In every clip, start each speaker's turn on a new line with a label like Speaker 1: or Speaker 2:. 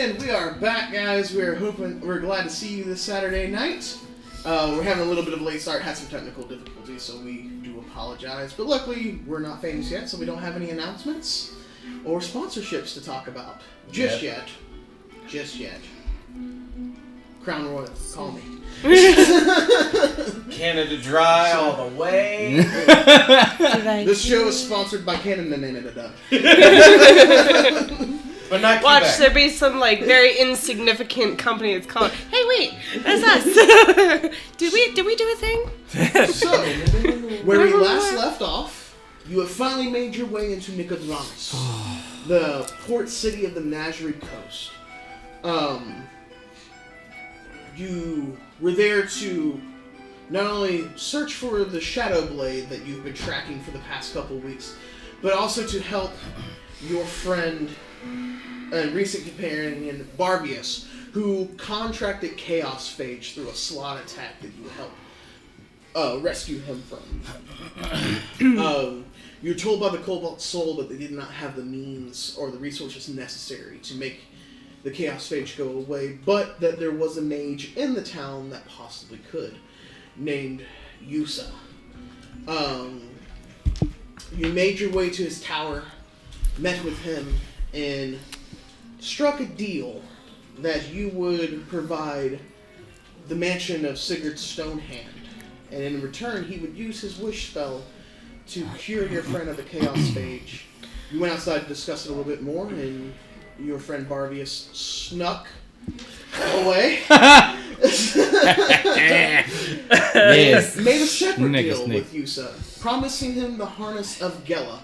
Speaker 1: And we are back, guys. We're glad to see you this Saturday night. We're having a little bit of a late start, had some technical difficulties, so we do apologize. But luckily, we're not famous yet, so we don't have any announcements or sponsorships to talk about. Just yet. Crown Royal, call me.
Speaker 2: Canada Dry all the way.
Speaker 1: This show is sponsored by Canada.
Speaker 2: But not
Speaker 3: Watch,
Speaker 2: Quebec.
Speaker 3: there be some very insignificant company that's calling. Hey, wait, that's us. did we do a thing?
Speaker 1: So, where we last left off, you have finally made your way into Nicodramus, the port city of the Nazarene coast. You were there to not only search for the Shadow Blade that you've been tracking for the past couple weeks, but also to help your friend and recent companion Barbius, who contracted Chaos Phage through a slot attack that you helped rescue him from. You're told by the Cobalt Soul that they did not have the means or the resources necessary to make the Chaos Phage go away, but that there was a mage in the town that possibly could, named Yusa. You made your way to his tower, met with him, and struck a deal that you would provide the mansion of Sigurd Stonehand, and in return he would use his wish spell to cure your friend of the Chaos Phage. You went outside to discuss it a little bit more, and your friend Barbius snuck away.
Speaker 4: Yes.
Speaker 1: Made a separate deal with Yusa, promising him the harness of Gela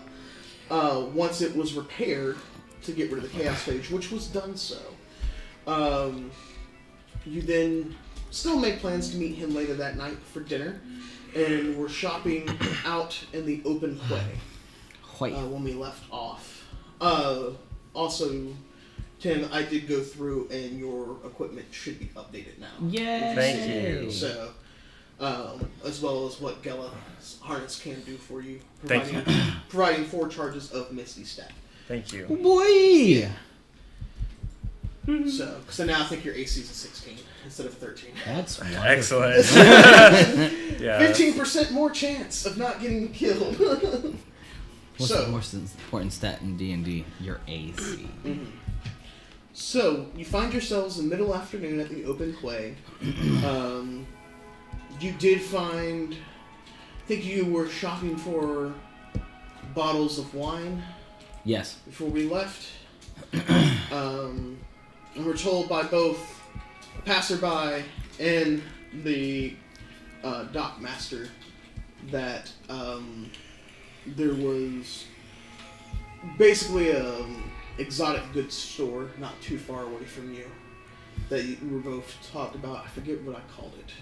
Speaker 1: once it was repaired to get rid of the Chaos Phage, which was done so. You then still made plans to meet him later that night for dinner, and were shopping out in the open quay when we left off. Also, Tim, I did go through, and your equipment should be updated now.
Speaker 4: Yay!
Speaker 2: Thank you.
Speaker 1: So, as well as what Gela's harness can do for you,
Speaker 2: Thank
Speaker 1: providing 4 charges of Misty Step.
Speaker 2: Thank you.
Speaker 4: Boy!
Speaker 1: So now I think your AC is a 16 instead of 13.
Speaker 4: That's wonderful.
Speaker 2: Excellent. Yeah.
Speaker 1: 15% more chance of not getting killed.
Speaker 4: What's the most important stat in D&D? Your AC.
Speaker 1: Mm-hmm. So, you find yourselves in middle afternoon at the open quay. You did find... I think you were shopping for bottles of wine.
Speaker 4: Yes.
Speaker 1: Before we left. And we're told by both a passerby and the dock master that there was basically a exotic goods store not too far away from you that you were both talked about. I forget what I called it.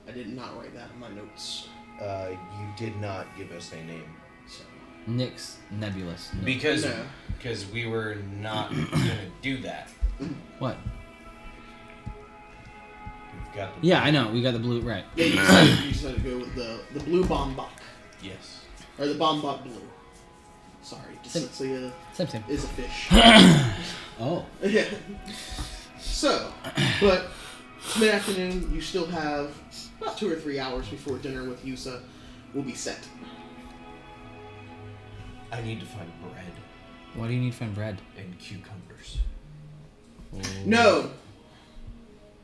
Speaker 1: I did not write that in my notes.
Speaker 5: You did not give us a name.
Speaker 1: So.
Speaker 4: Nyx Nebulous. No.
Speaker 2: Because we were not gonna do that.
Speaker 4: What?
Speaker 2: We've got the
Speaker 4: Yeah, I know. We got the blue, right.
Speaker 1: Yeah, you decided to go with the blue Bombach.
Speaker 2: Yes.
Speaker 1: Or the Bombach blue. Sorry, dyslexia
Speaker 4: Same.
Speaker 1: is a fish.
Speaker 4: Oh.
Speaker 1: Yeah. So, but mid-afternoon, you still have about 2 or 3 hours before dinner with Yusa will be set.
Speaker 2: I need to find bread
Speaker 4: Why do you need to find bread?
Speaker 2: and cucumbers.
Speaker 4: Oh.
Speaker 1: No!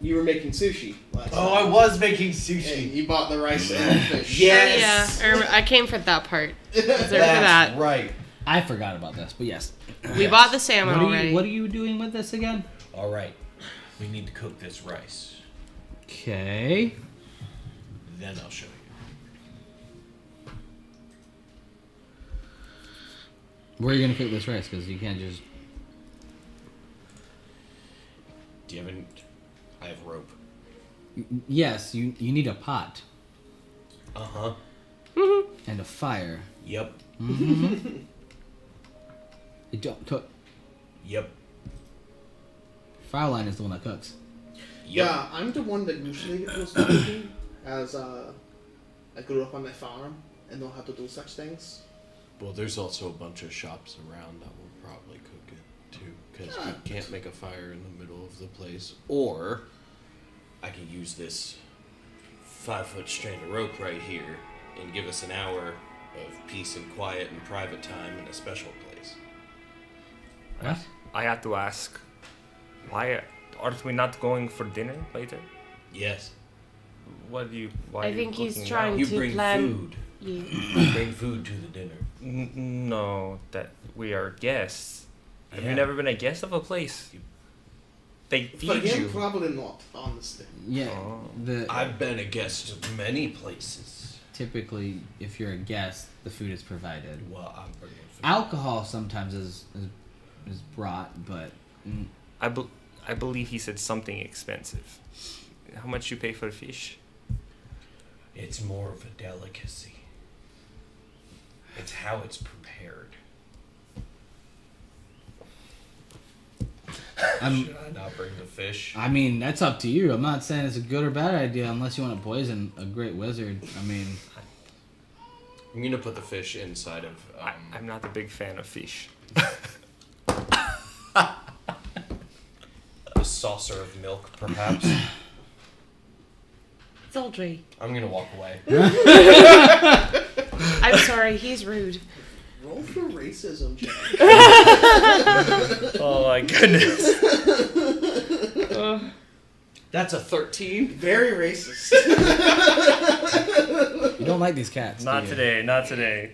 Speaker 1: You were making sushi last night.
Speaker 2: I was making
Speaker 1: And
Speaker 2: sushi.
Speaker 1: you bought the rice and the fish.
Speaker 2: Yes.
Speaker 3: Yeah, I came for that part. I was there for
Speaker 2: That's
Speaker 3: that.
Speaker 2: right.
Speaker 4: I forgot about this, but yes.
Speaker 3: We bought the salmon already.
Speaker 4: What are you doing with this again?
Speaker 2: All right. We need to cook this rice.
Speaker 4: Okay.
Speaker 2: Then I'll show you.
Speaker 4: Where are you going to cook this rice? Because you can't just...
Speaker 2: Do you have any... I have rope.
Speaker 4: Yes, you need a pot.
Speaker 2: Uh-huh.
Speaker 4: And a fire.
Speaker 2: Yep.
Speaker 4: Mm-hmm. It don't cook.
Speaker 2: Yep.
Speaker 4: Fraulein is the one that cooks.
Speaker 2: Yep.
Speaker 1: Yeah, I'm the one that usually goes to cooking, as I grew up on my farm and know how to do such things.
Speaker 6: Well, there's also a bunch of shops around that will probably cook it too,
Speaker 5: because we can't make a fire in the middle of the place. Or I can use this 5-foot strand of rope right here and give us an hour of peace and quiet and private time in a special place.
Speaker 4: What?
Speaker 6: I have to ask, why aren't we not going for dinner later?
Speaker 5: Yes.
Speaker 6: Why
Speaker 3: I
Speaker 6: are you
Speaker 3: think he's
Speaker 6: looking
Speaker 3: trying
Speaker 6: now?
Speaker 5: You
Speaker 3: to
Speaker 5: bring
Speaker 3: plan.
Speaker 5: food.
Speaker 3: Yeah.
Speaker 5: You bring food to the dinner.
Speaker 6: No, that we are guests. Have
Speaker 5: Yeah.
Speaker 6: you never been a guest of a place? They
Speaker 1: But
Speaker 6: feed
Speaker 1: again,
Speaker 6: you.
Speaker 1: probably not on this thing.
Speaker 4: Yeah.
Speaker 6: Oh.
Speaker 5: I've been a guest of many places.
Speaker 4: Typically, if you're a guest, the food is provided.
Speaker 5: Well, I'm bringing food.
Speaker 4: Alcohol sometimes is brought, but
Speaker 6: I believe he said something expensive. How much you pay for fish?
Speaker 5: It's more of a delicacy. It's how it's prepared. Should I not bring the fish?
Speaker 4: I mean, that's up to you. I'm not saying it's a good or bad idea unless you want to poison a great wizard. I mean,
Speaker 5: I'm gonna put the fish inside of.
Speaker 6: I'm not a big fan of fish.
Speaker 5: A saucer of milk, perhaps.
Speaker 3: Zaldry.
Speaker 5: I'm gonna walk away.
Speaker 3: I'm sorry, he's rude.
Speaker 1: Roll for racism, Jack.
Speaker 6: Oh my goodness.
Speaker 5: That's a 13.
Speaker 1: Very racist.
Speaker 4: you don't like these cats.
Speaker 6: Not
Speaker 4: do you?
Speaker 6: today, not today.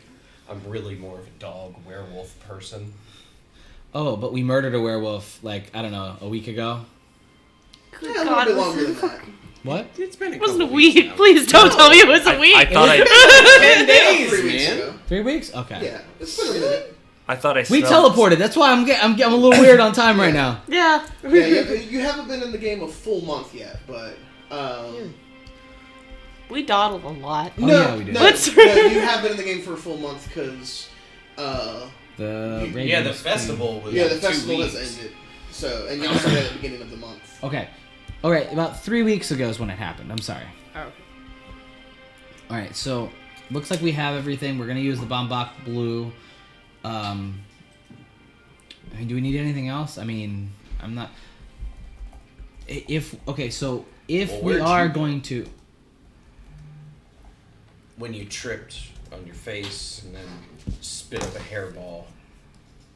Speaker 5: I'm really more of a dog werewolf person.
Speaker 4: Oh, but we murdered a werewolf like I don't know a week ago.
Speaker 3: Good
Speaker 1: Yeah, a little
Speaker 3: God,
Speaker 1: bit
Speaker 3: was
Speaker 1: longer
Speaker 3: it
Speaker 1: than that.
Speaker 4: What?
Speaker 5: It's been a
Speaker 3: It wasn't a
Speaker 5: couple weeks
Speaker 3: week.
Speaker 5: now.
Speaker 3: Please don't tell me it was a week.
Speaker 6: I thought I
Speaker 5: 10 days,
Speaker 1: 3 weeks
Speaker 5: man.
Speaker 1: ago.
Speaker 4: 3 weeks? Okay.
Speaker 1: Yeah, it's been a minute.
Speaker 6: I thought I
Speaker 4: We
Speaker 6: smelled-
Speaker 4: teleported. That's why I'm a little weird on time right now.
Speaker 3: Yeah.
Speaker 1: Yeah, you haven't been in the game a full month yet, but
Speaker 3: We dawdled a lot.
Speaker 4: Oh, yeah, we did.
Speaker 1: No,
Speaker 3: What's-
Speaker 1: no, you have been in the game for a full month because
Speaker 4: The
Speaker 5: Yeah, the
Speaker 4: Radiance
Speaker 5: festival was
Speaker 1: yeah, the
Speaker 5: 2
Speaker 1: festival
Speaker 5: weeks.
Speaker 1: has ended. So, and y'all started at the beginning of the month.
Speaker 4: thing. Okay. All right. About 3 weeks ago is when it happened. I'm sorry.
Speaker 3: Oh.
Speaker 4: All right. So looks like we have everything. We're gonna use the Bombach Blue. I mean, do we need anything else? I mean, I'm not. If okay, so if
Speaker 5: Well,
Speaker 4: we
Speaker 5: where'd
Speaker 4: are
Speaker 5: you go?
Speaker 4: going to,
Speaker 5: When you tripped on your face and then spit up a hairball,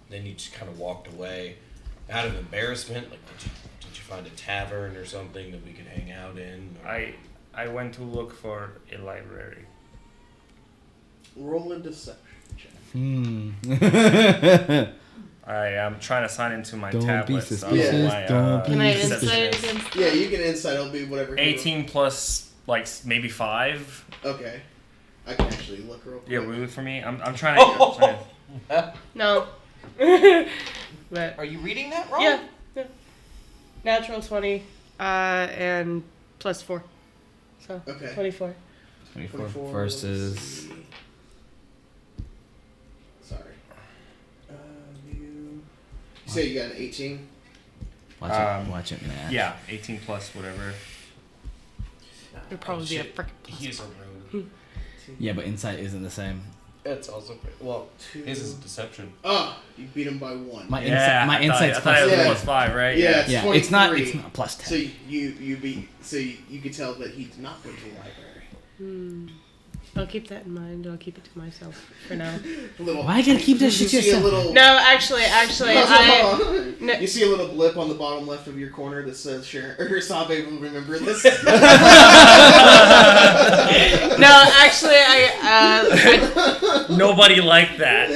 Speaker 5: then you just kind of walked away out of embarrassment. Like, did you find a tavern or something that we could hang out in? Or-
Speaker 6: I went to look for a library.
Speaker 1: Roll a deception check.
Speaker 6: I am trying to sign into my
Speaker 4: Don't be
Speaker 6: tablet. So
Speaker 4: suspicious, don't be
Speaker 3: Can I
Speaker 4: Deception.
Speaker 3: insight it against?
Speaker 1: Yeah, you can insight. It'll be whatever.
Speaker 6: 18 plus like maybe 5.
Speaker 1: Okay, I can actually look real quick.
Speaker 6: Yeah, root for me. I'm trying to.
Speaker 3: No. But
Speaker 2: Are you reading that wrong?
Speaker 3: yeah. Natural 20, and plus 4. So
Speaker 1: Okay.
Speaker 3: 24.
Speaker 4: 24 versus.
Speaker 1: let's see. Sorry. You say you got an 18.
Speaker 4: Watch it match.
Speaker 6: Yeah, 18 plus whatever.
Speaker 3: It'd probably be a
Speaker 5: shit.
Speaker 3: frickin'
Speaker 5: He's a rogue.
Speaker 4: Yeah, but insight isn't the same.
Speaker 5: That's also well.
Speaker 1: Two.
Speaker 5: His is deception.
Speaker 1: Oh, you beat him by 1.
Speaker 4: My
Speaker 6: Yeah,
Speaker 4: my
Speaker 6: I thought
Speaker 4: insight's
Speaker 6: it was
Speaker 1: Yeah.
Speaker 6: plus 5, right?
Speaker 1: Yeah, it's
Speaker 4: Yeah,
Speaker 1: 23.
Speaker 4: it's not plus 10.
Speaker 1: So you beat. So you could tell that he did not go to the library.
Speaker 3: I'll keep that in mind. I'll keep it to myself for now.
Speaker 1: Little.
Speaker 4: Why you gotta keep that shit
Speaker 1: You see a
Speaker 4: yourself?
Speaker 1: little.
Speaker 3: No, actually, I. No.
Speaker 1: You see a little blip on the bottom left of your corner that says Sharon or Sabe will remember this.
Speaker 3: No, actually, I
Speaker 6: Nobody liked that.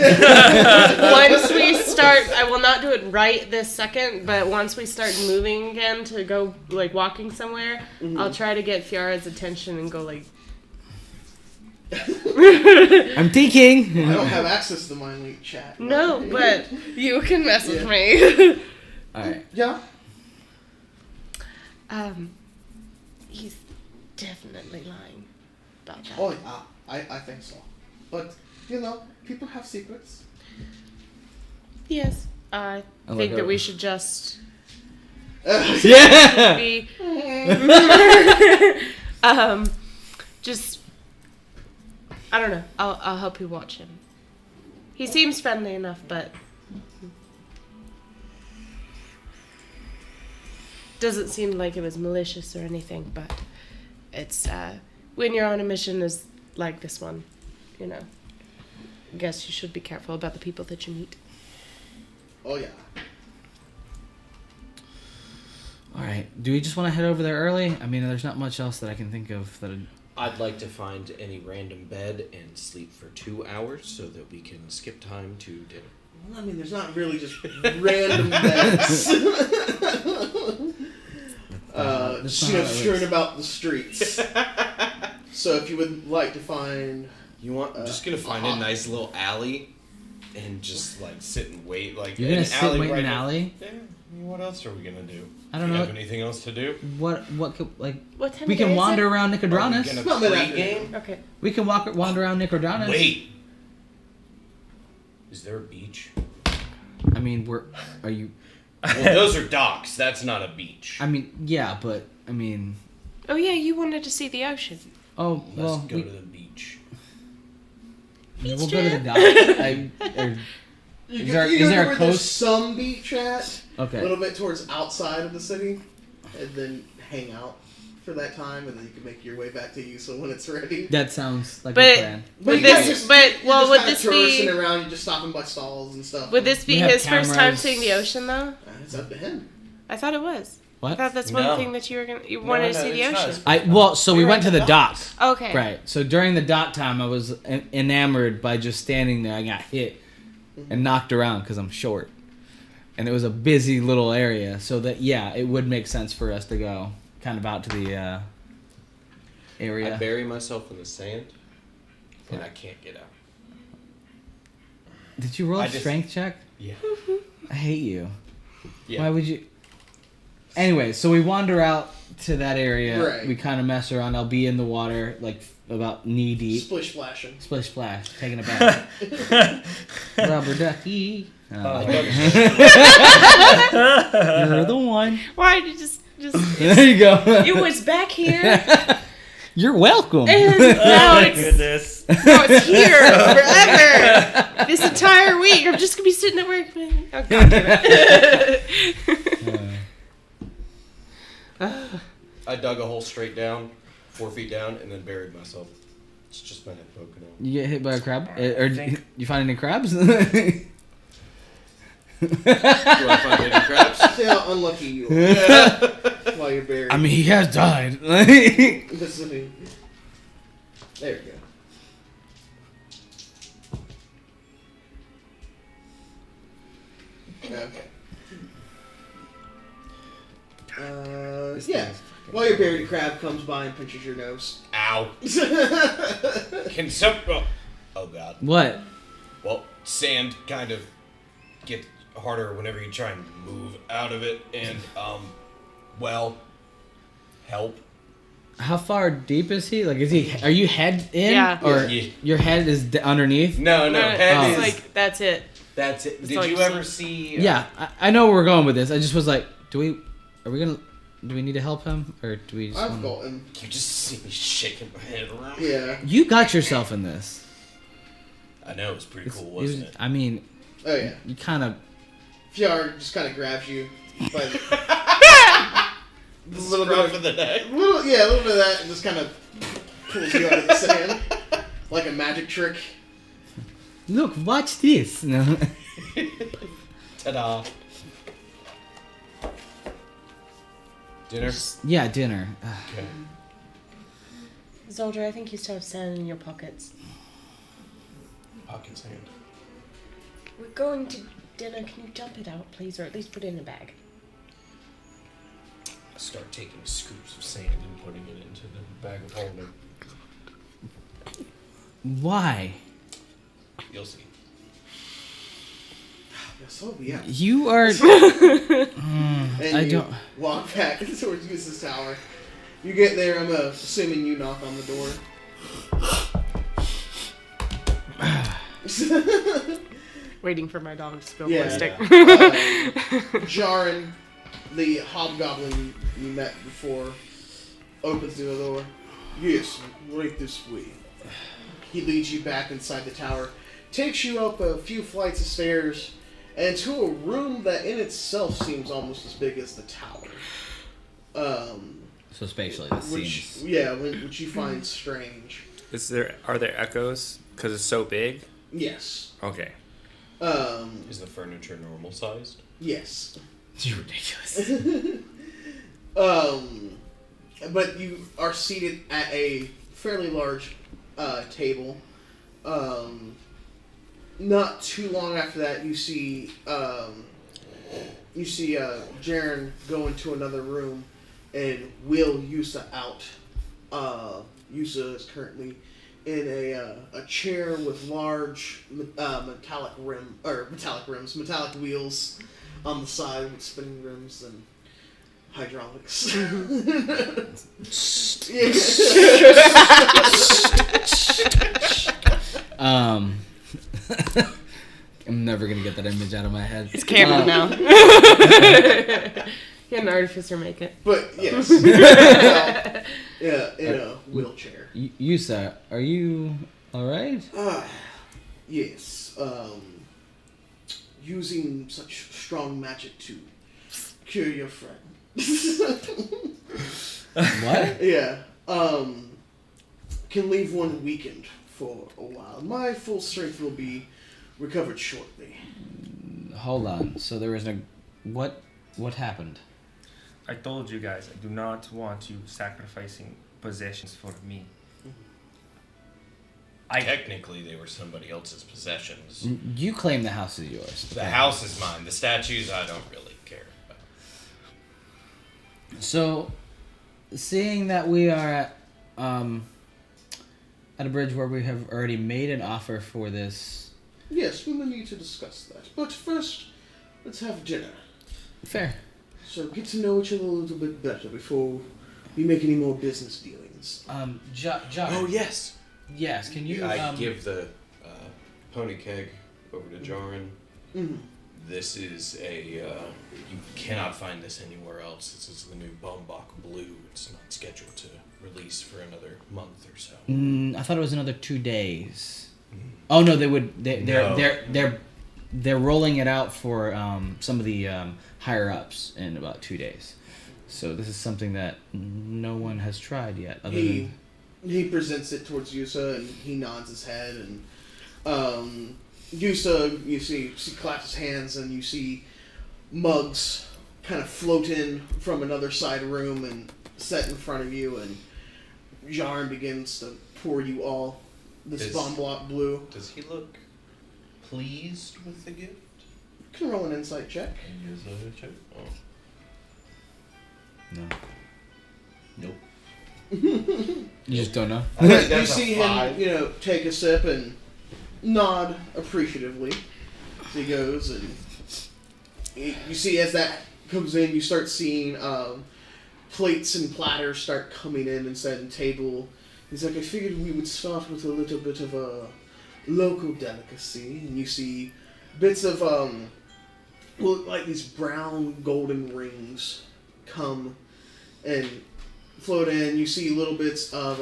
Speaker 3: once we start, I will not do it right this second, but once we start moving again to go like walking somewhere, I'll try to get Fiara's attention and go like.
Speaker 4: I'm thinking.
Speaker 1: I don't have access to the Mind Leak chat.
Speaker 3: No, but you can message
Speaker 1: Yeah.
Speaker 3: me.
Speaker 4: Alright.
Speaker 1: Yeah.
Speaker 3: He's definitely lying about that.
Speaker 1: Oh yeah, I think so. But you know, people have secrets.
Speaker 3: Yes, I
Speaker 4: I
Speaker 3: think
Speaker 4: like
Speaker 3: that
Speaker 4: it.
Speaker 3: we should just
Speaker 4: Yeah!
Speaker 3: be, just, I don't know. I'll help you watch him. He seems friendly enough, but doesn't seem like it was malicious or anything, but it's when you're on a mission is like this one, you know. I guess you should be careful about the people that you meet.
Speaker 1: Oh yeah.
Speaker 4: All right. Do we just want to head over there early? I mean, there's not much else that I can think of that.
Speaker 5: I'd like to find any random bed and sleep for 2 hours so that we can skip time to dinner.
Speaker 1: Well, I mean, there's not really just random beds. Strewn about the streets. So if you would like to find...
Speaker 5: I'm just going to find a nice little alley and just, like, sit and wait. Like,
Speaker 4: You're going to sit and wait in an alley?
Speaker 5: Yeah. What else are we going to do?
Speaker 4: I don't know.
Speaker 5: Have anything else to do?
Speaker 4: What could, like...
Speaker 3: What time
Speaker 4: we
Speaker 3: of day
Speaker 4: can
Speaker 3: is
Speaker 4: wander
Speaker 3: it?
Speaker 4: around
Speaker 5: Are we
Speaker 4: Nicodranus.
Speaker 5: going to
Speaker 1: Not that
Speaker 5: pre-game?
Speaker 3: Okay.
Speaker 4: We can wander around Nicodranus.
Speaker 5: Wait! Is there a beach?
Speaker 4: I mean, are you...
Speaker 5: Well, those are docks. That's not a beach.
Speaker 4: I mean, yeah, but, I mean...
Speaker 3: Oh yeah, you wanted to see the ocean.
Speaker 4: Oh,
Speaker 5: Let's
Speaker 4: well...
Speaker 5: go to the beach.
Speaker 4: We'll go to the dock. Is there a coast?
Speaker 1: There's some beach at?
Speaker 4: Okay.
Speaker 1: A little bit towards outside of the city, and then hang out for that time, and then you can make your way back to Yusa when it's ready.
Speaker 4: That sounds like
Speaker 3: But-
Speaker 4: a plan.
Speaker 3: Would
Speaker 1: you guys
Speaker 3: this,
Speaker 1: just-
Speaker 3: but
Speaker 1: you're
Speaker 3: well,
Speaker 1: just
Speaker 3: would
Speaker 1: kinda
Speaker 3: this be?
Speaker 1: touristing around, you're just stopping by stalls and stuff.
Speaker 3: Would this be
Speaker 4: We have
Speaker 3: his first time
Speaker 4: cameras.
Speaker 3: seeing the ocean though?
Speaker 1: It's up to him.
Speaker 3: I thought it was. I
Speaker 4: What?
Speaker 3: thought that's
Speaker 5: No.
Speaker 3: one thing that you wanted to see the ocean.
Speaker 4: So we went to the dock.
Speaker 3: Okay.
Speaker 4: Right. So during the dock time, I was enamored by just standing there. I got hit and knocked around because I'm short. And it was a busy little area. So that, yeah, it would make sense for us to go kind of out to the area.
Speaker 5: I bury myself in the sand, and I can't get out.
Speaker 4: Did you roll
Speaker 5: I
Speaker 4: a
Speaker 5: just-
Speaker 4: strength check?
Speaker 5: Yeah.
Speaker 4: I hate you.
Speaker 5: Yeah.
Speaker 4: Why would you? Anyway, so we wander out to that area.
Speaker 1: Right.
Speaker 4: We kind of mess around. I'll be in the water, like about knee deep.
Speaker 1: Splish splashing.
Speaker 4: Splish splash, taking a bath. Rubber ducky. Oh. You're the one.
Speaker 3: Why did you just
Speaker 4: There you go.
Speaker 3: it was back here
Speaker 4: You're welcome.
Speaker 3: and now
Speaker 6: Oh,
Speaker 3: it's
Speaker 6: goodness.
Speaker 3: now it's here forever. This entire week I'm just gonna be sitting at work. Oh God damn it.
Speaker 5: I dug a hole straight down, 4 feet down, and then buried myself. It's just my head poking out.
Speaker 4: You get hit by a crab? Or
Speaker 6: think-
Speaker 4: you find any crabs?
Speaker 5: Do I find any crabs?
Speaker 1: See how unlucky you are while you're buried.
Speaker 4: I mean, he has died.
Speaker 1: Listening. There you go. Okay. Yeah. While you're buried, a crab comes by and pinches your nose.
Speaker 5: Ow. Can oh god.
Speaker 4: What?
Speaker 5: Well, sand kind of gets harder whenever you try and move out of it, and help.
Speaker 4: How far deep is he? Like, are you head in?
Speaker 3: Yeah.
Speaker 4: Or
Speaker 5: Yeah.
Speaker 4: your head is underneath?
Speaker 5: No, head
Speaker 3: It's
Speaker 5: is
Speaker 3: like that's it.
Speaker 5: that's it.
Speaker 3: It's
Speaker 5: Did
Speaker 3: like
Speaker 5: you
Speaker 3: some-
Speaker 5: ever see?
Speaker 4: Yeah, I know where we're going with this. I just was like, do we need to help him? Or do we just
Speaker 1: I've
Speaker 4: wanna...
Speaker 1: got him.
Speaker 5: You just see me shaking my head around.
Speaker 1: Yeah.
Speaker 4: You got yourself in this.
Speaker 5: I know, it was pretty cool,
Speaker 4: It
Speaker 5: wasn't
Speaker 4: was-
Speaker 5: it?
Speaker 4: I mean,
Speaker 1: Oh yeah.
Speaker 4: you kind of...
Speaker 1: Fiar just kind of grabs you by
Speaker 5: The little bit of the neck.
Speaker 1: a little bit of that, and just kind of pulls you out of the sand like a magic trick.
Speaker 4: Look, watch this. No.
Speaker 5: Ta-da. Dinner?
Speaker 4: Yeah, dinner.
Speaker 5: Okay.
Speaker 3: Zolder, I think you still have sand in your pockets.
Speaker 5: Pocket sand.
Speaker 3: We're going to dinner. Can you dump it out, please, or at least put it in a bag?
Speaker 5: Start taking scoops of sand and putting it into the bag of holding.
Speaker 4: Why?
Speaker 5: You'll see.
Speaker 1: So yeah.
Speaker 4: You are...
Speaker 1: And
Speaker 4: I
Speaker 1: you
Speaker 4: don't...
Speaker 1: walk back towards Goose's tower. You get there, I'm assuming you knock on the door.
Speaker 3: Waiting for my dogs to go
Speaker 1: Yeah.
Speaker 3: ballistic.
Speaker 1: Jaren, the hobgoblin you met before, opens the door. Yes, right this way. He leads you back inside the tower, takes you up a few flights of stairs, and to a room that in itself seems almost as big as the tower.
Speaker 4: So spatially, this seems...
Speaker 1: which you find strange.
Speaker 6: Are there echoes? Because it's so big?
Speaker 1: Yes.
Speaker 6: Okay.
Speaker 5: Is the furniture normal sized?
Speaker 1: Yes.
Speaker 4: You're ridiculous.
Speaker 1: But you are seated at a fairly large table. Not too long after that, you see Jaren go into another room and wheel Yusa out. Yusa is currently in a chair with large metallic wheels on the side with spinning rims and hydraulics.
Speaker 4: I'm never gonna get that image out of my head.
Speaker 3: It's canon now. Get an artificer make it.
Speaker 1: But yes, in a wheelchair.
Speaker 4: Yusa, are you all right?
Speaker 1: Yes. Using such strong magic to cure your friend.
Speaker 4: What?
Speaker 1: Yeah. Can leave one weakened for a while. My full strength will be recovered shortly.
Speaker 4: Hold on. So there was what happened?
Speaker 6: I told you guys, I do not want you sacrificing possessions for me.
Speaker 5: Technically, they were somebody else's possessions.
Speaker 4: You claim the house is yours.
Speaker 5: The house is mine. The statues, I don't really care about.
Speaker 4: So, seeing that we are at a bridge where we have already made an offer for this...
Speaker 1: Yes, we will need to discuss that. But first, let's have dinner.
Speaker 4: Fair.
Speaker 1: So get to know each other a little bit better before we make any more business dealings.
Speaker 4: John.
Speaker 5: Oh, yes.
Speaker 4: Yes, can you...
Speaker 5: I give the pony keg over to Jarin.
Speaker 1: Mm-hmm.
Speaker 5: This is you cannot find this anywhere else. This is the new Bombach Blue. It's not scheduled to release for another month or so.
Speaker 4: I thought it was another 2 days. Oh no, they would. They're rolling it out for some of the higher ups in about 2 days. So this is something that no one has tried yet.
Speaker 1: He presents it towards Yusa and he nods his head and Yusa, you see claps his hands and you see mugs kind of float in from another side room and set in front of you, and Jarin begins to pour you all this Bombach Blue.
Speaker 5: Does he look pleased with the gift?
Speaker 1: You can roll an insight check.
Speaker 5: Oh.
Speaker 4: No.
Speaker 5: Nope.
Speaker 4: You just don't know?
Speaker 1: You see him, take a sip and nod appreciatively. So he goes and you see as that comes in, you start seeing plates and platters start coming in and setting table. He's like, I figured we would start with a little bit of a local delicacy, and you see bits of like these brown golden rings come and float in. You see little bits of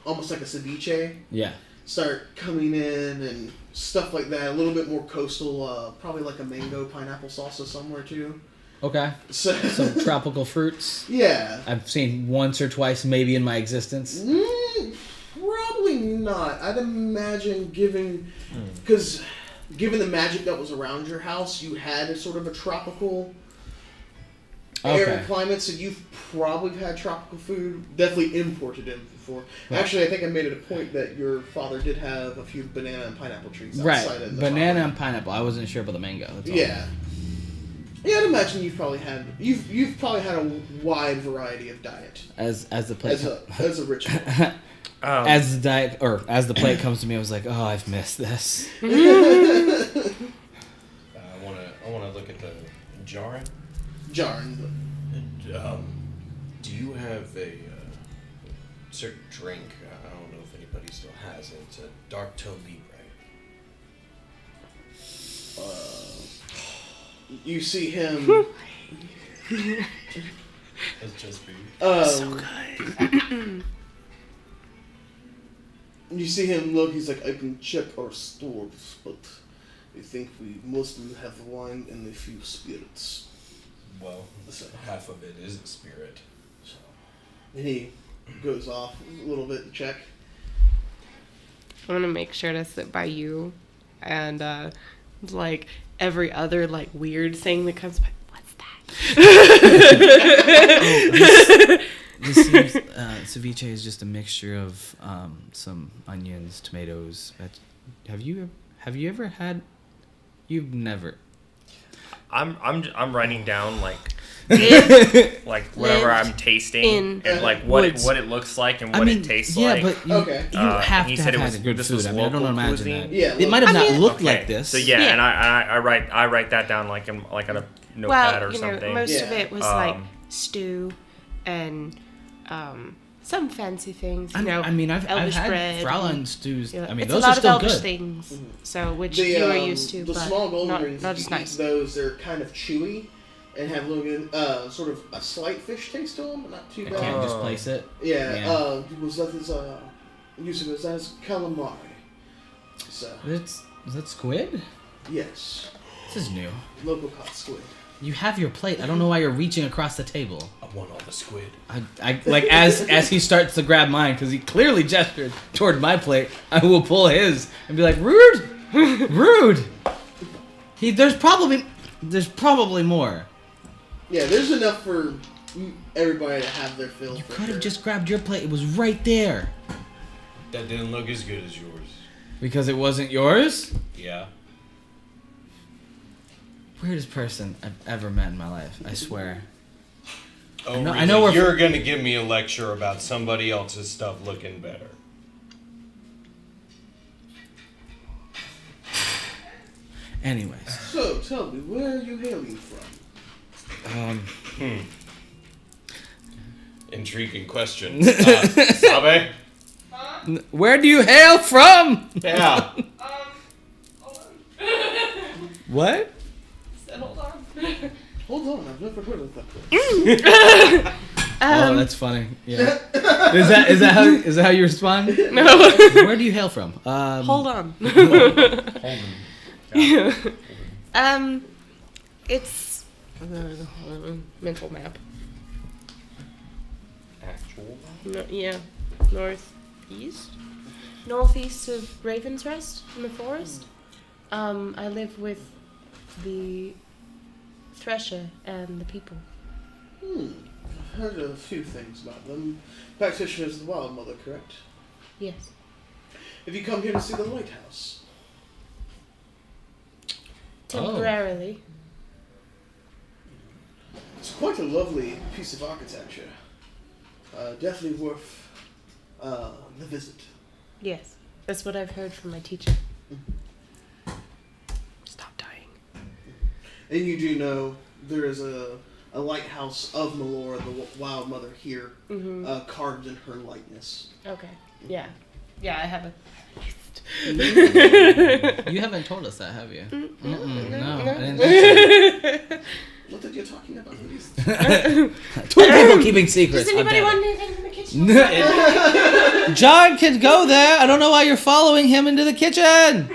Speaker 1: almost like a ceviche.
Speaker 4: Yeah.
Speaker 1: Start coming in and stuff like that. A little bit more coastal, probably like a mango pineapple salsa somewhere too.
Speaker 4: Okay.
Speaker 1: So,
Speaker 4: some tropical fruits.
Speaker 1: Yeah.
Speaker 4: I've seen once or twice maybe in my existence.
Speaker 1: Probably not. I'd imagine given the magic that was around your house, you had a sort of a tropical air and climate, so you've probably had tropical food, definitely imported in before. Right. Actually, I think I made it a point that your father did have a few banana and pineapple trees outside of the
Speaker 4: banana
Speaker 1: farm.
Speaker 4: and pineapple. I wasn't sure about the mango. That's all.
Speaker 1: Yeah. Yeah, I'd imagine you've probably had a wide variety of diet
Speaker 4: as the plate
Speaker 1: as a ritual.
Speaker 4: As the plate comes to me, I was like, oh, I've missed this.
Speaker 5: I wanna look at the Jarin.
Speaker 1: Jarin.
Speaker 5: Do you have a certain drink? I don't know if anybody still has it. It's a dark tome libre.
Speaker 1: You see him.
Speaker 5: That's just for you.
Speaker 3: So good.
Speaker 1: You see him look. He's like, I can check our stores, but I think we mostly have wine and a few spirits.
Speaker 5: Well,
Speaker 1: So,
Speaker 5: half of it is a spirit.
Speaker 1: and he goes off a little bit to check.
Speaker 3: I'm gonna make sure to sit by you, and like every other like weird thing that comes by. What's that?
Speaker 4: This seems ceviche is just a mixture of some onions, tomatoes. Have you ever had? You've never.
Speaker 6: I'm writing down like
Speaker 3: Live
Speaker 6: whatever
Speaker 3: lived
Speaker 6: I'm tasting
Speaker 3: in
Speaker 6: and like what
Speaker 3: woods.
Speaker 6: it looks like and what it tastes
Speaker 4: yeah,
Speaker 6: like.
Speaker 4: but you,
Speaker 1: Okay.
Speaker 4: you
Speaker 6: And
Speaker 4: have
Speaker 6: he
Speaker 4: to
Speaker 6: said
Speaker 4: have
Speaker 6: it
Speaker 4: had
Speaker 6: was-
Speaker 4: good
Speaker 6: this
Speaker 4: food.
Speaker 6: was
Speaker 4: I mean, I don't
Speaker 6: local
Speaker 4: imagine
Speaker 6: cuisine?
Speaker 4: that.
Speaker 1: Yeah,
Speaker 4: It might have not
Speaker 3: mean-
Speaker 4: looked
Speaker 6: Okay,
Speaker 4: like this.
Speaker 6: So yeah,
Speaker 3: Yeah.
Speaker 6: and I write that down like on a notepad
Speaker 3: well,
Speaker 6: or
Speaker 3: you know,
Speaker 6: something.
Speaker 3: most of
Speaker 1: Yeah.
Speaker 3: it was like
Speaker 6: Um,
Speaker 3: stew and some fancy things. You
Speaker 4: I
Speaker 3: know,
Speaker 4: mean, I've
Speaker 3: Elvish
Speaker 4: had
Speaker 3: bread.
Speaker 4: Fraulein stews.
Speaker 3: Yeah,
Speaker 4: I mean,
Speaker 3: it's
Speaker 4: those
Speaker 3: a lot
Speaker 4: are still
Speaker 3: of Elvish
Speaker 4: good.
Speaker 3: things.
Speaker 1: Mhm.
Speaker 3: So which
Speaker 1: The,
Speaker 3: you are used to,
Speaker 1: the
Speaker 3: but
Speaker 1: small golden
Speaker 3: not,
Speaker 1: rings,
Speaker 3: not
Speaker 1: if
Speaker 3: as
Speaker 1: you
Speaker 3: nice.
Speaker 1: eat those, they're kind of chewy and have a little bit, sort of a slight fish taste to them, but not too
Speaker 4: I
Speaker 1: bad.
Speaker 4: can't
Speaker 6: Oh.
Speaker 4: displace it.
Speaker 1: Yeah,
Speaker 4: Yeah.
Speaker 1: because that is using it as calamari. So
Speaker 4: Is that squid?
Speaker 1: yes,
Speaker 4: This is new.
Speaker 1: local caught squid.
Speaker 4: You have your plate. I don't know why you're reaching across the table.
Speaker 5: I want all the squid.
Speaker 4: I like as he starts to grab mine because he clearly gestured toward my plate. I will pull his and be like, rude, rude. There's probably more.
Speaker 1: Yeah, there's enough for everybody to have their fill.
Speaker 4: You
Speaker 1: for
Speaker 4: could have
Speaker 1: sure.
Speaker 4: just grabbed your plate. It was right there.
Speaker 5: That didn't look as good as yours.
Speaker 4: Because it wasn't yours?
Speaker 5: Yeah.
Speaker 4: Weirdest person I've ever met in my life. I swear.
Speaker 5: Oh,
Speaker 4: I
Speaker 5: really?
Speaker 4: know we're-
Speaker 5: You're gonna give me a lecture about somebody else's stuff looking better.
Speaker 4: Anyways.
Speaker 1: So tell me, where are you hailing from?
Speaker 5: Intriguing question. Sabe?
Speaker 4: Where do you hail from?
Speaker 5: Yeah.
Speaker 3: Hold on.
Speaker 4: What?
Speaker 3: Hold on.
Speaker 1: Hold on, I've never heard of that place.
Speaker 4: Oh, that's funny. Yeah. Is that how you respond?
Speaker 3: No.
Speaker 4: Where do you hail from?
Speaker 3: Hold on. It's mental map.
Speaker 6: Actual.
Speaker 3: No, yeah, northeast of Raven's Rest in the forest. I live with the Thresher and the people.
Speaker 1: I've heard a few things about them. Practitioners of the Wild Mother, correct?
Speaker 3: Yes.
Speaker 1: Have you come here to see the lighthouse?
Speaker 3: Temporarily.
Speaker 1: It's quite a lovely piece of architecture. Definitely worth the visit.
Speaker 3: Yes. That's what I've heard from my teacher. Stop dying.
Speaker 1: And you do know there is a lighthouse of Melora, the Wild Mother, here, carved in her likeness.
Speaker 3: Okay. Yeah. Yeah, I have a.
Speaker 4: You haven't told us that, have you? No,
Speaker 3: no.
Speaker 4: I didn't think so.
Speaker 1: What that you're talking about?
Speaker 4: Two people keeping secrets.
Speaker 3: Does anybody
Speaker 4: I'm
Speaker 3: want
Speaker 4: dead.
Speaker 3: anything from the kitchen?
Speaker 4: John can go there. I don't know why you're following him into the kitchen.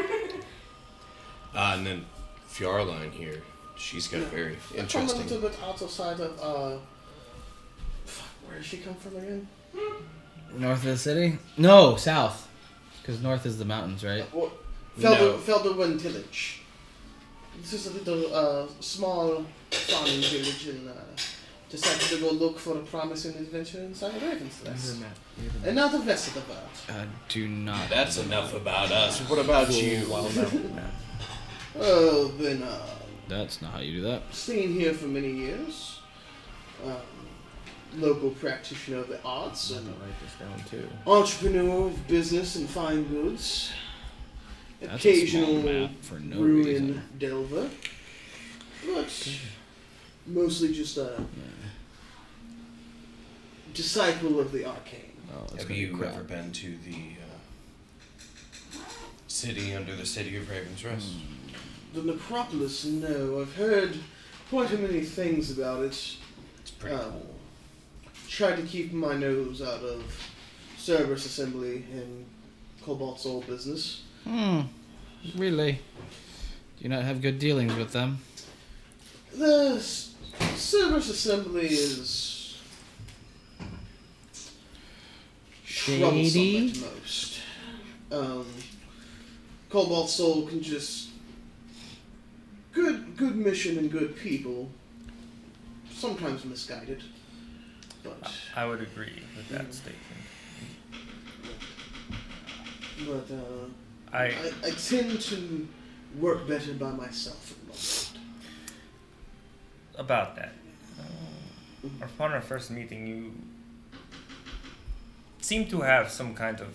Speaker 5: And then Fjarline here. She's got very
Speaker 1: Come a
Speaker 5: interesting.
Speaker 1: little bit outside of, where does she come from again?
Speaker 4: North of the city? No, south. Because north is the mountains, right?
Speaker 1: Felderwind Village. This is a little, small farming village and, decided to go look for a promising adventure inside of Raven's Nest. And now the rest of the world.
Speaker 4: Do not.
Speaker 5: That's enough about us. What about you?
Speaker 1: Oh, been,
Speaker 4: That's not how you do that.
Speaker 1: staying here for many years. Local practitioner of the arts and
Speaker 6: Write this down too.
Speaker 1: entrepreneur of business and fine goods.
Speaker 4: That's a
Speaker 1: Occasional
Speaker 4: small map for no
Speaker 1: ruin
Speaker 4: reason.
Speaker 1: delver. But mostly just a disciple of the arcane.
Speaker 4: Oh, it's
Speaker 5: Have
Speaker 4: gonna be
Speaker 5: you
Speaker 4: crap.
Speaker 5: ever been to the city under the city of Raven's Rest?
Speaker 1: The necropolis, no. I've heard quite a many things about it.
Speaker 5: It's pretty cool.
Speaker 1: Tried to keep my nose out of Cerberus Assembly and Cobalt's old business.
Speaker 4: Really? Do you not have good dealings with them?
Speaker 1: The Service assembly is
Speaker 4: Shady.
Speaker 1: troublesome at most. Cobalt Soul can just good mission and good people, sometimes misguided, but
Speaker 6: I would agree with that statement.
Speaker 1: I tend to work better by myself at the moment.
Speaker 6: About that. Upon our first meeting, you seem to have some kind of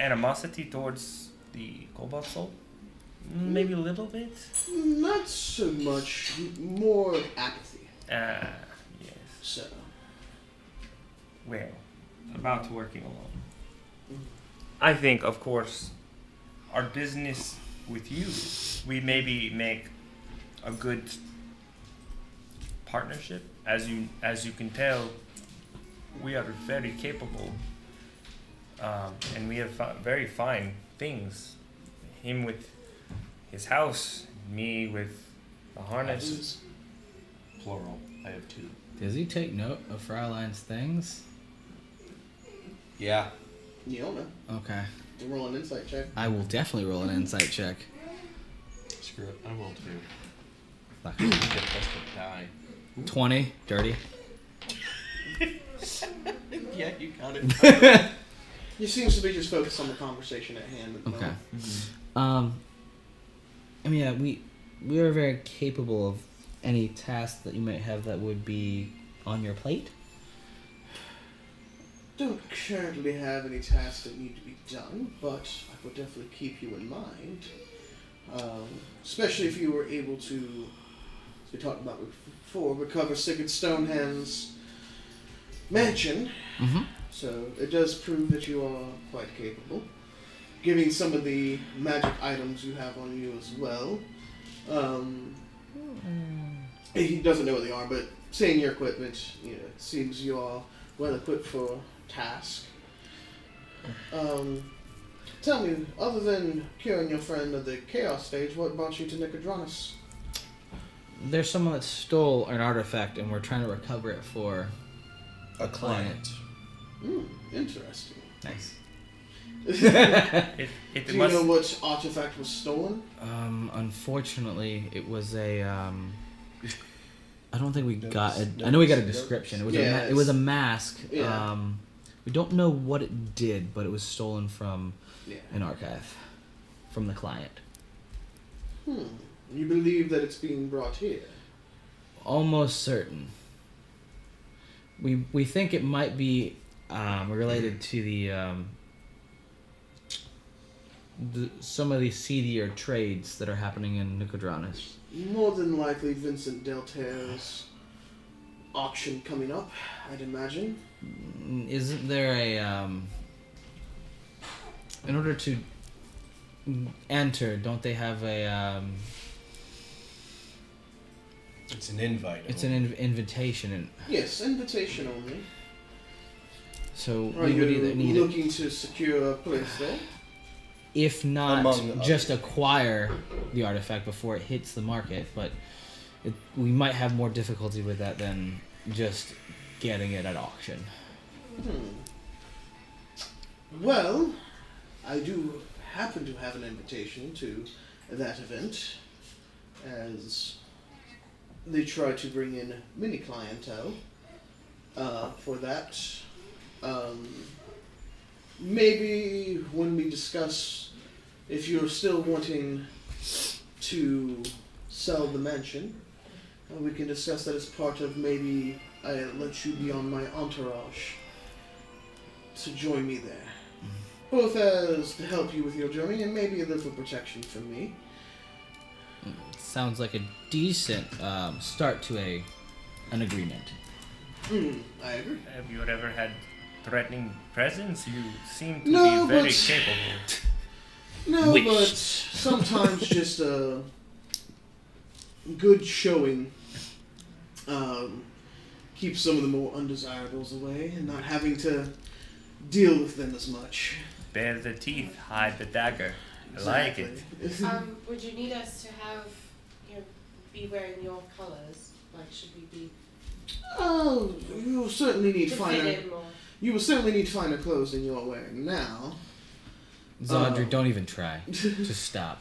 Speaker 6: animosity towards the Cobalt Soul. Maybe a little bit?
Speaker 1: Not so much, more apathy.
Speaker 6: Yes.
Speaker 1: So,
Speaker 6: Well, about working alone. I think, of course, our business with you, we maybe make a good partnership. As you can tell, we are very capable, and we have very fine things. Him with his house, me with the harness.
Speaker 5: Plural. I have 2.
Speaker 4: Does he take note of Fraulein's things?
Speaker 5: Yeah.
Speaker 1: you don't know.
Speaker 4: Okay.
Speaker 1: We'll roll an insight check.
Speaker 4: I will definitely roll an insight check.
Speaker 5: Screw it. I will too.
Speaker 4: Fuck.
Speaker 5: Get plus to die.
Speaker 4: 20. Dirty.
Speaker 5: Yeah, you got it.
Speaker 1: He seems to be just focused on the conversation at hand. At the
Speaker 4: Okay.
Speaker 1: moment.
Speaker 4: I mean, yeah, we are very capable of any task that you might have that would be on your plate.
Speaker 1: Don't currently have any tasks that need to be done, but I would definitely keep you in mind. Especially if you were able to, as we talked about before, recover Sigurd Stonehand's mansion.
Speaker 4: Mm-hmm.
Speaker 1: So it does prove that you are quite capable. Giving some of the magic items you have on you as well. He doesn't know what they are, but seeing your equipment, it seems you are well equipped for task. Tell me, other than curing your friend at the Chaos stage, what brought you to Nicodranus?
Speaker 4: There's someone that stole an artifact, and we're trying to recover it for
Speaker 5: A client.
Speaker 1: Interesting.
Speaker 4: Nice.
Speaker 1: Do
Speaker 6: It
Speaker 1: you
Speaker 6: must.
Speaker 1: know what artifact was stolen?
Speaker 4: Unfortunately, it was a. I don't think we got. I know we got a description. It was it was a mask.
Speaker 1: Yeah.
Speaker 4: We don't know what it did, but it was stolen from
Speaker 1: Yeah.
Speaker 4: an archive, from the client.
Speaker 1: You believe that it's being brought here?
Speaker 4: Almost certain. We think it might be related to the some of these seedier trades that are happening in Nicodranus.
Speaker 1: More than likely Vincent Deltair's auction coming up, I'd imagine.
Speaker 4: Isn't there a in order to enter, don't they have a
Speaker 5: It's an invite.
Speaker 4: it's an invitation, and
Speaker 1: Yes, invitation only.
Speaker 4: so
Speaker 1: Are
Speaker 4: we would
Speaker 1: you
Speaker 4: either need it.
Speaker 1: looking to secure a place there?
Speaker 4: If not,
Speaker 5: Among
Speaker 4: just
Speaker 5: other
Speaker 4: acquire the artifact before it hits the market, but we might have more difficulty with that than just getting it at auction.
Speaker 1: Well, I do happen to have an invitation to that event, as they try to bring in many clientele for that. Maybe when we discuss if you're still wanting to sell the mansion, we can discuss that as part of maybe I let you be on my entourage to join me there. Both as to help you with your journey and maybe a little protection from me.
Speaker 4: Sounds like a decent start to an agreement.
Speaker 1: I agree.
Speaker 6: Have you ever had threatening presence? You seem to
Speaker 1: No,
Speaker 6: be very
Speaker 1: but-
Speaker 6: capable.
Speaker 1: No,
Speaker 4: Which-
Speaker 1: but sometimes just a good showing keeps some of the more undesirables away and not having to deal with them as much.
Speaker 6: Bare the teeth, hide the dagger. I like it.
Speaker 1: Exactly.
Speaker 3: Would you need us to have be wearing your colors? Like, should we be
Speaker 1: Oh, you will certainly need
Speaker 3: to fit
Speaker 1: finer.
Speaker 3: in more?
Speaker 1: You will certainly need finer clothes than you're wearing now,
Speaker 4: Zandri, don't even try. Just stop.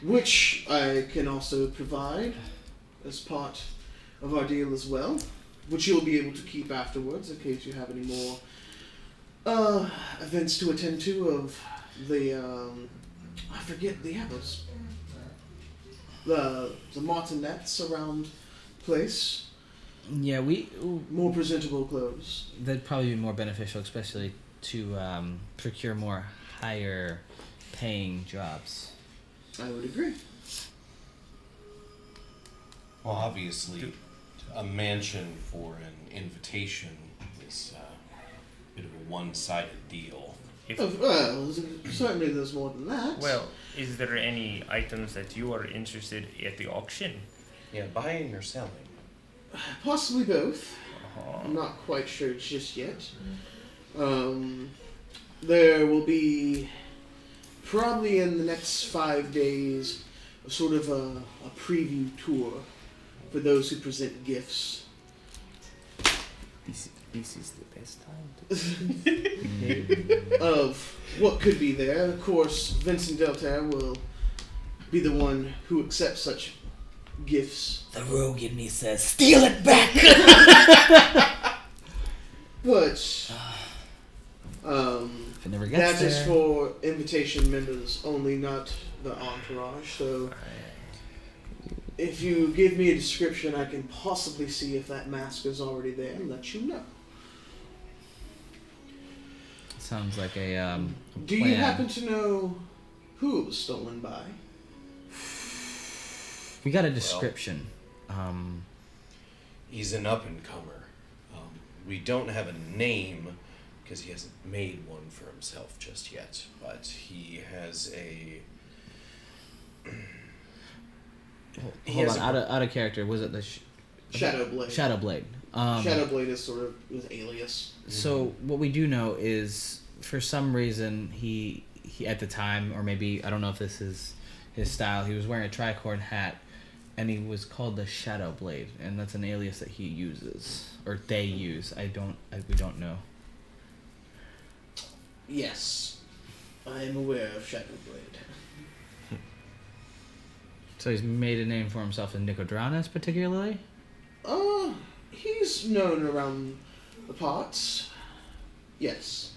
Speaker 1: which I can also provide as part of our deal as well, which you'll be able to keep afterwards in case you have any more events to attend to of the I forget the others. The martinets around the place.
Speaker 4: Yeah,
Speaker 1: More presentable clothes.
Speaker 4: that'd probably be more beneficial, especially to procure more higher paying jobs.
Speaker 1: I would agree.
Speaker 5: Well, obviously, a mansion for an invitation is a bit of a one-sided deal.
Speaker 6: If,
Speaker 1: Well, certainly there's more than that.
Speaker 6: well, is there any items that you are interested at the auction?
Speaker 5: Yeah, buying or selling.
Speaker 1: Possibly both.
Speaker 6: Uh-huh.
Speaker 1: I'm not quite sure just yet. There will be probably in the next 5 days a sort of a preview tour for those who present gifts.
Speaker 6: This is the best time
Speaker 1: Of what could be there. Of course, Vincent Deltaire will be the one who accepts such gifts.
Speaker 4: The rogue in me says, steal it back!
Speaker 1: But
Speaker 4: If it never gets
Speaker 1: that is
Speaker 4: there.
Speaker 1: for invitation members only, not the entourage. So if you give me a description, I can possibly see if that mask is already there and let you know.
Speaker 4: Sounds like a
Speaker 1: Do
Speaker 4: plan.
Speaker 1: you happen to know who it was stolen by?
Speaker 4: We got a description.
Speaker 5: He's an up-and-comer. We don't have a name because he hasn't made one for himself just yet, but he has a... he
Speaker 4: Hold
Speaker 5: has
Speaker 4: on,
Speaker 5: a-
Speaker 4: out of character. Was it the
Speaker 1: Shadowblade.
Speaker 4: Shadowblade?
Speaker 1: Shadowblade is sort of his alias.
Speaker 4: So what we do know is, for some reason, he at the time, or maybe I don't know if this is his style. He was wearing a tricorn hat, and he was called the Shadowblade, and that's an alias that he uses or they use. We don't know.
Speaker 1: Yes, I am aware of Shadowblade.
Speaker 4: So he's made a name for himself in Nicodranus, particularly.
Speaker 1: He's known around the parts. Yes,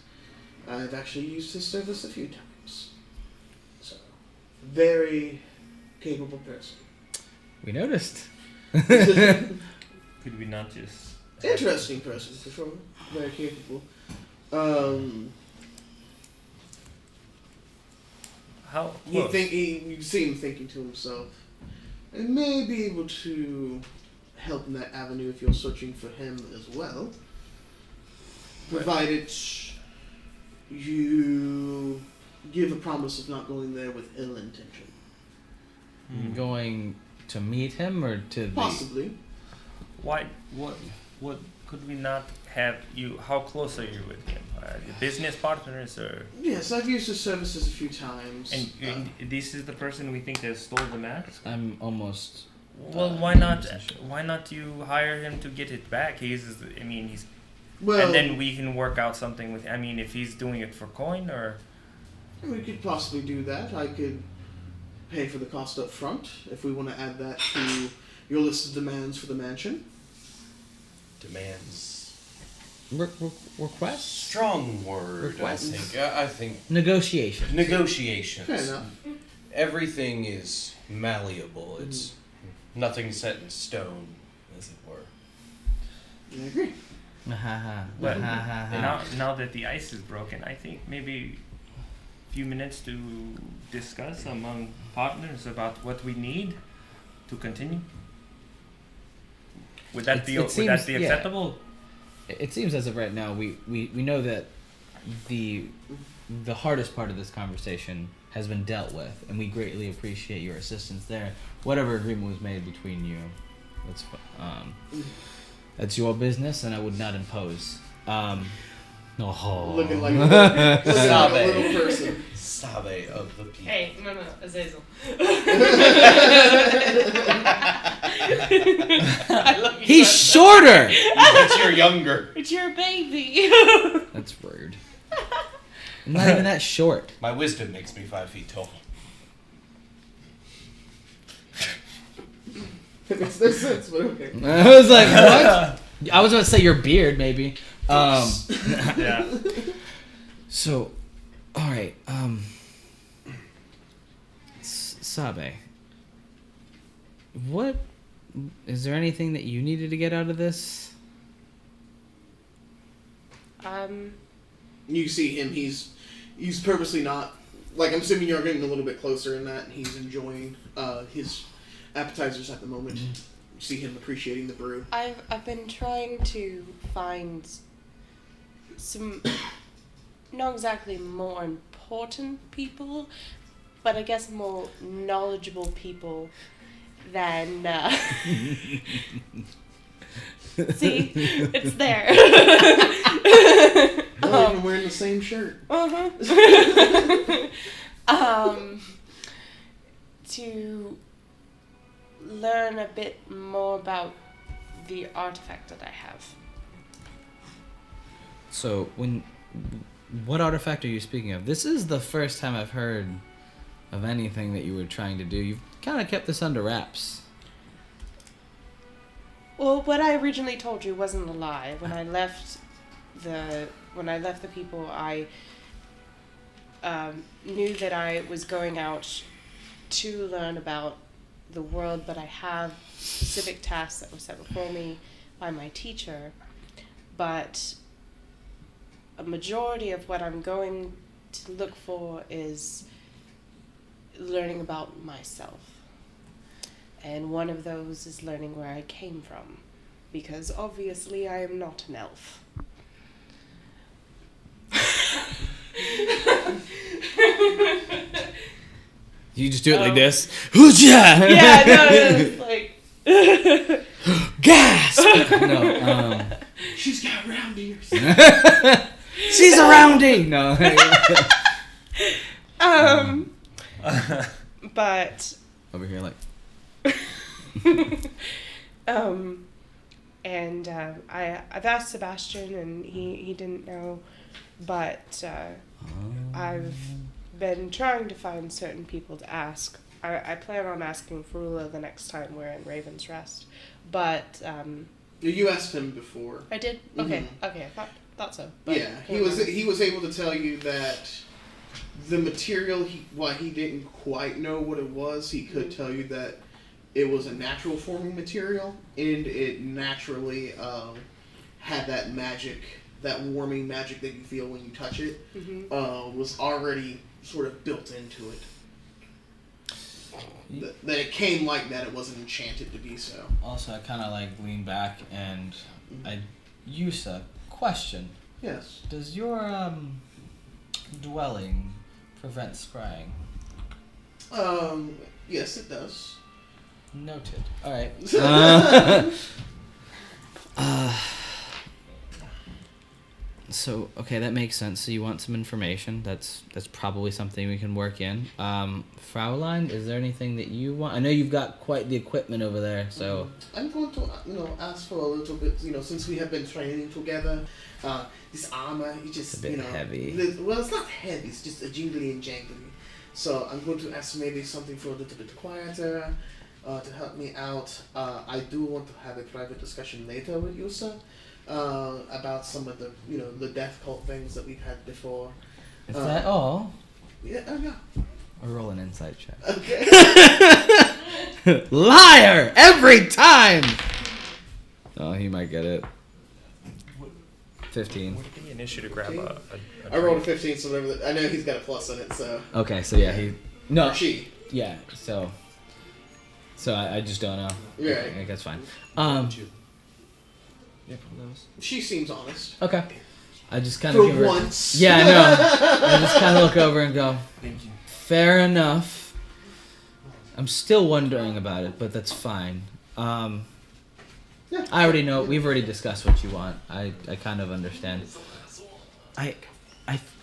Speaker 1: I've actually used his service a few times. So, very capable person.
Speaker 4: We noticed.
Speaker 6: Could we not just...
Speaker 1: Interesting person, for sure. Very capable.
Speaker 6: How
Speaker 1: You
Speaker 6: close?
Speaker 1: you see him thinking to himself, I may be able to help in that avenue if you're searching for him as well. Provided you give a promise of not going there with ill intention.
Speaker 4: Going to meet him or to the...
Speaker 1: Possibly.
Speaker 6: Why? What? Could we not have you? How close are you with him? Your business partners, or?
Speaker 1: Yes, I've used his services a few times.
Speaker 6: And this is the person we think that stole the mask.
Speaker 4: I'm almost...
Speaker 6: Well, why not? Why not you hire him to get it back? He's
Speaker 1: well,
Speaker 6: and then we can work out something with. I mean, if he's doing it for coin or.
Speaker 1: we could possibly do that. I could pay for the cost up front if we want to add that to your list of demands for the mansion.
Speaker 5: Demands.
Speaker 4: Requests?
Speaker 5: Strong word,
Speaker 4: Requests.
Speaker 5: I think. I think
Speaker 4: Negotiation.
Speaker 5: negotiations.
Speaker 1: Fair enough.
Speaker 5: Everything is malleable. It's nothing set in stone, as it were.
Speaker 1: I agree.
Speaker 6: But now that the ice is broken, I think maybe a few minutes to discuss among partners about what we need to continue. Would that be
Speaker 4: It seems- yeah.
Speaker 6: acceptable?
Speaker 4: It seems as of right now, we know that the hardest part of this conversation has been dealt with, and we greatly appreciate your assistance there. Whatever agreement was made between you, that's your business, and I would not impose.
Speaker 1: Looking like a little person.
Speaker 5: Sabe of the people.
Speaker 3: Hey, no, Azazel. I love you.
Speaker 4: He's
Speaker 3: so
Speaker 4: shorter.
Speaker 5: But you're younger.
Speaker 3: It's your baby.
Speaker 4: That's rude. I'm not even that short.
Speaker 5: My wisdom makes me 5 feet tall.
Speaker 1: It makes no sense, but okay.
Speaker 4: I was like, what? I was about to say your beard, maybe.
Speaker 6: Yeah.
Speaker 4: So, all right. Sabe, what is there anything that you needed to get out of this?
Speaker 1: You see him. He's purposely not. Like, I'm assuming you're getting a little bit closer in that, and he's enjoying his appetizers at the moment. You see him appreciating the brew.
Speaker 3: I've been trying to find some not exactly more important people, but I guess more knowledgeable people than see, it's there.
Speaker 1: Oh, even wearing the same shirt.
Speaker 3: To learn a bit more about the artifact that I have.
Speaker 4: So, what artifact are you speaking of? This is the first time I've heard of anything that you were trying to do. You've kind of kept this under wraps.
Speaker 3: Well, what I originally told you wasn't a lie. When I left the people, I knew that I was going out to learn about the world, but I have specific tasks that were set before me by my teacher. But a majority of what I'm going to look for is learning about myself. And one of those is learning where I came from, because obviously I am not an elf.
Speaker 4: You just do it like this. Hoo-ja!
Speaker 3: Yeah, no, it's like
Speaker 4: Gasp! No,
Speaker 1: She's got round ears.
Speaker 4: she's a roundie! No.
Speaker 3: But
Speaker 4: Over here, like.
Speaker 3: I've asked Sebastian, and he didn't know, but I've been trying to find certain people to ask. I plan on asking Frula the next time we're in Raven's Rest, but
Speaker 1: You asked him before.
Speaker 3: I did. Okay, okay, I thought so. But
Speaker 1: Yeah, he was able to tell you that the material, while he didn't quite know what it was, he could tell you that it was a natural forming material, and it naturally had that magic, that warming magic that you feel when you touch it, was already sort of built into it. That it came like that, it wasn't enchanted to be so.
Speaker 4: Also, I kind of like lean back and Yusa, question.
Speaker 1: Yes.
Speaker 4: Does your dwelling prevent scrying?
Speaker 1: Yes, it does.
Speaker 4: Noted. All right. So okay, that makes sense. So you want some information? That's probably something we can work in. Fraulein, is there anything that you want? I know you've got quite the equipment over there. So
Speaker 1: I'm going to ask for a little bit. Since we have been training together, this armor is just
Speaker 4: a bit heavy.
Speaker 1: Well, it's not heavy. It's just a jingly and jangly. So I'm going to ask maybe something for a little bit quieter. To help me out. I do want to have a private discussion later with Yusa about some of the the death cult things that we've had before.
Speaker 4: is that all?
Speaker 1: Yeah. Yeah.
Speaker 4: Or roll an insight check.
Speaker 1: Okay.
Speaker 4: Liar every time. Oh, he might get it. 15.
Speaker 6: Would it be an issue to grab a
Speaker 1: I rolled a 15, so whatever. I know he's got a plus in it, so.
Speaker 4: Okay, so yeah, he. No.
Speaker 1: Or she.
Speaker 4: Yeah. So I just don't know.
Speaker 1: Right.
Speaker 4: I think that's fine.
Speaker 1: She seems honest.
Speaker 4: Okay. I just kind
Speaker 1: For
Speaker 4: of give her.
Speaker 1: once.
Speaker 4: Yeah, I know. I just kind of look over and go.
Speaker 6: Thank you.
Speaker 4: Fair enough. I'm still wondering about it, but that's fine.
Speaker 1: Yeah.
Speaker 4: I already know. We've already discussed what you want. I kind of understand. I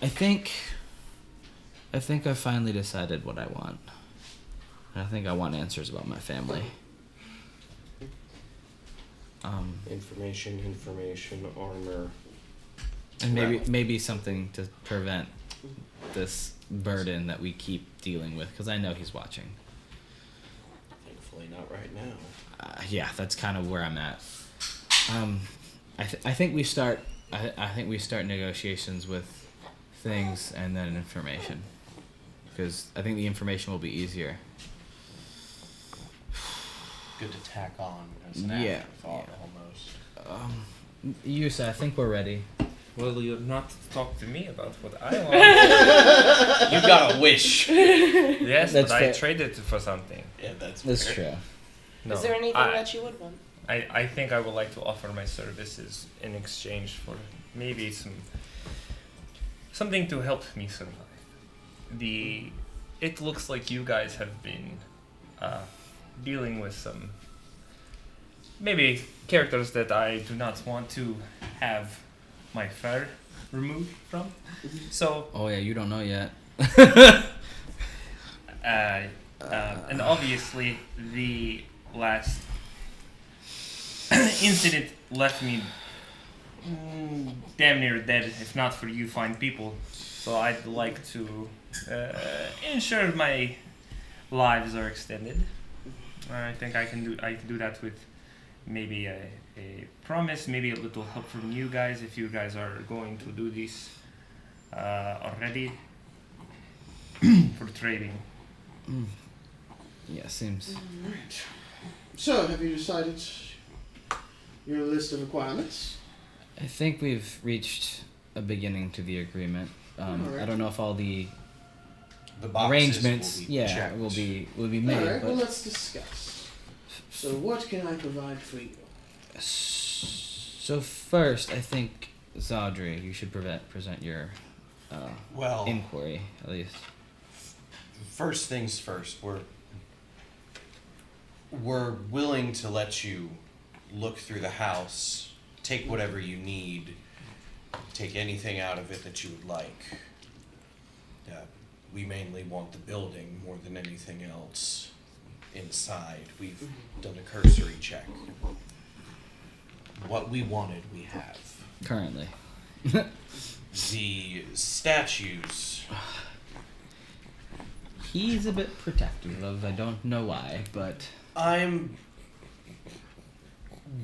Speaker 4: think I finally decided what I want. And I think I want answers about my family.
Speaker 5: Information, armor.
Speaker 4: And maybe something to prevent this burden that we keep dealing with, because I know he's watching.
Speaker 5: Thankfully, not right now.
Speaker 4: Yeah, that's kind of where I'm at. I think we start. I think we start negotiations with things and then information, because I think the information will be easier.
Speaker 5: Good to tack on as an
Speaker 4: Yeah,
Speaker 5: afterthought, almost.
Speaker 4: Yusa, I think we're ready.
Speaker 6: Well, you're not to talk to me about what I want.
Speaker 5: You got a wish.
Speaker 6: Yes,
Speaker 4: That's
Speaker 6: but
Speaker 4: fair.
Speaker 6: I traded it for something.
Speaker 5: Yeah, that's
Speaker 4: True.
Speaker 6: No,
Speaker 3: Is there anything that you would want?
Speaker 6: I think I would like to offer my services in exchange for maybe something to help me survive. It looks like you guys have been dealing with some maybe characters that I do not want to have my fur removed from. So
Speaker 4: Oh yeah, you don't know yet.
Speaker 6: and obviously the last incident left me damn near dead, if not for you fine people. So I'd like to ensure my lives are extended. I think I can do that with maybe a promise, maybe a little help from you guys if you guys are going to do this already for trading.
Speaker 4: Yeah, seems.
Speaker 1: Alright. So, have you decided your list of requirements?
Speaker 4: I think we've reached a beginning to the agreement.
Speaker 1: Alright.
Speaker 4: I don't know if all the
Speaker 5: boxes
Speaker 4: arrangements,
Speaker 5: will be
Speaker 4: yeah,
Speaker 5: checked.
Speaker 4: will be made.
Speaker 1: Alright,
Speaker 4: but
Speaker 1: well, let's discuss. So, what can I provide for you?
Speaker 4: So first, I think Zaudri, you should present your
Speaker 5: Well,
Speaker 4: inquiry at least.
Speaker 5: first things first, we're willing to let you look through the house, take whatever you need, take anything out of it that you would like. We mainly want the building more than anything else inside. We've done a cursory check. What we wanted, we have.
Speaker 4: Currently.
Speaker 5: The statues.
Speaker 4: He's a bit protective of, I don't know why, but
Speaker 5: I'm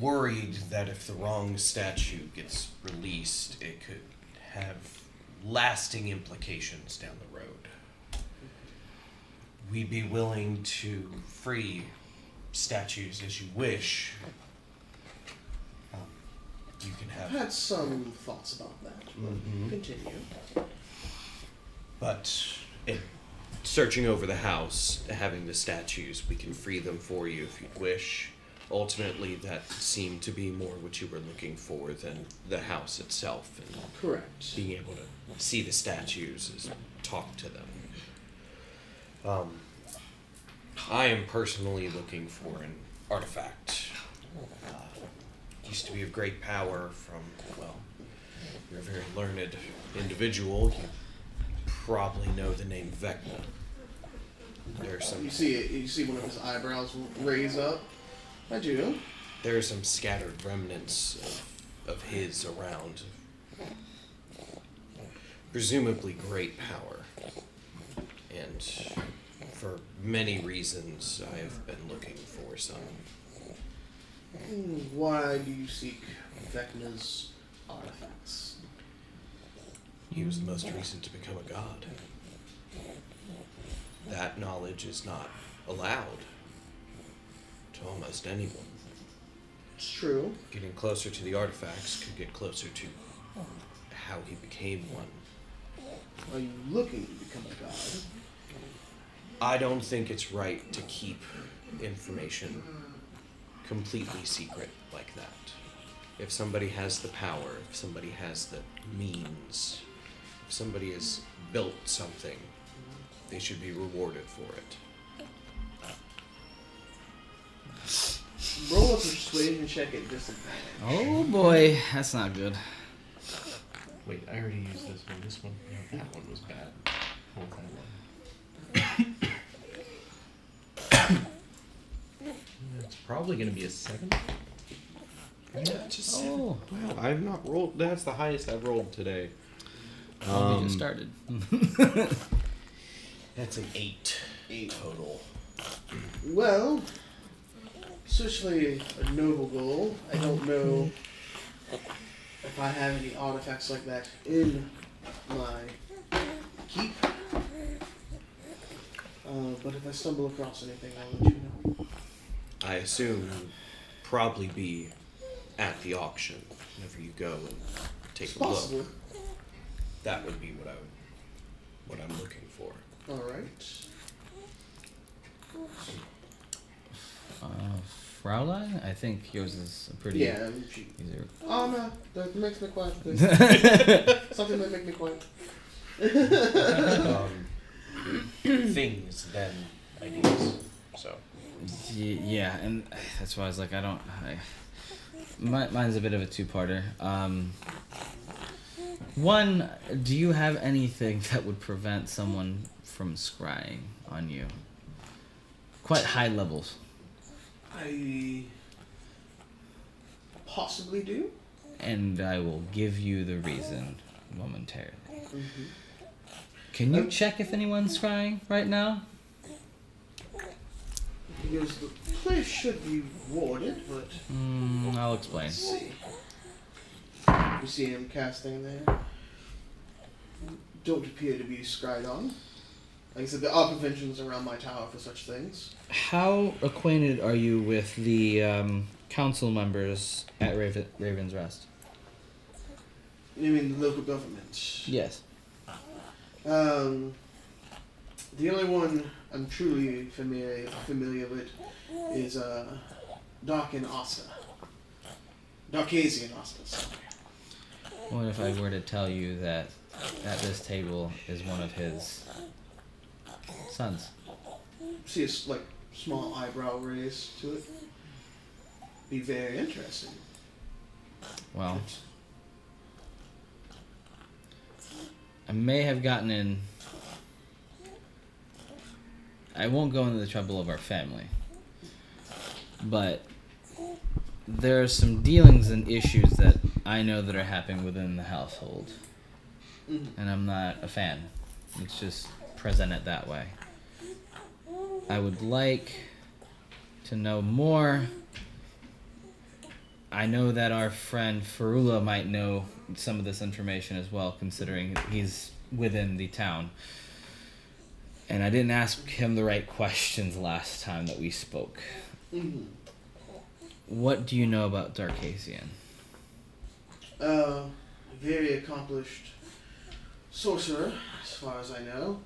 Speaker 5: worried that if the wrong statue gets released, it could have lasting implications down the road. We'd be willing to free statues as you wish. You can
Speaker 1: I've
Speaker 5: have,
Speaker 1: had some thoughts about that.
Speaker 5: Mhm.
Speaker 1: Continue.
Speaker 5: but in searching over the house, having the statues, we can free them for you if you'd wish. Ultimately, that seemed to be more what you were looking for than the house itself, and
Speaker 1: Correct.
Speaker 5: being able to see the statues is talk to them. I am personally looking for an artifact. Used to be of great power from, well, you're a very learned individual. You probably know the name Vecna. There's some
Speaker 1: You see one of his eyebrows raise up. I do.
Speaker 5: There are some scattered remnants of his around. Presumably great power. And for many reasons, I have been looking for some.
Speaker 1: Why do you seek Vecna's artifacts?
Speaker 5: He was the most recent to become a god. That knowledge is not allowed to almost anyone.
Speaker 1: It's true.
Speaker 5: Getting closer to the artifacts could get closer to how he became one.
Speaker 1: Are you looking to become a god?
Speaker 5: I don't think it's right to keep information completely secret like that. If somebody has the power, if somebody has the means, if somebody has built something, they should be rewarded for it.
Speaker 1: Roll a persuasion check at disadvantage.
Speaker 4: oh boy, that's not good.
Speaker 5: Wait, I already used this one. This one, no, that one was bad. Hold that one. It's probably going to be a 7.
Speaker 4: Oh,
Speaker 5: Wow, I've not rolled. That's the highest I've rolled today.
Speaker 4: we just started.
Speaker 5: That's an 8 total.
Speaker 1: Well, certainly a noble goal. I don't know if I have any artifacts like that in my keep. But if I stumble across anything, I'll let you know.
Speaker 5: I assume you'll probably be at the auction whenever you go and take
Speaker 1: It's
Speaker 5: a
Speaker 1: possible.
Speaker 5: look. That would be what I'm looking for.
Speaker 1: All right.
Speaker 4: Fraulein? I think yours is a pretty
Speaker 1: Yeah.
Speaker 4: easier.
Speaker 1: Oh no, that makes me quiet. Please. Something that make me quiet.
Speaker 2: Things then ideas. So
Speaker 4: Yeah, and that's why I was like, mine's a bit of a two-parter. One, do you have anything that would prevent someone from scrying on you? Quite high levels.
Speaker 1: I possibly do.
Speaker 4: And I will give you the reason momentarily.
Speaker 1: Mm-hmm.
Speaker 4: Can you check if anyone's scrying right now?
Speaker 1: Because the place should be warded, but
Speaker 4: I'll explain.
Speaker 1: let's see. You see him casting there. Don't appear to be scryed on. Like I said, there are preventions around my tower for such things.
Speaker 4: How acquainted are you with the council members at Raven's Rest?
Speaker 1: You mean the local government?
Speaker 4: Yes.
Speaker 1: The only one I'm truly familiar with is Darcasian Asta. Sorry.
Speaker 4: What if I were to tell you that at this table is one of his sons?
Speaker 1: See a small eyebrow raise to it. Be very interesting.
Speaker 4: Well, I may have gotten in. I won't go into the trouble of our family, but there are some dealings and issues that I know that are happening within the household, and I'm not a fan. Let's just present it that way. I would like to know more. I know that our friend Farula might know some of this information as well, considering he's within the town. And I didn't ask him the right questions last time that we spoke.
Speaker 1: Mm-hmm.
Speaker 4: What do you know about Darcasian?
Speaker 1: Very accomplished sorcerer, as far as I know.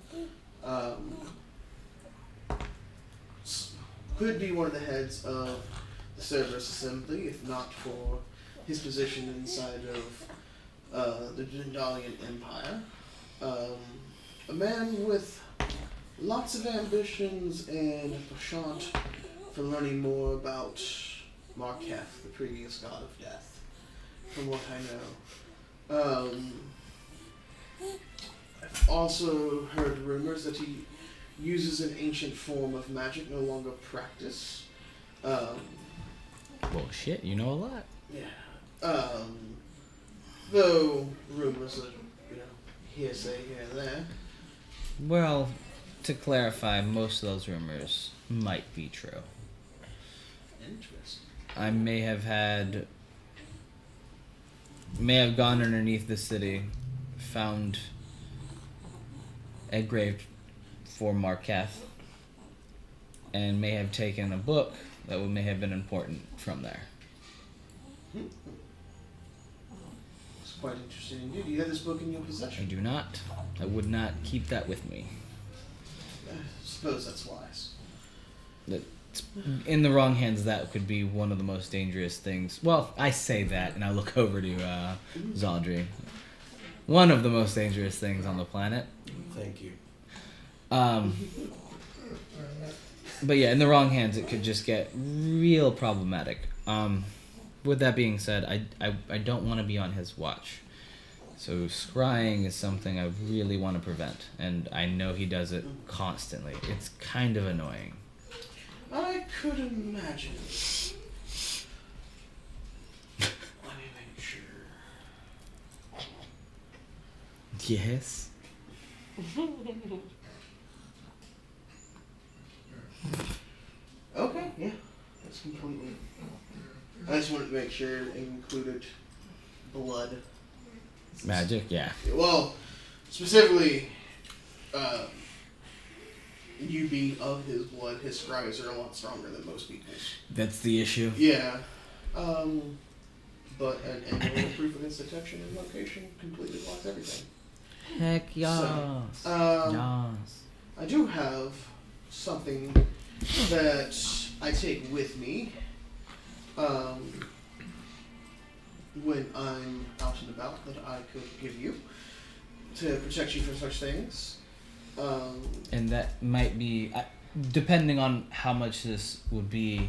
Speaker 1: Could be one of the heads of the Cerberus Assembly, if not for his position inside of the Dendalian Empire. A man with lots of ambitions and a penchant for learning more about Marketh, the previous god of death, from what I know. I've also heard rumors that he uses an ancient form of magic no longer practiced.
Speaker 4: Well, shit, you know a lot.
Speaker 1: Yeah. Though rumors are, hearsay here and there.
Speaker 4: Well, to clarify, most of those rumors might be true.
Speaker 1: Interesting.
Speaker 4: I may have gone underneath the city, found a grave for Marketh, and may have taken a book that may have been important from there.
Speaker 1: It's quite interesting indeed. Do you have this book in your
Speaker 4: I
Speaker 1: possession?
Speaker 4: do not. I would not keep that with me.
Speaker 1: I suppose that's wise.
Speaker 4: In the wrong hands, that could be one of the most dangerous things. Well, I say that, and I look over to Zaldri. One of the most dangerous things on the planet.
Speaker 5: Thank you.
Speaker 4: But yeah, in the wrong hands, it could just get real problematic. With that being said, I don't want to be on his watch. So scrying is something I really want to prevent, and I know he does it constantly. It's kind of annoying.
Speaker 1: I could imagine.
Speaker 4: Yes.
Speaker 1: Okay, yeah, that's completely. I just wanted to make sure it included blood.
Speaker 4: Magic, yeah.
Speaker 1: Well, specifically, you being of his blood, his scries are a lot stronger than most people's.
Speaker 4: That's the issue.
Speaker 1: Yeah. But an annual proof against detection and location completely blocks everything.
Speaker 4: Heck yes.
Speaker 1: So,
Speaker 4: yes.
Speaker 1: I do have something that I take with me when I'm out and about that I could give you to protect you from such things.
Speaker 4: And that might be, depending on how much this would be,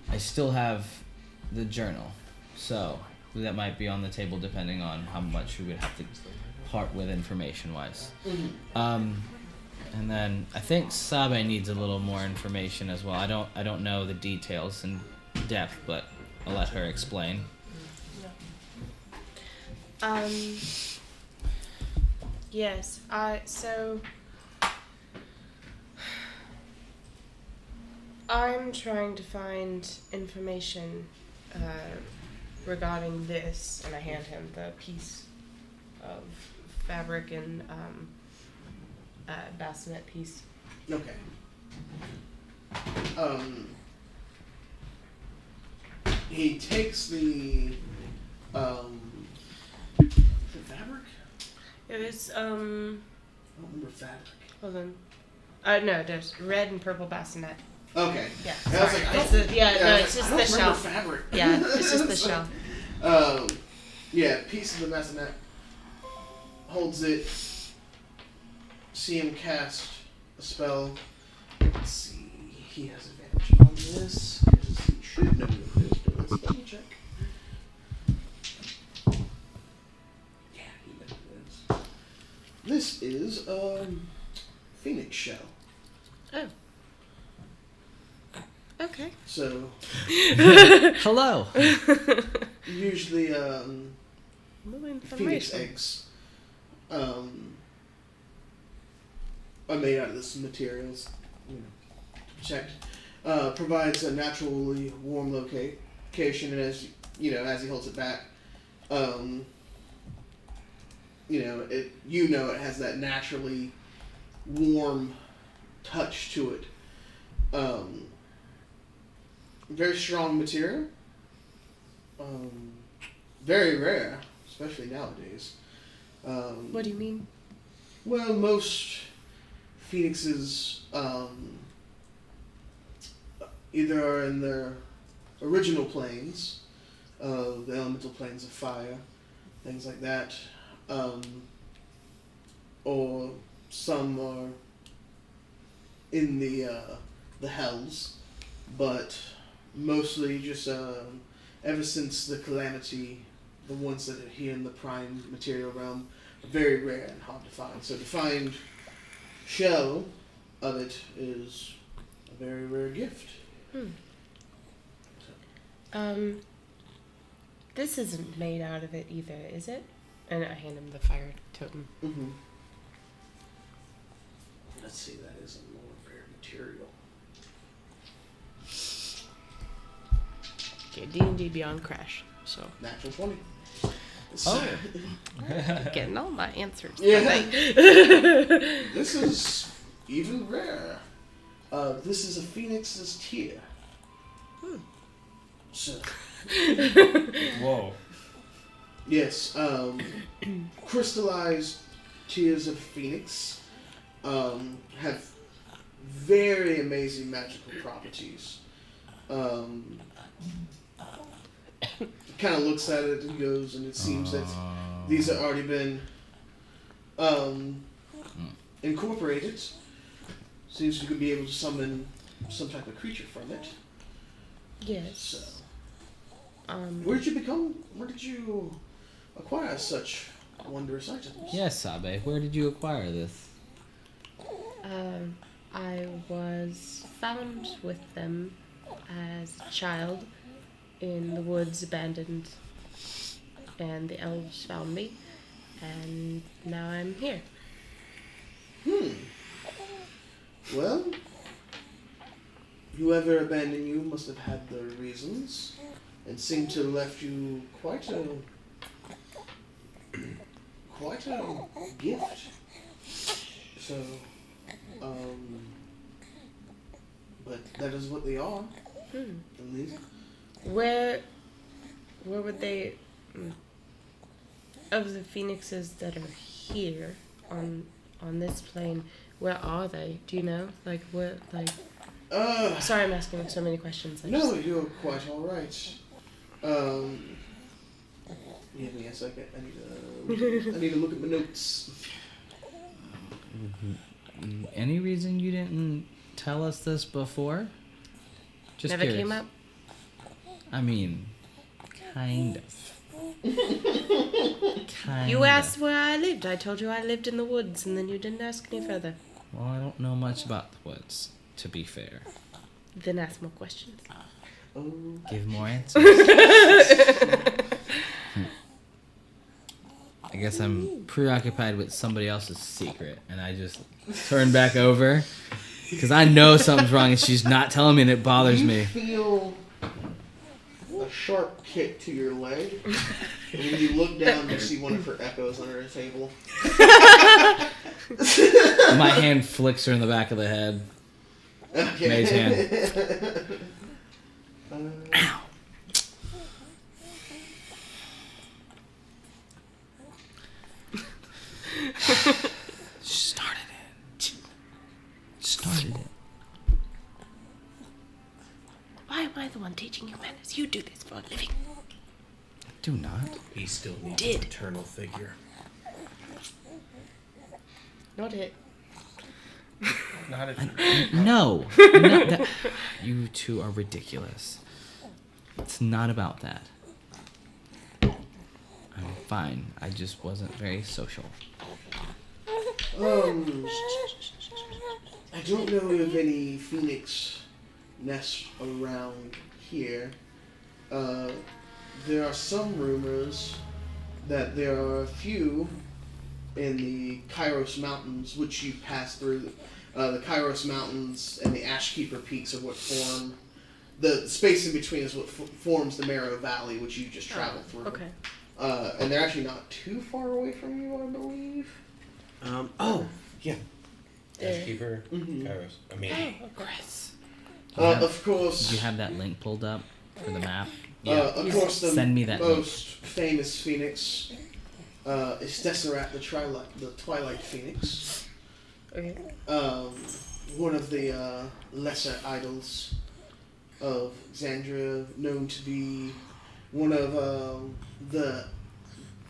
Speaker 4: I still have the journal. So that might be on the table depending on how much we would have to part with information-wise. And then I think Sabe needs a little more information as well. I don't know the details in depth, but I'll let her explain.
Speaker 3: Yes. So I'm trying to find information regarding this, and I hand him the piece of fabric and bassinet piece.
Speaker 1: Okay. He takes the fabric?
Speaker 3: It was
Speaker 1: I don't remember fabric.
Speaker 3: hold on. No, there's red and purple bassinet.
Speaker 1: Okay.
Speaker 3: Yeah.
Speaker 1: And I was
Speaker 3: Sorry.
Speaker 1: like,
Speaker 3: It's the, no, it's just
Speaker 1: I
Speaker 3: the
Speaker 1: don't remember
Speaker 3: shell.
Speaker 1: fabric.
Speaker 3: Yeah, it's just the
Speaker 1: So,
Speaker 3: shell.
Speaker 1: Yeah, piece of the bassinet. Holds it. See him cast a spell. Let's see. He has advantage on this. Because he should know this, but let's double check. Yeah, he knows this. This is Phoenix shell.
Speaker 3: Oh. Okay.
Speaker 1: So
Speaker 4: Hello.
Speaker 1: usually
Speaker 3: More
Speaker 1: Phoenix
Speaker 3: information.
Speaker 1: eggs are made out of this materials, to protect. Provides a naturally warm location, and as as he holds it back, it has that naturally warm touch to it. Very strong material. Very rare, especially nowadays.
Speaker 3: What do you mean?
Speaker 1: Well, most phoenixes either are in their original planes, the elemental planes of fire, things like that, or some are in the hells, but mostly just ever since the calamity, the ones that are here in the prime material realm are very rare and hard to find. So to find shell of it is a very rare gift.
Speaker 3: This isn't made out of it either, is it? And I hand him the fire totem.
Speaker 1: Mm-hmm. Let's see, that is a more rare material.
Speaker 3: Okay, D&D Beyond Crash. So
Speaker 1: Natural 20.
Speaker 4: Oh.
Speaker 3: getting all my answers.
Speaker 1: Yeah.
Speaker 3: tonight.
Speaker 1: This is even rare. This is a phoenix's tear. So,
Speaker 6: Whoa.
Speaker 1: yes, crystallized tears of phoenix have very amazing magical properties. Kind of looks at it and goes, and it seems that these have already been incorporated. Seems you could be able to summon some type of creature from it.
Speaker 3: Yes.
Speaker 1: So, where did you acquire such wondrous items?
Speaker 4: Yes, Sabe. Where did you acquire this?
Speaker 3: I was found with them as a child in the woods, abandoned, and the elves found me and now I'm here.
Speaker 1: Well, whoever abandoned you must have had their reasons, and seemed to have left you quite a gift. So, but that is what they are, at least.
Speaker 3: Where would they, of the phoenixes that are here on this plane, where are they? Do you know? Like, where, like... Sorry, I'm asking so many questions.
Speaker 1: No, you're quite all right. Give me a second. I need to look at my notes.
Speaker 4: Any reason you didn't tell us this before? Just
Speaker 3: Never
Speaker 4: curious.
Speaker 3: came up?
Speaker 4: I mean, kind of. Kind
Speaker 3: You asked where I lived. I told you I lived in the woods, and then you didn't ask any further.
Speaker 4: Well, I don't know much about the woods, to be fair.
Speaker 3: Then ask more questions.
Speaker 4: Give more answers. I guess I'm preoccupied with somebody else's secret, and I just turn back over because I know something's wrong, and she's not telling me, and it bothers me.
Speaker 1: You feel a sharp kick to your leg, and when you look down, you see one of her echoes under a table.
Speaker 4: My hand flicks her in the back of the head.
Speaker 1: Okay.
Speaker 4: May's hand. Ow. Started it.
Speaker 3: Why am I the one teaching you manners? You do this for a living.
Speaker 4: Do not.
Speaker 5: He still needs
Speaker 3: Did.
Speaker 5: an eternal figure.
Speaker 3: Not it.
Speaker 6: Not if
Speaker 4: No. You two are ridiculous. It's not about that. I'm fine. I just wasn't very social.
Speaker 1: I don't know of any phoenix nests around here. There are some rumors that there are a few in the Kairos Mountains, which you pass through. The Kairos Mountains and the Ashkeeper Peaks are what form... The space in between is what forms the Marrow Valley, which you just traveled through.
Speaker 3: Okay.
Speaker 1: And they're actually not too far away from you, I believe.
Speaker 5: Yeah.
Speaker 3: Yeah.
Speaker 5: Keeper, Kairos. I mean,
Speaker 3: Chris.
Speaker 1: Of course...
Speaker 4: Do you have that link pulled up for the map?
Speaker 1: Of course, the
Speaker 4: Send me that
Speaker 1: most famous phoenix is Tesseract, the Twilight Phoenix.
Speaker 3: Okay.
Speaker 1: One of the lesser idols of Xandria, known to be one of the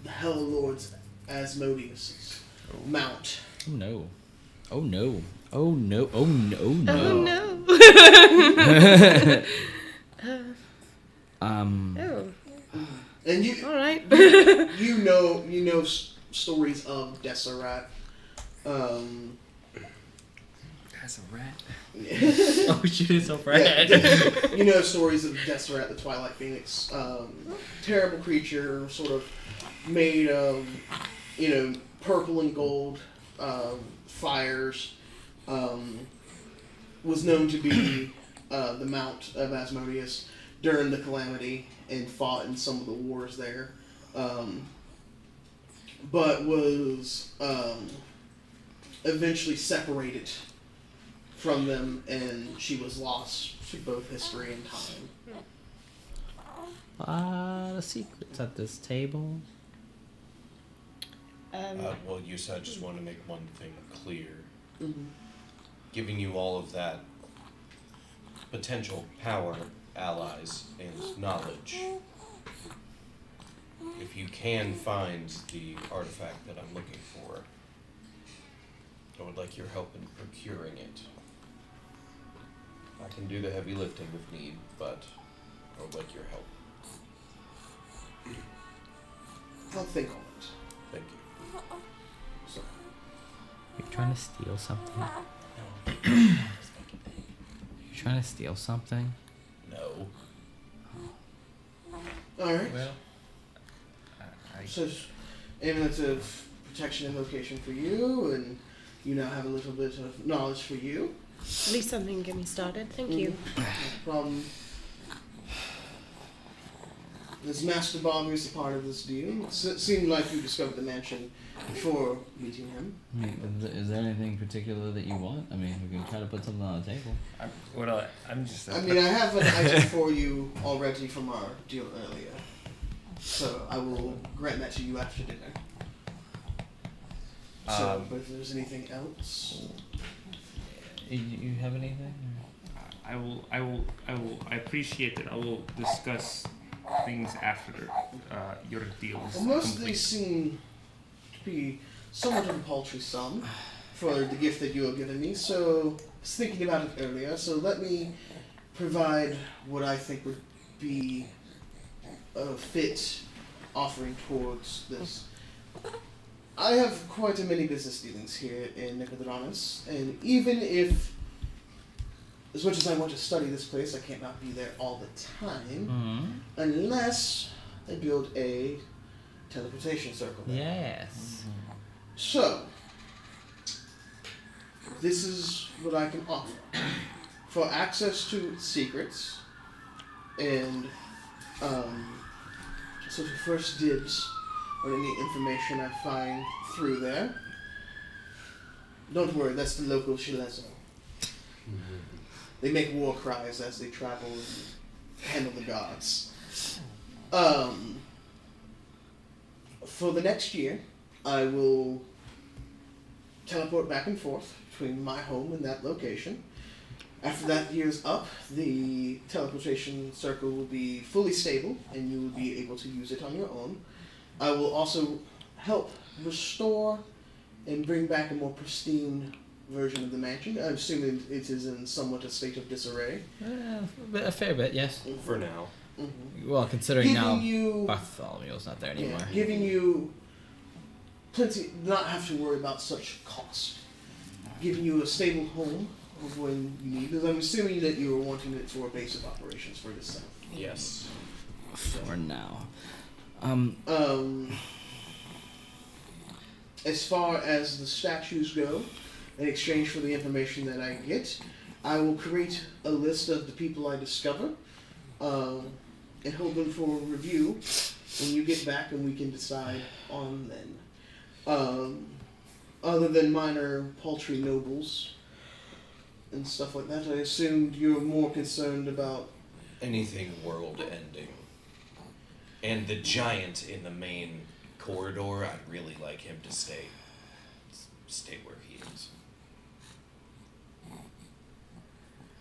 Speaker 1: Hell Lord's Asmodeus' mount.
Speaker 4: Oh no. Oh no. Oh no. Oh no. Oh no.
Speaker 3: Oh no. Oh.
Speaker 1: And you
Speaker 3: All right.
Speaker 1: you know stories of Tesseract.
Speaker 6: That's a rat.
Speaker 4: Oh shit, it's so bright.
Speaker 1: You know stories of Tesseract, the Twilight Phoenix. Terrible creature, sort of made of, purple and gold fires. Was known to be the Mount of Asmodeus during the Calamity and fought in some of the wars there. But was eventually separated from them, and she was lost to both history and time.
Speaker 4: The secrets at this table.
Speaker 5: well, Yusa, I just want to make one thing clear.
Speaker 1: Mm-hmm.
Speaker 5: Giving you all of that potential power, allies, and knowledge. If you can find the artifact that I'm looking for, I would like your help in procuring it. I can do the heavy lifting if need, but I would like your help.
Speaker 1: I'll think on it.
Speaker 5: Thank you.
Speaker 1: So,
Speaker 4: You're trying to steal something? You're trying to steal something?
Speaker 5: No.
Speaker 1: all right.
Speaker 6: Well,
Speaker 1: So amulet of protection and location for you, and you now have a little bit of knowledge for you.
Speaker 3: At least something to get me started. Thank you.
Speaker 1: No problem. This Master Bobby is a part of this deal. It seemed like you discovered the mansion before meeting him.
Speaker 4: I mean, is there anything particular that you want? I mean, we can try to put something on the table.
Speaker 6: I'm just.
Speaker 1: I mean, I have an item for you already from our deal earlier. So I will grant that to you after dinner. So, but if there's anything else...
Speaker 4: You have anything?
Speaker 6: I appreciate it. I will discuss things after your deal is
Speaker 1: Well, most of
Speaker 6: complete.
Speaker 1: these seem to be somewhat of a paltry sum for the gift that you are giving me, so I was thinking about it earlier, so let me provide what I think would be a fit offering towards this. I have quite a many business dealings here in Nicodranas, and even if, as much as I want to study this place, I can't not be there all the time, unless I build a teleportation circle there.
Speaker 4: Yes.
Speaker 1: So, this is what I can offer. For access to secrets, and sort of first dibs on any information I find through there. Don't worry, that's the local Shilezo. They make war cries as they travel and handle the gods. For the next year, I will teleport back and forth between my home and that location. After that year's up, the teleportation circle will be fully stable, and you will be able to use it on your own. I will also help restore and bring back a more pristine version of the mansion. I'm assuming it is in somewhat a state of disarray.
Speaker 4: A fair bit, yes.
Speaker 5: For now.
Speaker 1: Mm-hmm.
Speaker 4: Well, considering
Speaker 1: Giving
Speaker 4: now
Speaker 1: you,
Speaker 4: Bartholomew's not there anymore.
Speaker 1: giving you plenty, not have to worry about such cost. Giving you a stable home of when you need, because I'm assuming that you were wanting it for a base of operations for this south.
Speaker 5: Yes.
Speaker 4: For now.
Speaker 1: As far as the statues go, in exchange for the information that I get, I will create a list of the people I discover, and hold them for review when you get back, and we can decide on then. Other than minor paltry nobles and stuff like that, I assumed you're more concerned about
Speaker 5: Anything world ending. And the giant in the main corridor, I'd really like him to stay where he is.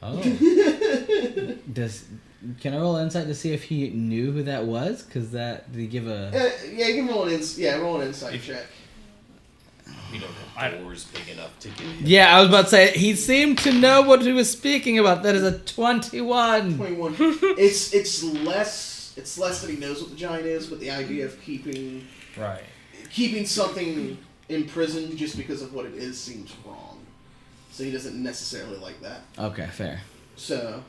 Speaker 4: Oh. Can I roll insight to see if he knew who that was? Cause did he give a?
Speaker 1: yeah, you can roll roll an insight check.
Speaker 5: We don't have doors big enough to get in.
Speaker 4: Yeah, I was about to say he seemed to know what he was speaking about. That is a 21.
Speaker 1: 21. It's less that he knows what the giant is, but the idea of keeping something in prison just because of what it is seems wrong. So he doesn't necessarily like that.
Speaker 4: Okay, fair.
Speaker 1: So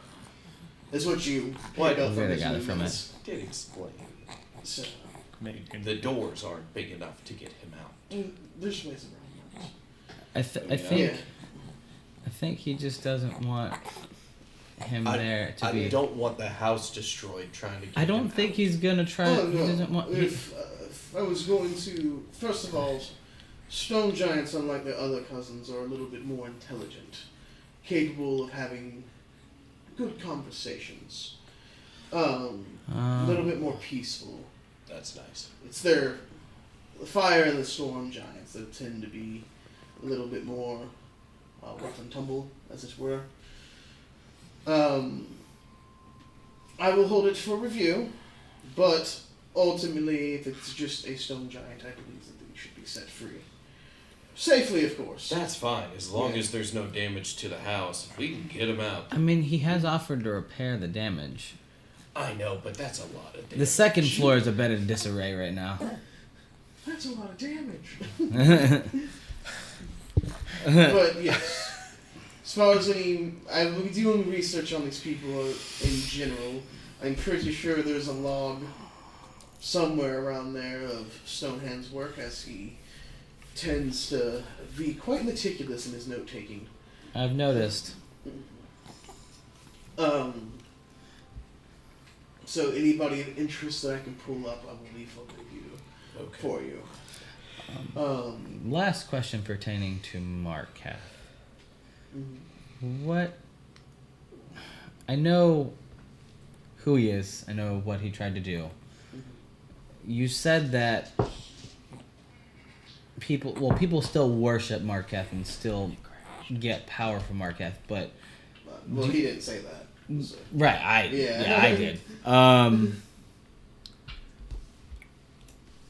Speaker 1: that's what you
Speaker 5: Well,
Speaker 1: pick up from
Speaker 4: I
Speaker 1: his
Speaker 4: got it from
Speaker 1: movements.
Speaker 5: Did explain.
Speaker 1: So
Speaker 5: The doors aren't big enough to get him out.
Speaker 1: there's ways around that.
Speaker 4: I think he just doesn't want him there to be.
Speaker 5: I don't want the house destroyed trying to get
Speaker 4: I don't
Speaker 5: him
Speaker 4: think
Speaker 5: out.
Speaker 4: he's gonna try.
Speaker 1: Oh,
Speaker 4: He
Speaker 1: no.
Speaker 4: doesn't want.
Speaker 1: If I was going to, first of all, stone giants, unlike their other cousins, are a little bit more intelligent, capable of having good conversations, a little bit more peaceful.
Speaker 5: That's nice.
Speaker 1: It's the fire and the storm giants that tend to be a little bit more rough and tumble, as it were. I will hold it for review, but ultimately, if it's just a stone giant, I believe that they should be set free. Safely, of course.
Speaker 5: That's fine, as long as there's no damage to the house. If we can get him out.
Speaker 4: I mean, he has offered to repair the damage.
Speaker 5: I know, but that's a lot of damage.
Speaker 4: The second floor is a bit of disarray right now.
Speaker 1: That's a lot of damage. But yes, as far as I've been doing research on these people in general. I'm pretty sure there's a log somewhere around there of Stonehand's work, as he tends to be quite meticulous in his note taking.
Speaker 4: I've noticed.
Speaker 1: So anybody of interest that I can pull up, I will leave a review for you.
Speaker 4: Last question pertaining to Marquette.
Speaker 1: Mhm.
Speaker 4: What? I know who he is. I know what he tried to do. You said that people still worship Marquette and still get power from Marquette, but
Speaker 1: Well, he didn't say that. So.
Speaker 4: right, I did.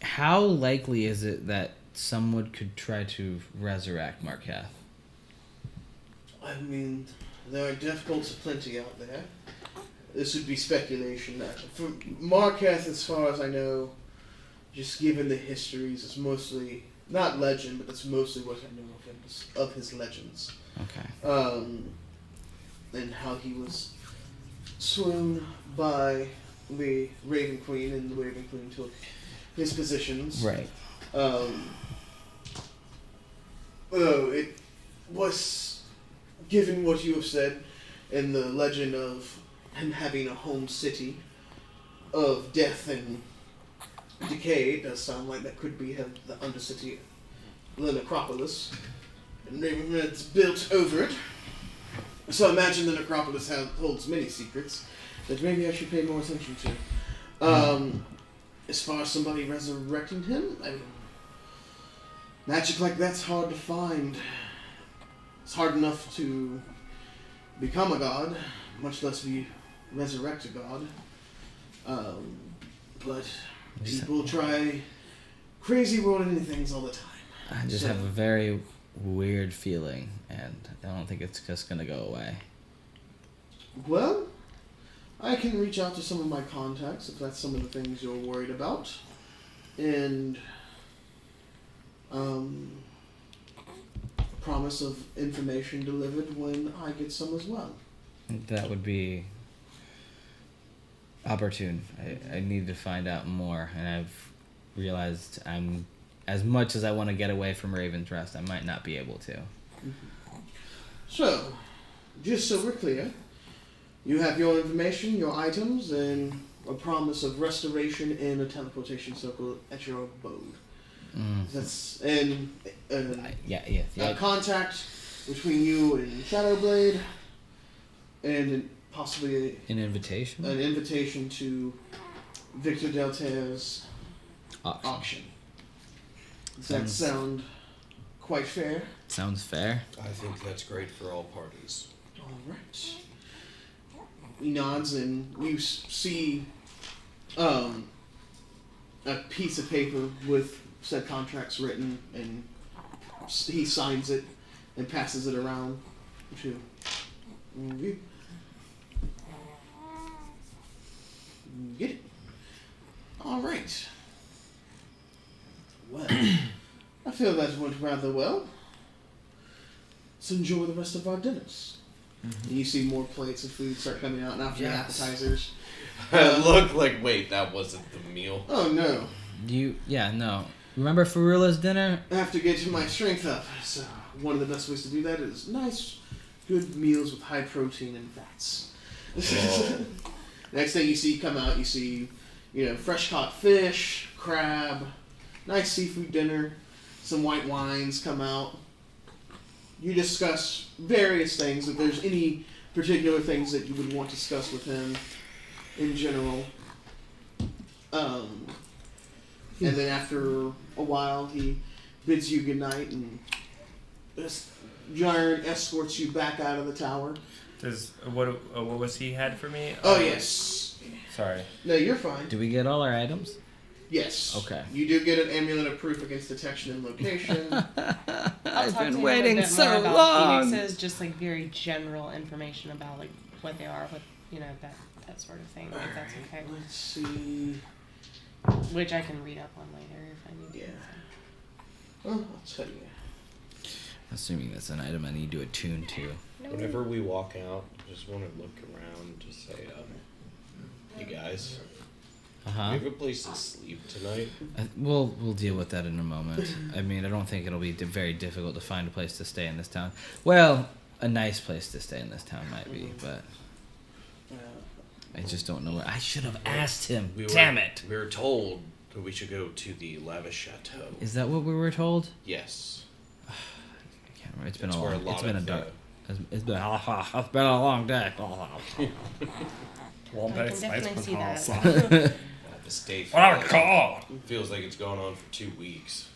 Speaker 4: How likely is it that someone could try to resurrect Marquette?
Speaker 1: I mean, there are difficulties plenty out there. This would be speculation. For Marquette, as far as I know, just given the histories, it's mostly not legend, but that's mostly what I know of him, of his legends.
Speaker 4: Okay.
Speaker 1: And how he was swooned by the Raven Queen, and the Raven Queen took his positions.
Speaker 4: Right.
Speaker 1: It was, given what you have said, and the legend of him having a home city of death and decay, it does sound like that could be the Undercity, the necropolis, and Raven's built over it. So I imagine the necropolis holds many secrets that maybe I should pay more attention to. As far as somebody resurrecting him, I mean, magic like that's hard to find. It's hard enough to become a god, much less resurrect a god. But people try crazy worldly things all the time.
Speaker 4: I just have a very weird feeling, and I don't think it's just gonna go away.
Speaker 1: Well, I can reach out to some of my contacts if that's some of the things you're worried about, and promise of information delivered when I get some as well.
Speaker 4: That would be opportune. I need to find out more, and I've realized as much as I want to get away from Raven's Rest, I might not be able to.
Speaker 1: So, just so we're clear, you have your information, your items, and a promise of restoration in a teleportation circle at your abode. That's a contact between you and Shadowblade, and possibly
Speaker 4: An invitation?
Speaker 1: an invitation to Victor Deltair's auction. Does that sound quite fair?
Speaker 4: Sounds fair.
Speaker 5: I think that's great for all parties.
Speaker 1: All right. He nods, and you see a piece of paper with said contracts written, and he signs it and passes it around to you. Get it? All right. Well, I feel that went rather well. Let's enjoy the rest of our dinners. And you see more plates of food start coming out, and after the appetizers.
Speaker 5: Look like, wait, that wasn't the meal.
Speaker 1: Oh no.
Speaker 4: No. Remember Farula's dinner?
Speaker 1: I have to get my strength up. So one of the best ways to do that is nice, good meals with high protein and fats. Next thing you see come out, you see, fresh caught fish, crab, nice seafood dinner, some white wines come out. You discuss various things. If there's any particular things that you would want to discuss with him in general. And then after a while, he bids you goodnight, and Jarn escorts you back out of the tower.
Speaker 6: What was he had for me?
Speaker 1: Oh, yes.
Speaker 6: Sorry.
Speaker 1: No, you're fine.
Speaker 4: Do we get all our items?
Speaker 1: Yes.
Speaker 4: Okay.
Speaker 1: You do get an amulet of proof against detection and location.
Speaker 3: I'll talk to him a bit more about Phoenix's, just like very general information about like what they are, what that sort of thing. If that's okay.
Speaker 1: Let's see.
Speaker 3: Which I can read up on later if I need to.
Speaker 1: Yeah. Well, I'll tell you.
Speaker 4: Assuming that's an item I need to attune to.
Speaker 3: No.
Speaker 5: Whenever we walk out, just want to look around, just say, hey guys,
Speaker 4: huh.
Speaker 5: We have a place to sleep tonight.
Speaker 4: We'll deal with that in a moment. I mean, I don't think it'll be very difficult to find a place to stay in this town. Well, a nice place to stay in this town might be, but I just don't know where. I should have asked him. Damn it!
Speaker 5: We were told that we should go to the Lavish Chateau.
Speaker 4: Is that what we were told?
Speaker 5: Yes.
Speaker 4: I can't remember. It's been
Speaker 5: That's
Speaker 4: a
Speaker 5: where
Speaker 4: long.
Speaker 5: a lot
Speaker 4: It's been a
Speaker 5: of,
Speaker 4: dark. It's been a long day.
Speaker 6: Well,
Speaker 3: I can
Speaker 6: that's
Speaker 3: definitely see that.
Speaker 5: The state
Speaker 6: What a call!
Speaker 5: feels like it's gone on for 2 weeks.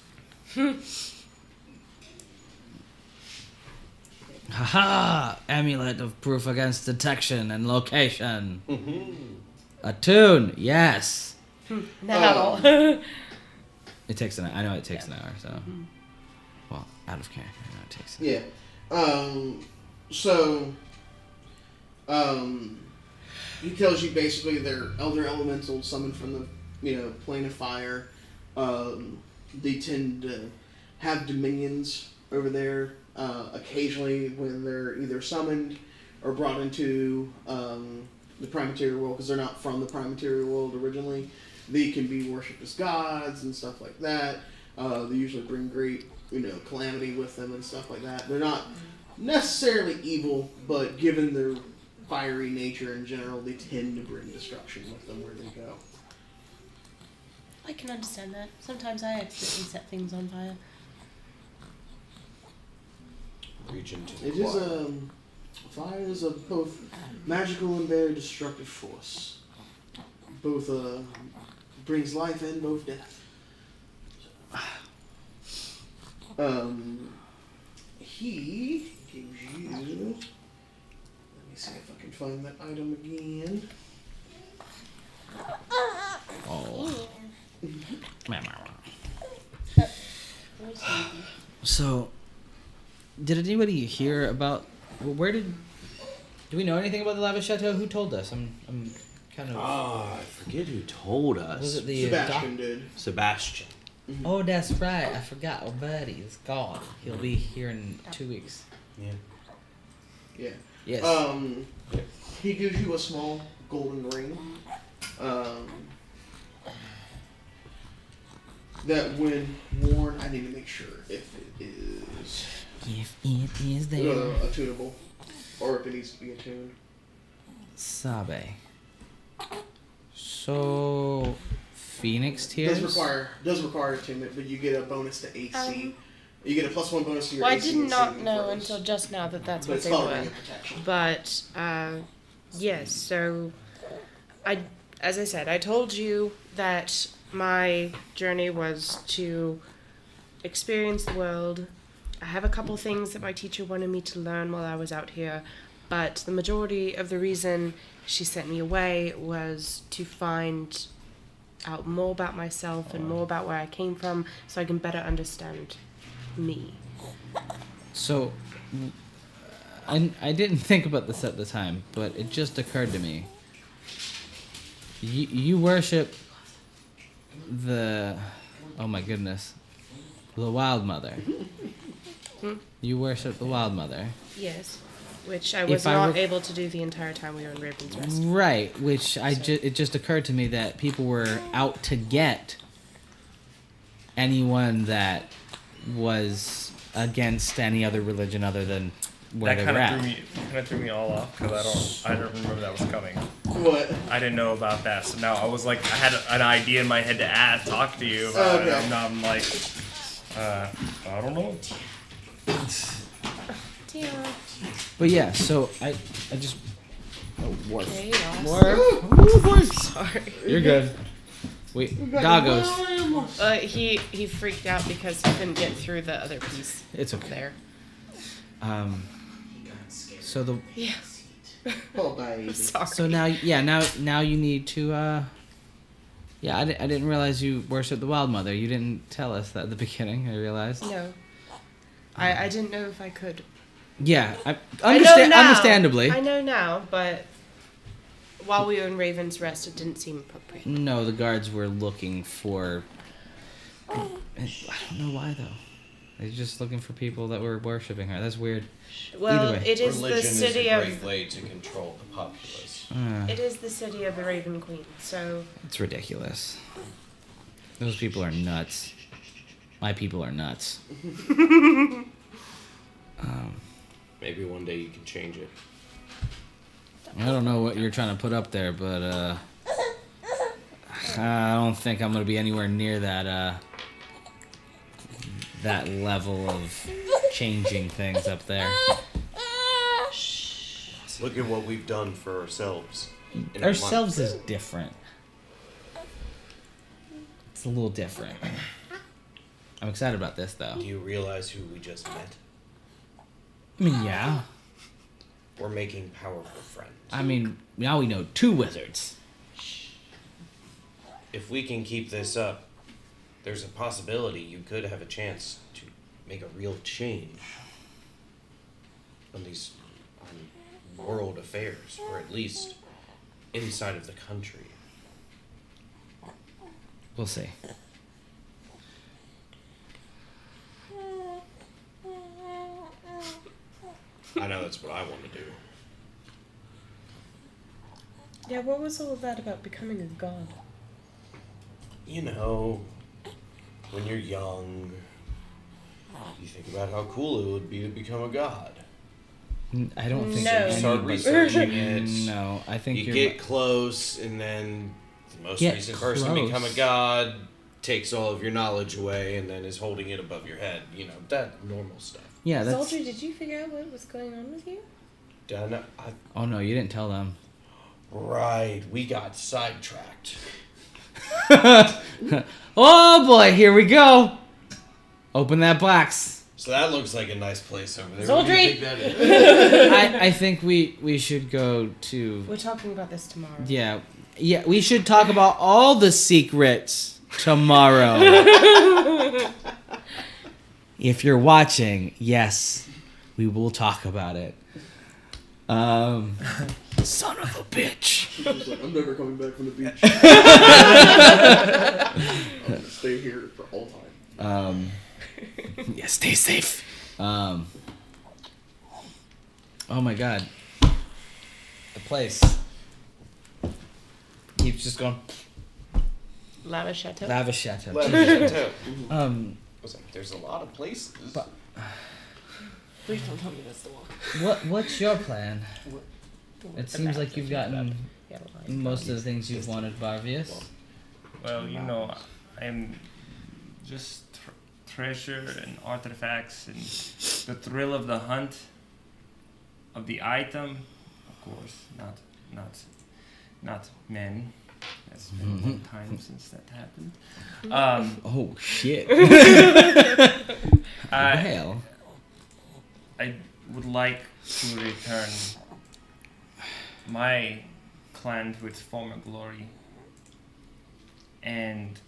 Speaker 4: Haha! Amulet of proof against detection and location. Attune, yes.
Speaker 3: Now.
Speaker 4: It takes an. I know it takes an hour. So, well, out of character, I know it takes.
Speaker 1: Yeah. So, he tells you basically they're elder elementals summoned from the, plane of fire. They tend to have dominions over there. Occasionally, when they're either summoned or brought into the prime material world, because they're not from the prime material world originally, they can be worshipped as gods and stuff like that. They usually bring great, calamity with them and stuff like that. They're not necessarily evil, but given their fiery nature in general, they tend to bring destruction with them where they go.
Speaker 3: I can understand that. Sometimes I accidentally set things on fire.
Speaker 5: Reach into the
Speaker 1: It is
Speaker 5: choir.
Speaker 1: fire is a both magical and very destructive force. Both brings life and both death. He gives you. Let me see if I can find that item again.
Speaker 4: Oh. So, did anybody hear about? Where did? Do we know anything about the Lavish Chateau? Who told us? I'm kind of.
Speaker 5: I forget who told us.
Speaker 4: Was it the
Speaker 1: Sebastian did.
Speaker 5: Sebastian.
Speaker 4: Oh, that's right. I forgot. Oh, buddy is gone. He'll be here in 2 weeks.
Speaker 5: Yeah.
Speaker 1: Yeah.
Speaker 4: Yes.
Speaker 1: He gives you a small golden ring. That when worn, I need to make sure if it is
Speaker 4: If it is there.
Speaker 1: attunable, or if it needs to be attuned.
Speaker 4: Sabe. So, Phoenix tears.
Speaker 1: Does require attunement, but you get a bonus to AC. You get a +1 bonus to your
Speaker 3: Well, I
Speaker 1: AC.
Speaker 3: did
Speaker 1: and
Speaker 3: not
Speaker 1: saving
Speaker 3: know
Speaker 1: throws.
Speaker 3: until just now that that's
Speaker 1: But
Speaker 3: what
Speaker 1: it's
Speaker 3: they
Speaker 1: called Ring
Speaker 3: were.
Speaker 1: of Protection.
Speaker 3: But yes, so as I said, I told you that my journey was to experience the world. I have a couple things that my teacher wanted me to learn while I was out here, but the majority of the reason she sent me away was to find out more about myself and more about where I came from so I can better understand me.
Speaker 4: So, I didn't think about this at the time, but it just occurred to me. You worship the, oh my goodness, the Wild Mother. You worship the Wild Mother.
Speaker 3: Yes, which I was not able to do the entire time we were in Raven's Rest.
Speaker 4: Right, which it just occurred to me that people were out to get anyone that was against any other religion other than where
Speaker 6: That
Speaker 4: they were at.
Speaker 6: kind of threw me all off because I don't remember that was coming.
Speaker 1: What?
Speaker 6: I didn't know about that, so now I was like, I had an idea in my head to talk to you about it.
Speaker 1: Okay.
Speaker 6: Now I'm like, I don't know.
Speaker 4: But yeah, so I just Warp.
Speaker 3: Chaos.
Speaker 4: Warp.
Speaker 3: Sorry.
Speaker 4: You're good. Wait, Doggos.
Speaker 3: He freaked out because he couldn't get through the other piece.
Speaker 4: It's okay.
Speaker 3: There.
Speaker 4: So the
Speaker 3: Yeah.
Speaker 1: Oh, baby.
Speaker 3: Sorry.
Speaker 4: so now you need to yeah, I didn't realize you worship the Wild Mother. You didn't tell us that at the beginning. I realized.
Speaker 3: No. I didn't know if I could.
Speaker 4: Yeah,
Speaker 3: I know now.
Speaker 4: Understandably.
Speaker 3: I know now, but while we were in Raven's Rest, it didn't seem appropriate.
Speaker 4: No, the guards were looking for. I don't know why though. They're just looking for people that were worshiping her. That's weird.
Speaker 3: Well,
Speaker 4: Either way.
Speaker 3: it is
Speaker 5: Religion
Speaker 3: the city
Speaker 5: is a
Speaker 3: of
Speaker 5: great way to control the populace.
Speaker 3: it is the city of the Raven Queen. So
Speaker 4: It's ridiculous. Those people are nuts. My people are nuts.
Speaker 5: Maybe one day you can change it.
Speaker 4: I don't know what you're trying to put up there, but I don't think I'm gonna be anywhere near that level of changing things up there.
Speaker 5: Look at what we've done for ourselves. in a month.
Speaker 4: Ourselves is different. It's a little different. I'm excited about this though.
Speaker 5: Do you realize who we just met?
Speaker 4: I mean, yeah.
Speaker 5: We're making powerful friends.
Speaker 4: I mean, now we know 2 wizards.
Speaker 5: If we can keep this up, there's a possibility you could have a chance to make a real change on these world affairs, or at least inside of the country.
Speaker 4: We'll see.
Speaker 5: I know that's what I want to do.
Speaker 3: yeah, what was all of that about becoming a god?
Speaker 5: You know, when you're young, you think about how cool it would be to become a god.
Speaker 4: I don't think
Speaker 3: No.
Speaker 4: that
Speaker 5: Start
Speaker 4: anybody-
Speaker 5: researching it.
Speaker 4: No, I think
Speaker 5: You
Speaker 4: you're
Speaker 5: get close, and then the most
Speaker 4: Get
Speaker 5: recent person to
Speaker 4: close.
Speaker 5: become a god takes all of your knowledge away and then is holding it above your head. You know, that normal stuff.
Speaker 4: Yeah, that's.
Speaker 3: Soldier, did you figure out what was going on with you?
Speaker 5: Done.
Speaker 4: Oh no, you didn't tell them.
Speaker 5: Right, we got sidetracked.
Speaker 4: Oh boy, here we go. Open that box.
Speaker 5: So that looks like a nice place over there.
Speaker 3: Soldier!
Speaker 5: What do you think that is?
Speaker 4: I think we should go to.
Speaker 3: We're talking about this tomorrow.
Speaker 4: Yeah, we should talk about all the secrets tomorrow. If you're watching, yes, we will talk about it. Son of a bitch.
Speaker 1: She's like, I'm never coming back from the beach. I'm gonna stay here for all time.
Speaker 4: Yeah, stay safe. Oh my god. The place keeps just going.
Speaker 3: Lava Chateau.
Speaker 4: Lava Chateau.
Speaker 5: Was like, there's a lot of places.
Speaker 4: But-
Speaker 3: Please don't tell me that's the one.
Speaker 4: What's your plan? It seems like you've gotten
Speaker 3: Yeah, the line.
Speaker 4: most of the things you've wanted, Barvius.
Speaker 6: Well, you know, I'm just treasure and artifacts and the thrill of the hunt of the item. Of course, not men. It's been a long time since that happened.
Speaker 4: Oh shit. Well.
Speaker 6: I would like to return my clan to its former glory, and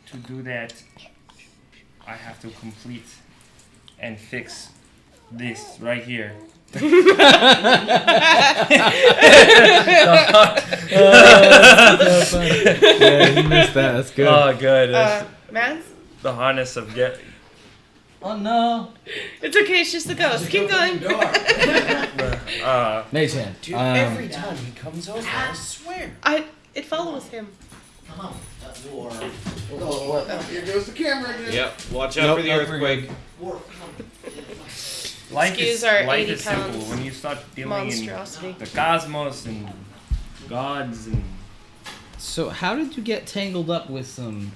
Speaker 6: to do that, I have to complete and fix this right here.
Speaker 4: Yeah, you missed that. That's good.
Speaker 6: Oh, good.
Speaker 3: Mans?
Speaker 6: The harness of
Speaker 4: Oh no.
Speaker 3: It's okay, it's just the ghost. Keep going.
Speaker 4: Nathan.
Speaker 5: Dude, every time he comes over, I swear.
Speaker 3: It follows him.
Speaker 1: Oh, here goes the camera again.
Speaker 5: Yep, watch out for the earthquake.
Speaker 3: Excuse our
Speaker 6: life
Speaker 3: 80
Speaker 6: is simple
Speaker 3: pounds
Speaker 6: when you start dealing in
Speaker 3: monstrosity.
Speaker 6: the cosmos and gods and
Speaker 4: So how did you get tangled up with some?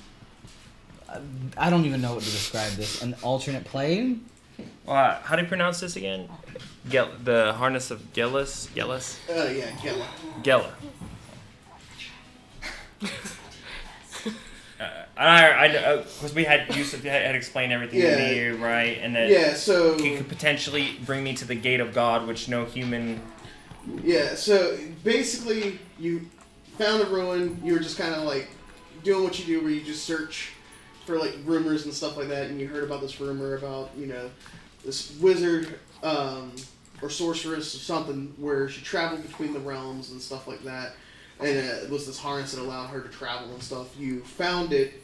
Speaker 4: I don't even know what to describe this. An alternate plane?
Speaker 6: how do you pronounce this again? The harness of Gelus?
Speaker 1: Yeah, Gela.
Speaker 6: Gela. I know because we had Yusuf had explained everything to me, right? And that
Speaker 1: Yeah, so
Speaker 6: he could potentially bring me to the gate of God, which no human.
Speaker 1: yeah, so basically you found a ruin. You were just kind of like doing what you do, where you just search for like rumors and stuff like that, and you heard about this rumor about this wizard or sorceress or something where she traveled between the realms and stuff like that. And it was this harness that allowed her to travel and stuff. You found it,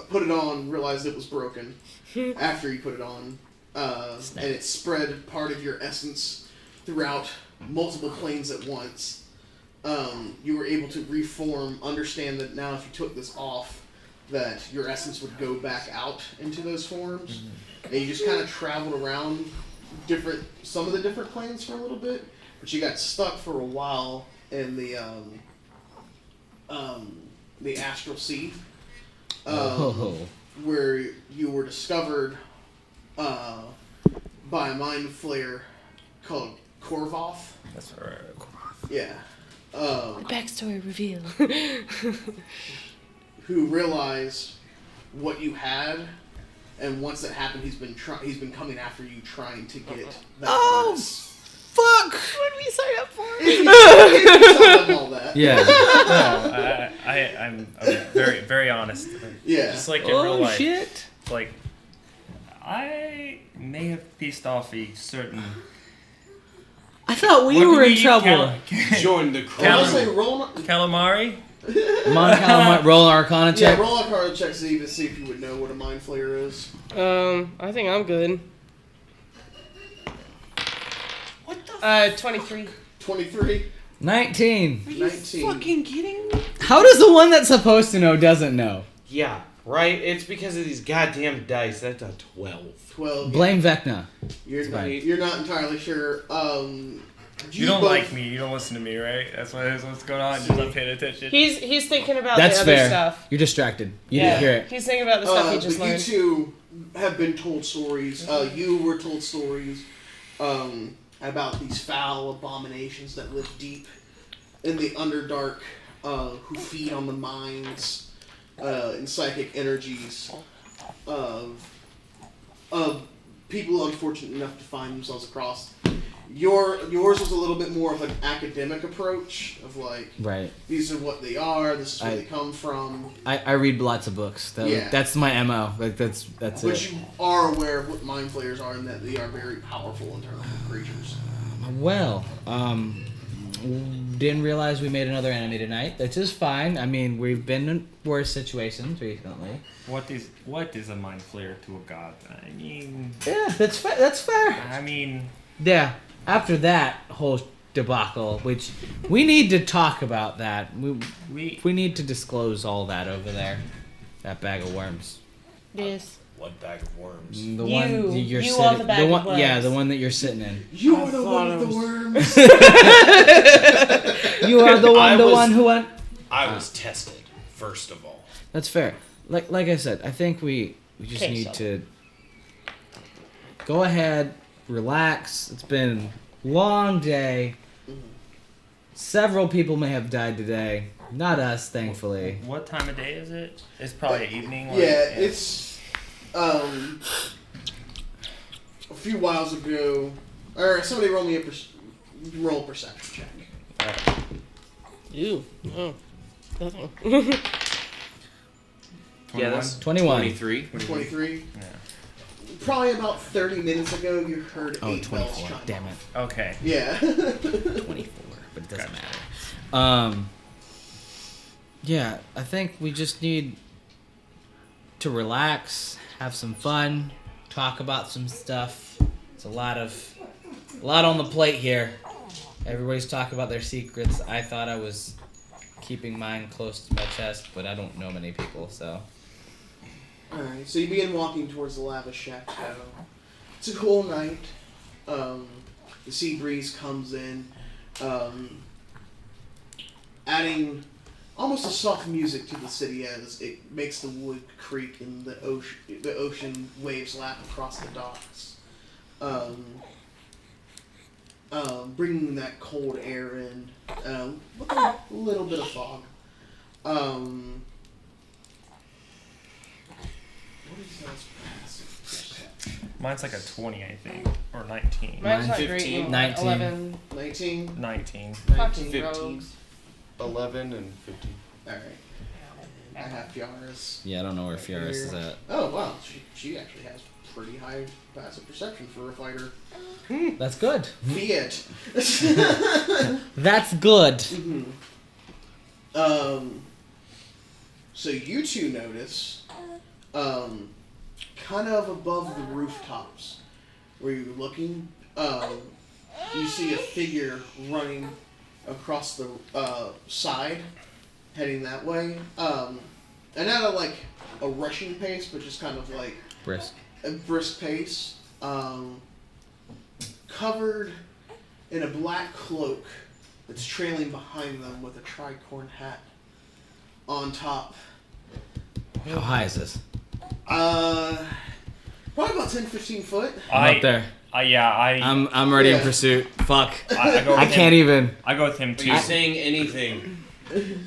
Speaker 1: put it on, realized it was broken after you put it on, and it spread part of your essence throughout multiple planes at once. You were able to reform, understand that now if you took this off, that your essence would go back out into those forms, and you just kind of traveled around some of the different planes for a little bit, but you got stuck for a while in the astral sea, where you were discovered by a mind flayer called Korvoth.
Speaker 6: That's right.
Speaker 1: Yeah.
Speaker 3: The backstory reveal.
Speaker 1: Who realized what you had, and once that happened, he's been coming after you, trying to get that. harness.
Speaker 4: Fuck!
Speaker 3: What did we sign up for?
Speaker 1: You tell them all that.
Speaker 4: Yeah.
Speaker 6: No, I'm very, very honest.
Speaker 1: Yeah.
Speaker 6: Just like in real life.
Speaker 4: Shit!
Speaker 6: Like, I may have pissed off a certain.
Speaker 4: I thought we
Speaker 6: What
Speaker 4: were
Speaker 6: do
Speaker 4: in
Speaker 6: eat?
Speaker 4: trouble.
Speaker 5: Join the crew.
Speaker 1: I say roll.
Speaker 6: Calamari?
Speaker 4: Mon Calamari, roll an Arcana check.
Speaker 1: Yeah, roll a card check to see if you would know what a mind flayer is.
Speaker 3: I think I'm good. What the? 23.
Speaker 1: 23.
Speaker 4: 19.
Speaker 3: Are you
Speaker 1: 19.
Speaker 3: fucking kidding me?
Speaker 4: How does the one that's supposed to know doesn't know?
Speaker 5: Yeah, right? It's because of these goddamn dice. That's a 12.
Speaker 1: 12.
Speaker 4: Blame Vecna.
Speaker 1: You're not entirely sure.
Speaker 6: You don't
Speaker 1: both-
Speaker 6: like me. You don't listen to me, right? That's what's going on. You're not paying attention.
Speaker 3: He's thinking about
Speaker 4: That's
Speaker 3: the other
Speaker 4: fair.
Speaker 3: stuff.
Speaker 4: You're distracted. You
Speaker 3: Yeah.
Speaker 4: didn't hear it.
Speaker 3: He's thinking about the stuff he just
Speaker 1: but you
Speaker 3: learned.
Speaker 1: two have been told stories. You were told stories about these foul abominations that live deep in the Underdark, who feed on the minds and psychic energies of people unfortunate enough to find themselves across. Yours was a little bit more of an academic approach of like,
Speaker 4: Right.
Speaker 1: these are what they are, this is where they come from.
Speaker 4: I read lots of books. That's my MO. Like that's
Speaker 1: But
Speaker 4: it.
Speaker 1: you are aware of what mind flayers are and that they are very powerful in terms of creatures.
Speaker 4: Well, didn't realize we made another enemy tonight. That's just fine. I mean, we've been in worse situations recently.
Speaker 6: What is a mind flare to a god? I mean,
Speaker 4: Yeah, that's fair. That's fair.
Speaker 6: I mean,
Speaker 4: Yeah. After that whole debacle, which we need to talk about that. We need to disclose all that over there. That bag of worms.
Speaker 3: Yes.
Speaker 5: What bag of worms?
Speaker 4: The
Speaker 3: You.
Speaker 4: one you're
Speaker 3: You
Speaker 4: sitting.
Speaker 3: are the bag of
Speaker 4: one,
Speaker 3: worms.
Speaker 4: Yeah, the one that you're sitting in.
Speaker 1: You
Speaker 3: I
Speaker 1: are the
Speaker 3: thought
Speaker 1: one
Speaker 3: it
Speaker 1: with the
Speaker 3: was-
Speaker 1: worms.
Speaker 4: You are the one who went.
Speaker 5: I was tested, first of all.
Speaker 4: That's fair. Like I said, I think we just
Speaker 3: Okay,
Speaker 4: need
Speaker 3: so.
Speaker 4: to go ahead, relax. It's been a long day. Several people may have died today. Not us, thankfully.
Speaker 6: what time of day is it? It's probably evening.
Speaker 1: Yeah, it's a few whiles ago. Or somebody roll me roll a perception check.
Speaker 3: Ew. Oh. Nothing.
Speaker 4: Yeah, that's 21.
Speaker 5: 23.
Speaker 1: 23.
Speaker 6: Yeah.
Speaker 1: Probably about 30 minutes ago, you heard
Speaker 4: Oh,
Speaker 1: 8 bells
Speaker 4: 24.
Speaker 1: chime.
Speaker 4: Damn it.
Speaker 6: Okay.
Speaker 1: Yeah.
Speaker 4: 24, but it doesn't matter. Yeah, I think we just need to relax, have some fun, talk about some stuff. It's a lot on the plate here. Everybody's talking about their secrets. I thought I was keeping mine close to my chest, but I don't know many people, so.
Speaker 1: Alright, so you begin walking towards the lava chateau. It's a cool night. The sea breeze comes in, adding almost a soft music to the city as it makes the wood creak and the ocean waves lap across the docks. Bringing that cold air in, with a little bit of fog. What is that passive?
Speaker 6: Mine's like a 20, I think, or 19.
Speaker 3: Mine's not
Speaker 5: 15,
Speaker 3: great.
Speaker 4: 19.
Speaker 3: 11.
Speaker 1: 19?
Speaker 6: 19.
Speaker 3: Fucking
Speaker 5: 15.
Speaker 3: rogues.
Speaker 5: 11 and 15.
Speaker 1: Alright. I have Fiara's.
Speaker 4: Yeah, I don't know where Fioris is at.
Speaker 1: Oh, wow. She actually has pretty high passive perception for a fighter.
Speaker 4: That's good.
Speaker 1: Fiat.
Speaker 4: That's good.
Speaker 1: Mhm. So you two notice, kind of above the rooftops, where you're looking, you see a figure running across the side, heading that way. And not a rushing pace, but just kind of like
Speaker 4: Brisk.
Speaker 1: a brisk pace. Covered in a black cloak that's trailing behind them with a tricorn hat on top.
Speaker 4: How high is this?
Speaker 1: Probably about 10, 15 foot.
Speaker 4: I'm up there. I'm already in pursuit. Fuck. I can't even.
Speaker 6: I go with him too.
Speaker 5: Are you saying anything?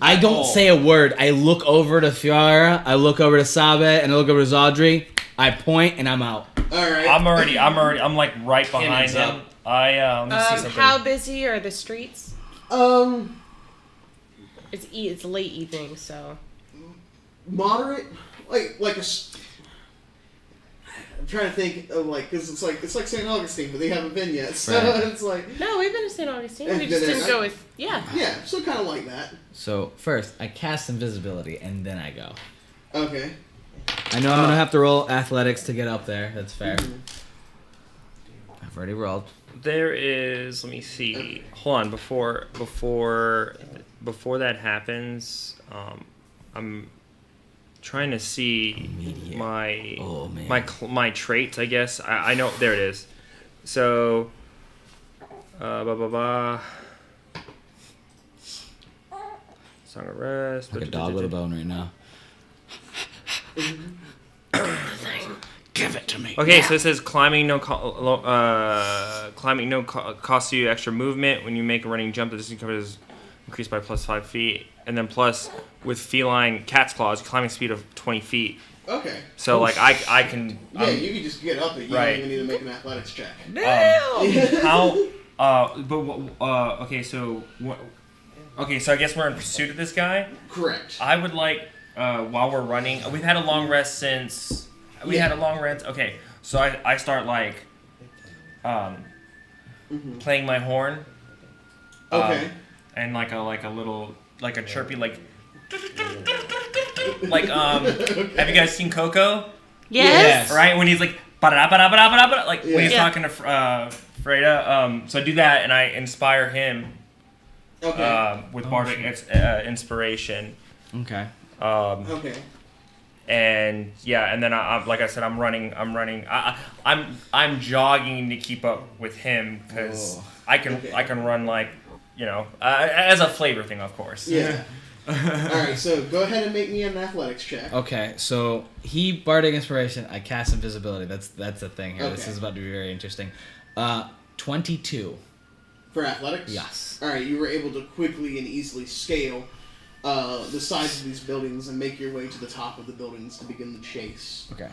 Speaker 4: I don't say a word. I look over to Fiara, I look over to Sabe, and I look over to Zaudri. I point, and I'm out.
Speaker 1: Alright.
Speaker 6: I'm like right behind
Speaker 5: Cannon's
Speaker 6: him.
Speaker 5: up.
Speaker 6: Let me see something.
Speaker 3: How busy are the streets? It's late evening, so.
Speaker 1: Moderate, like a. I'm trying to think of because it's like St. Augustine, but they haven't been yet, so
Speaker 4: Right.
Speaker 1: it's like.
Speaker 3: No, we've been to St. Augustine.
Speaker 1: Have
Speaker 3: We
Speaker 1: you
Speaker 3: just
Speaker 1: been there,
Speaker 3: didn't go
Speaker 1: right?
Speaker 3: with. Yeah.
Speaker 1: Yeah, so kind of like that.
Speaker 4: So first, I cast invisibility, and then I go.
Speaker 1: Okay.
Speaker 4: I know I'm gonna have to roll athletics to get up there. That's fair. I've already rolled.
Speaker 6: There is. Let me see. Hold on. Before that happens, I'm trying to see
Speaker 4: Immediate.
Speaker 6: my
Speaker 4: Oh, man.
Speaker 6: my traits. I guess I know. There it is. So, Song of Rest.
Speaker 4: Like a dog with a bone right now. Give it to me.
Speaker 6: Okay, so it says climbing costs you extra movement. When you make a running jump, the distance covered is increased by plus 5 feet, and then plus with feline cat's claws, climbing speed of 20 feet.
Speaker 1: Okay.
Speaker 6: So like I can.
Speaker 1: Yeah, you can just get up it. You
Speaker 6: right.
Speaker 1: don't even need to make an athletics check.
Speaker 6: Okay, so what? Okay, so I guess we're in pursuit of this guy.
Speaker 1: Correct.
Speaker 6: I would like while we're running. We've had a long rest since. We had a long rest. Okay, so I start like playing my horn.
Speaker 1: Okay.
Speaker 6: And like a little like a chirpy like have you guys seen Coco?
Speaker 3: Yes.
Speaker 6: Right, when he's like ba-da-ba-da-ba-da-ba-da, like when he's
Speaker 1: Yeah.
Speaker 6: talking to Freda. So I do that and I inspire him
Speaker 1: Okay.
Speaker 6: with bardic inspiration.
Speaker 4: Okay.
Speaker 1: Okay.
Speaker 6: And yeah, and then I'm like I said, I'm running. I'm jogging to keep up with him because I can run like as a flavor thing, of course.
Speaker 1: Yeah. All right. So go ahead and make me an athletics check.
Speaker 4: Okay, so he bardic inspiration. I cast invisibility. That's the thing here.
Speaker 1: Okay.
Speaker 4: This is about to be very interesting. 22.
Speaker 1: For athletics.
Speaker 4: Yes.
Speaker 1: All right. You were able to quickly and easily scale the sides of these buildings and make your way to the top of the buildings to begin the chase.
Speaker 4: Okay.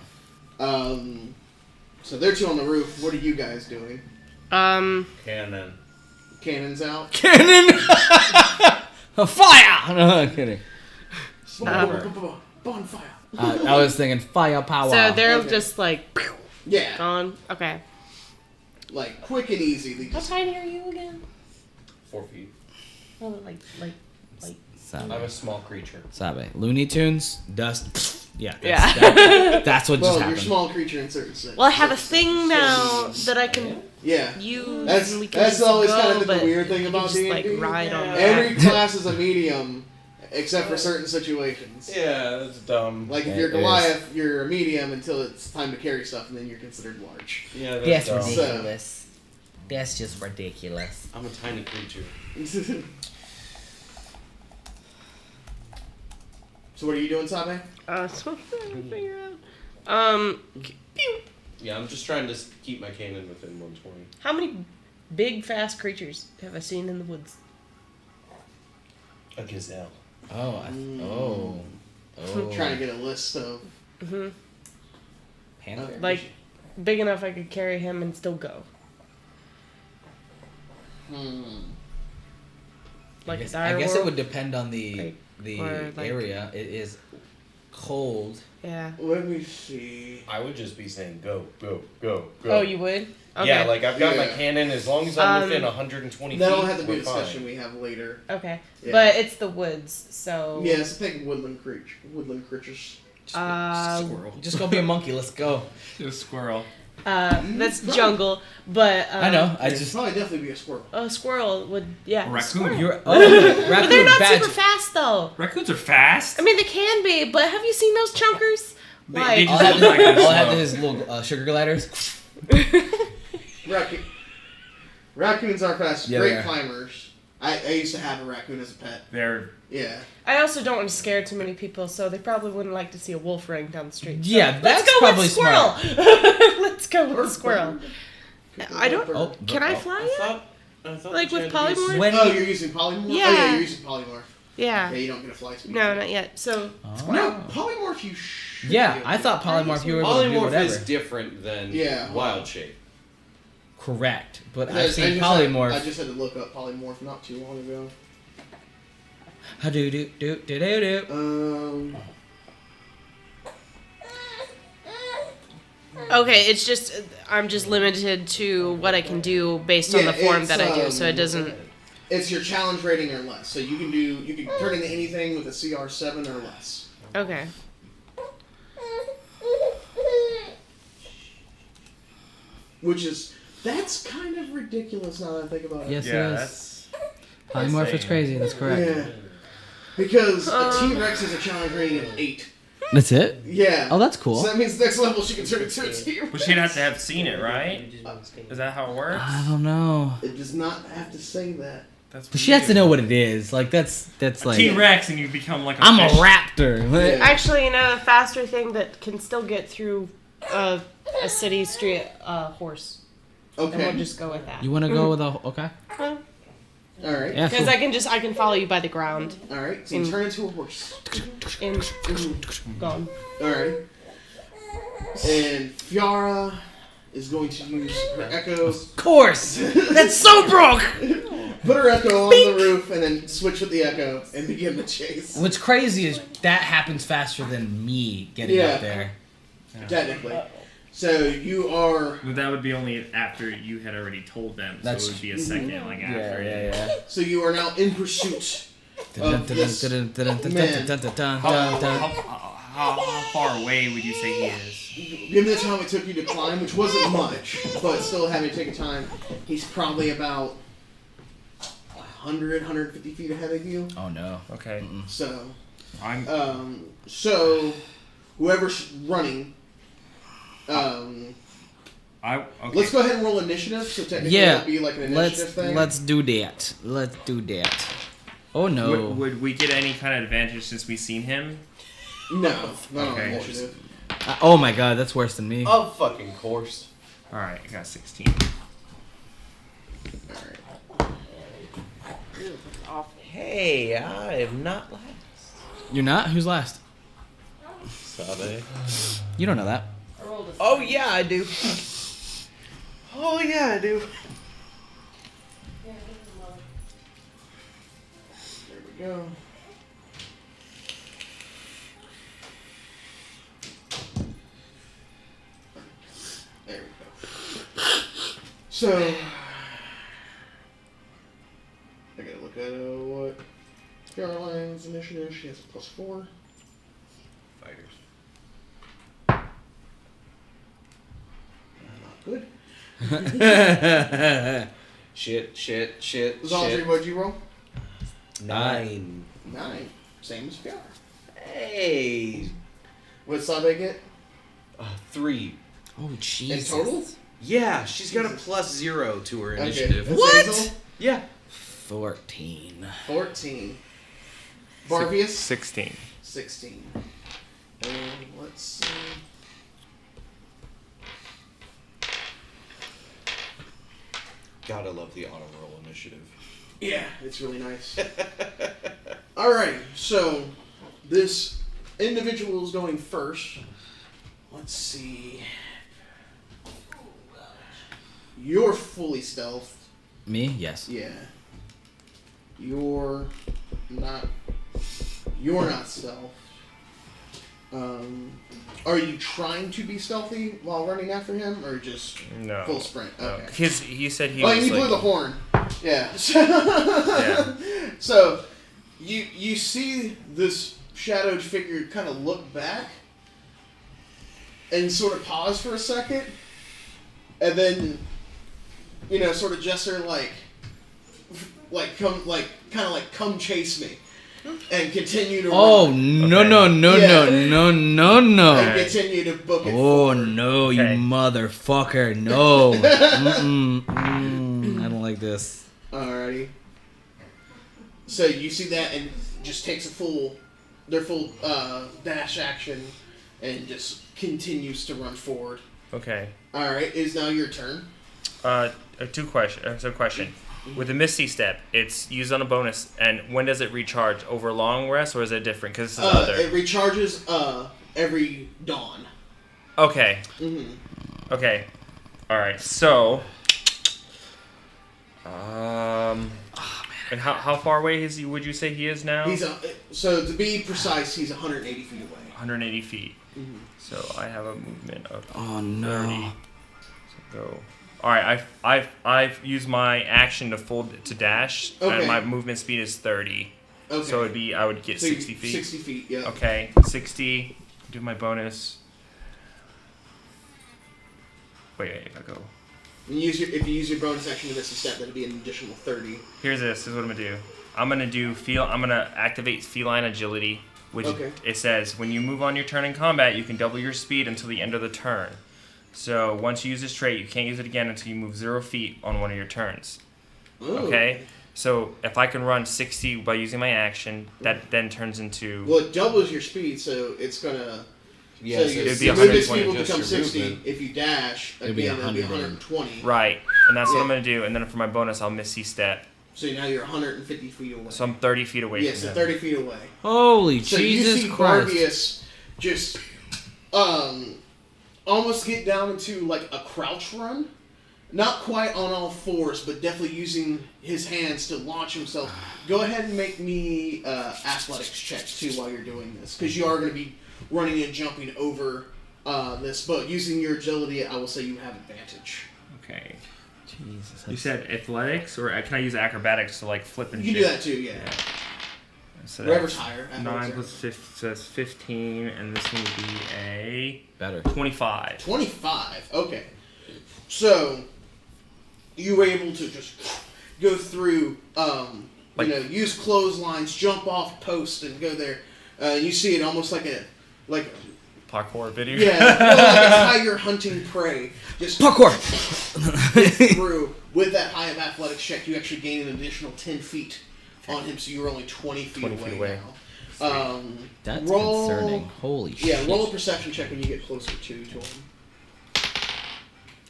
Speaker 1: So they're two on the roof. What are you guys doing?
Speaker 5: Cannon.
Speaker 1: Cannons out.
Speaker 4: Cannon! Fire! No, I'm kidding.
Speaker 1: Bonfire.
Speaker 4: I was thinking firepower.
Speaker 3: So they're
Speaker 1: Okay.
Speaker 3: just like
Speaker 1: Yeah.
Speaker 3: gone. Okay.
Speaker 1: Like quick and easy. They
Speaker 3: How
Speaker 1: just,
Speaker 3: tiny are you again?
Speaker 5: 4 feet.
Speaker 3: Oh, like.
Speaker 5: I'm a small creature.
Speaker 4: Sabe. Looney Tunes, dust. Yeah.
Speaker 3: Yeah.
Speaker 4: That's what
Speaker 1: well,
Speaker 4: just
Speaker 1: you're a
Speaker 4: happened.
Speaker 1: small creature in certain sense.
Speaker 3: Well, I have a thing now that I can
Speaker 1: Yeah.
Speaker 3: use.
Speaker 1: That's
Speaker 3: and we can
Speaker 1: that's
Speaker 3: just
Speaker 1: always
Speaker 3: go,
Speaker 1: kind of the
Speaker 3: but
Speaker 1: weird thing
Speaker 3: you
Speaker 1: about
Speaker 3: just,
Speaker 1: D&D.
Speaker 3: like ride on
Speaker 1: Every
Speaker 3: that.
Speaker 1: class is a medium, except for certain situations.
Speaker 5: Yeah, that's dumb.
Speaker 1: Like if
Speaker 4: It
Speaker 1: you're
Speaker 4: is.
Speaker 1: Goliath, you're a medium until it's time to carry stuff, and then you're considered large.
Speaker 5: Yeah, that's dumb.
Speaker 4: ridiculous. That's just ridiculous.
Speaker 5: I'm a tiny creature.
Speaker 1: So what are you doing, Sabe?
Speaker 3: So I'm trying to figure out.
Speaker 5: Yeah, I'm just trying to keep my cannon within 120.
Speaker 3: How many big, fast creatures have I seen in the woods?
Speaker 5: A gazelle.
Speaker 4: Oh. Oh.
Speaker 1: Trying to get a list of.
Speaker 4: Panther.
Speaker 3: Like, big enough I could carry him and still go. Like
Speaker 4: I guess it would depend on the
Speaker 3: Like,
Speaker 4: the
Speaker 3: or, like-
Speaker 4: area. It is cold.
Speaker 3: Yeah.
Speaker 1: Let me see.
Speaker 5: I would just be saying go, go, go, go.
Speaker 3: Oh, you would? Okay.
Speaker 5: Yeah, like I've got my
Speaker 1: Yeah.
Speaker 5: cannon. As long as I'm within 120
Speaker 1: That'll
Speaker 5: feet,
Speaker 1: have to be a
Speaker 5: we're
Speaker 1: discussion
Speaker 5: fine.
Speaker 1: we have later.
Speaker 3: Okay.
Speaker 1: Yeah.
Speaker 3: But it's the woods, so.
Speaker 1: Yeah, it's a thing. Woodland creatures.
Speaker 4: Squirrel. Just go be a monkey. Let's go.
Speaker 6: A squirrel.
Speaker 3: That's jungle, but.
Speaker 4: I know. I
Speaker 1: It'd
Speaker 4: just.
Speaker 1: probably definitely be a squirrel.
Speaker 3: A squirrel would, yeah.
Speaker 6: Raccoon.
Speaker 3: Squirrel.
Speaker 4: You're.
Speaker 3: But they're
Speaker 4: Raccoon
Speaker 3: not
Speaker 4: badger.
Speaker 3: super fast, though.
Speaker 6: Raccoons are fast.
Speaker 3: I mean, they can be, but have you seen those chunkers?
Speaker 6: They
Speaker 4: All
Speaker 6: just-
Speaker 4: I have is his little sugar gliders.
Speaker 1: Raccoons are fast.
Speaker 4: Yeah,
Speaker 1: Great
Speaker 4: they are.
Speaker 1: climbers. I used to have a raccoon as a pet.
Speaker 6: They're
Speaker 1: Yeah.
Speaker 3: I also don't want to scare too many people, so they probably wouldn't like to see a wolf running down the street. So
Speaker 4: Yeah, that's
Speaker 3: let's go
Speaker 4: probably
Speaker 3: with squirrel. Let's go with
Speaker 1: Or
Speaker 3: squirrel. I don't.
Speaker 4: Oh,
Speaker 3: Can I fly yet?
Speaker 5: I thought
Speaker 3: Like
Speaker 5: the
Speaker 3: with
Speaker 5: Chinese-
Speaker 3: polymorph?
Speaker 4: When
Speaker 1: Oh, you're using polymorph?
Speaker 3: Yeah.
Speaker 1: Oh, yeah, you're using polymorph.
Speaker 3: Yeah.
Speaker 1: Yeah, you don't get a fly speed.
Speaker 3: No, not yet. So
Speaker 1: No, polymorph you should
Speaker 4: Yeah,
Speaker 1: be able
Speaker 4: I
Speaker 1: to.
Speaker 4: thought polymorph you were able to do
Speaker 5: Polymorph
Speaker 4: whatever.
Speaker 5: is different than
Speaker 1: Yeah.
Speaker 5: wild shape.
Speaker 4: Correct, but
Speaker 1: I
Speaker 4: I've
Speaker 1: just-
Speaker 4: seen
Speaker 1: I just
Speaker 4: polymorph.
Speaker 1: I just had to look up polymorph not too long ago.
Speaker 4: Ha do do do do do do.
Speaker 3: okay, it's just I'm just limited to what I can do based on
Speaker 1: Yeah,
Speaker 3: the form
Speaker 1: it's,
Speaker 3: that I do, so it doesn't.
Speaker 1: It's your challenge rating or less, so you can turn into anything with a CR 7 or less.
Speaker 3: Okay.
Speaker 1: That's kind of ridiculous now that I think about it.
Speaker 4: Yes,
Speaker 6: yeah.
Speaker 4: it is.
Speaker 6: That's
Speaker 4: Polymorph is
Speaker 6: insane.
Speaker 4: crazy. That's correct.
Speaker 1: Yeah. Because a T-Rex is a challenge rating of 8.
Speaker 4: That's it.
Speaker 1: Yeah.
Speaker 4: Oh, that's cool.
Speaker 1: So that means next level she can turn into a T-Rex.
Speaker 6: But she'd have to have seen it, right? Is that how it works?
Speaker 4: I don't know.
Speaker 1: It does not have to say that.
Speaker 6: That's
Speaker 4: But she has to know what it is. Like that's like.
Speaker 6: T-Rex, and you become like a
Speaker 4: I'm a
Speaker 6: fish.
Speaker 4: raptor.
Speaker 1: Yeah.
Speaker 3: Actually, a faster thing that can still get through a city street horse. And we'll
Speaker 1: Okay.
Speaker 3: just go with that.
Speaker 4: You want to go with a okay?
Speaker 1: Alright.
Speaker 4: Yeah.
Speaker 3: Because
Speaker 4: Cool.
Speaker 3: I can follow you by the ground
Speaker 1: Alright. So you
Speaker 3: Mm.
Speaker 1: turn into a horse.
Speaker 3: and gone.
Speaker 1: Alright. And Fiara is going to use her echo.
Speaker 4: Of course. That's so broke.
Speaker 1: Put her echo on the roof and then switch with the echo and begin the chase.
Speaker 4: What's crazy is that happens faster than me getting
Speaker 1: Yeah.
Speaker 4: up there.
Speaker 1: Technically. So you are.
Speaker 6: But that would be only after you had already told them. So
Speaker 4: That's-
Speaker 6: it would be a second, like after.
Speaker 4: yeah.
Speaker 1: So you are now in pursuit.
Speaker 4: Dun, dun,
Speaker 1: Yes.
Speaker 4: dun, dun, dun, dun,
Speaker 1: Man.
Speaker 4: dun, dun, dun,
Speaker 6: How,
Speaker 4: dun, dun.
Speaker 6: how far away would you say he is?
Speaker 1: Given the time it took you to climb, which wasn't much, but still having to take a time, he's probably about 100, 150 feet ahead of you.
Speaker 4: Oh no.
Speaker 6: Okay.
Speaker 1: So,
Speaker 6: I'm.
Speaker 1: so whoever's running,
Speaker 6: Okay.
Speaker 1: let's go ahead and roll initiative. So technically,
Speaker 4: Yeah.
Speaker 1: it'll be like an initiative thing.
Speaker 4: Let's do that. Let's do that. Oh no.
Speaker 6: Would we get any kind of advantage since we seen him?
Speaker 1: No, not on
Speaker 6: Okay.
Speaker 1: initiative.
Speaker 4: Oh my god, that's worse than me.
Speaker 5: Of fucking course.
Speaker 6: All right, I got 16.
Speaker 1: All right.
Speaker 5: Hey, I am not last.
Speaker 4: You're not? Who's last?
Speaker 5: Sade.
Speaker 4: You don't know that.
Speaker 5: Oh yeah, I do. Oh yeah, I do.
Speaker 1: There we go. There we go. So, I gotta look at what Caroline's initiative. She has a +4.
Speaker 5: Fighters.
Speaker 1: Not good.
Speaker 5: Shit.
Speaker 1: Zaldry, what'd you roll?
Speaker 5: 9.
Speaker 1: 9. Same as Fiara.
Speaker 5: Hey.
Speaker 1: What'd Sabe get
Speaker 5: 3.
Speaker 4: Oh
Speaker 1: in
Speaker 4: Jesus.
Speaker 1: total?
Speaker 5: Yeah, she's got a +0 to her
Speaker 1: Okay.
Speaker 5: initiative.
Speaker 1: And
Speaker 4: What?
Speaker 1: Hazel?
Speaker 5: Yeah.
Speaker 4: 14.
Speaker 1: 14. Barvius?
Speaker 6: 16.
Speaker 1: 16. And let's see.
Speaker 5: Gotta love the auto roll initiative.
Speaker 1: Yeah, it's really nice. Alright, so this individual is going first. Let's see. You're fully stealthed.
Speaker 4: Me? Yes.
Speaker 1: Yeah. You're not stealth. Are you trying to be stealthy while running after him, or just
Speaker 6: No.
Speaker 1: full sprint?
Speaker 6: No.
Speaker 1: Okay.
Speaker 6: Because he said he
Speaker 1: Oh,
Speaker 6: was
Speaker 1: and you
Speaker 6: like,
Speaker 1: blew the horn. Yeah.
Speaker 6: Yeah.
Speaker 1: So, you see this shadowed figure kind of look back and sort of pause for a second, and then, sort of gesture come chase me, and continue to
Speaker 4: Oh
Speaker 1: run.
Speaker 4: no
Speaker 6: Okay.
Speaker 4: no no
Speaker 1: Yeah.
Speaker 4: no!
Speaker 1: And continue to book it
Speaker 4: Oh
Speaker 1: forward.
Speaker 4: no, you
Speaker 6: Okay.
Speaker 4: motherfucker! No, I don't like this.
Speaker 1: Alrighty. So you see that and just takes their full dash action and just continues to run forward.
Speaker 6: okay.
Speaker 1: Alright, is now your turn.
Speaker 6: Two questions. So question. With the Misty Step, it's used on a bonus, and when does it recharge? Over a long rest, or is it different? Because this is other.
Speaker 1: It recharges every dawn.
Speaker 6: Okay.
Speaker 1: Mm-hmm.
Speaker 6: Okay. All right. So, and how far away is he? Would you say he is now?
Speaker 1: So to be precise, he's 180 feet away.
Speaker 6: 180 feet.
Speaker 1: Mm-hmm.
Speaker 6: So I have a movement of
Speaker 4: Oh no!
Speaker 6: 30. So go. All right. I've used my action to dash,
Speaker 1: Okay.
Speaker 6: and my movement speed is 30.
Speaker 1: Okay.
Speaker 6: So I would get
Speaker 1: So
Speaker 6: 60 feet.
Speaker 1: 60 feet, yeah.
Speaker 6: Okay, 60. Do my bonus. Wait, if I go.
Speaker 1: And if you use your bonus action to miss a step, that'd be an additional 30.
Speaker 6: Here's this. This is what I'm gonna do. I'm gonna activate feline agility, which
Speaker 1: Okay.
Speaker 6: it says when you move on your turn in combat, you can double your speed until the end of the turn. So once you use this trait, you can't use it again until you move 0 feet on one of your turns.
Speaker 1: Ooh.
Speaker 6: Okay. So if I can run 60 by using my action, that then turns into.
Speaker 1: Well, it doubles your speed, so it's gonna.
Speaker 5: Yeah,
Speaker 1: so
Speaker 5: so
Speaker 6: it'd be
Speaker 1: your
Speaker 6: 120
Speaker 1: movement speed will
Speaker 5: just
Speaker 1: become
Speaker 5: your
Speaker 1: 60.
Speaker 5: movement.
Speaker 1: If you dash,
Speaker 4: It'd be
Speaker 1: again, it'll be
Speaker 4: 100.
Speaker 1: 120.
Speaker 6: Right, and that's what I'm
Speaker 1: Yeah.
Speaker 6: gonna do. And then for my bonus, I'll Misty Step.
Speaker 1: So now you're 150 feet away.
Speaker 6: So I'm 30 feet away
Speaker 1: Yeah,
Speaker 6: from
Speaker 1: so
Speaker 6: him.
Speaker 1: 30 feet away.
Speaker 4: Holy
Speaker 1: So
Speaker 4: Jesus
Speaker 1: you see
Speaker 4: Christ!
Speaker 1: Barbius just almost get down into like a crouch run. Not quite on all fours, but definitely using his hands to launch himself. Go ahead and make me athletics checks too while you're doing this, because you are going to be running and jumping over this. But using your agility, I will say you have advantage.
Speaker 6: Okay.
Speaker 4: Jesus,
Speaker 6: You said athletics, or can I use acrobatics to like flip and
Speaker 1: You can
Speaker 6: shit?
Speaker 1: do that too, yeah.
Speaker 6: So
Speaker 1: Whatever's
Speaker 6: that's
Speaker 1: higher.
Speaker 6: 9 plus 5, so that's 15, and this one would be a
Speaker 4: better.
Speaker 6: 25.
Speaker 1: 25. Okay. So you were able to just go through, use clotheslines, jump off posts, and go there. You see it almost like a
Speaker 6: Parkour video.
Speaker 1: like a tiger hunting prey. Just
Speaker 4: Parkour.
Speaker 1: through with that high of athletics check. You actually gain an additional 10 feet on him, so you were only 20 feet
Speaker 6: 20
Speaker 1: away,
Speaker 6: feet away.
Speaker 1: now.
Speaker 4: That's
Speaker 1: roll,
Speaker 4: concerning. Holy shit!
Speaker 1: Yeah, roll a perception check when you get closer to him.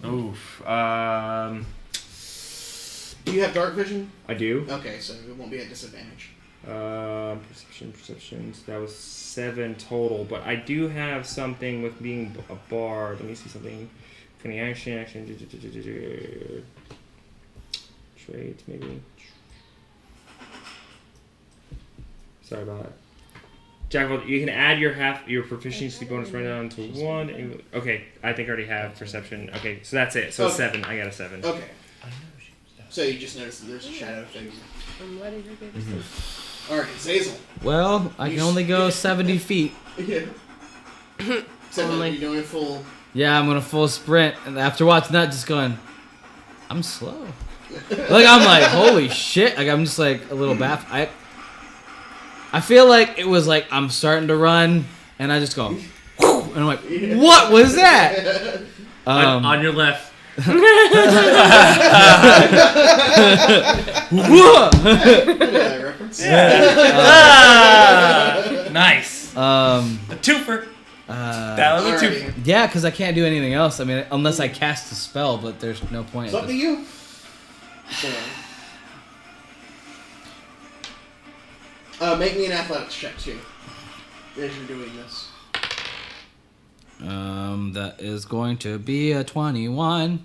Speaker 6: Oof.
Speaker 1: Do you have dark vision?
Speaker 6: I do.
Speaker 1: Okay, so it won't be at disadvantage.
Speaker 6: Perceptions. That was 7 total, but I do have something with being a bard. Let me see something. Any action. Traits, maybe. Sorry about that. Jack, you can add your proficiency bonus right now to 1. Okay, I think I already have perception. Okay, so that's it. So
Speaker 1: Okay.
Speaker 6: 7. I got a 7.
Speaker 1: Okay. So you just noticed that there's a shadow figure.
Speaker 3: I'm ready to go to sleep.
Speaker 1: Alright, Zazel.
Speaker 4: Well, I can only go 70 feet.
Speaker 1: Yeah. So
Speaker 3: Only.
Speaker 1: you're doing full.
Speaker 4: Yeah, I'm gonna full sprint, and after watching that, just going, I'm slow. I'm like, holy shit! Like I'm just like a little baff. I feel like it was like I'm starting to run, and I just go, whew, and I'm like, what was that?
Speaker 6: On your left.
Speaker 4: Whoa!
Speaker 1: Yeah, reference.
Speaker 6: Nice. A twofer. That was a
Speaker 1: Alrighty.
Speaker 6: twofer.
Speaker 4: Yeah, because I can't do anything else. I mean, unless I cast a spell, but there's no point.
Speaker 1: It's up to you. So, make me an athletics check too. As you're doing this.
Speaker 4: That is going to be a 21.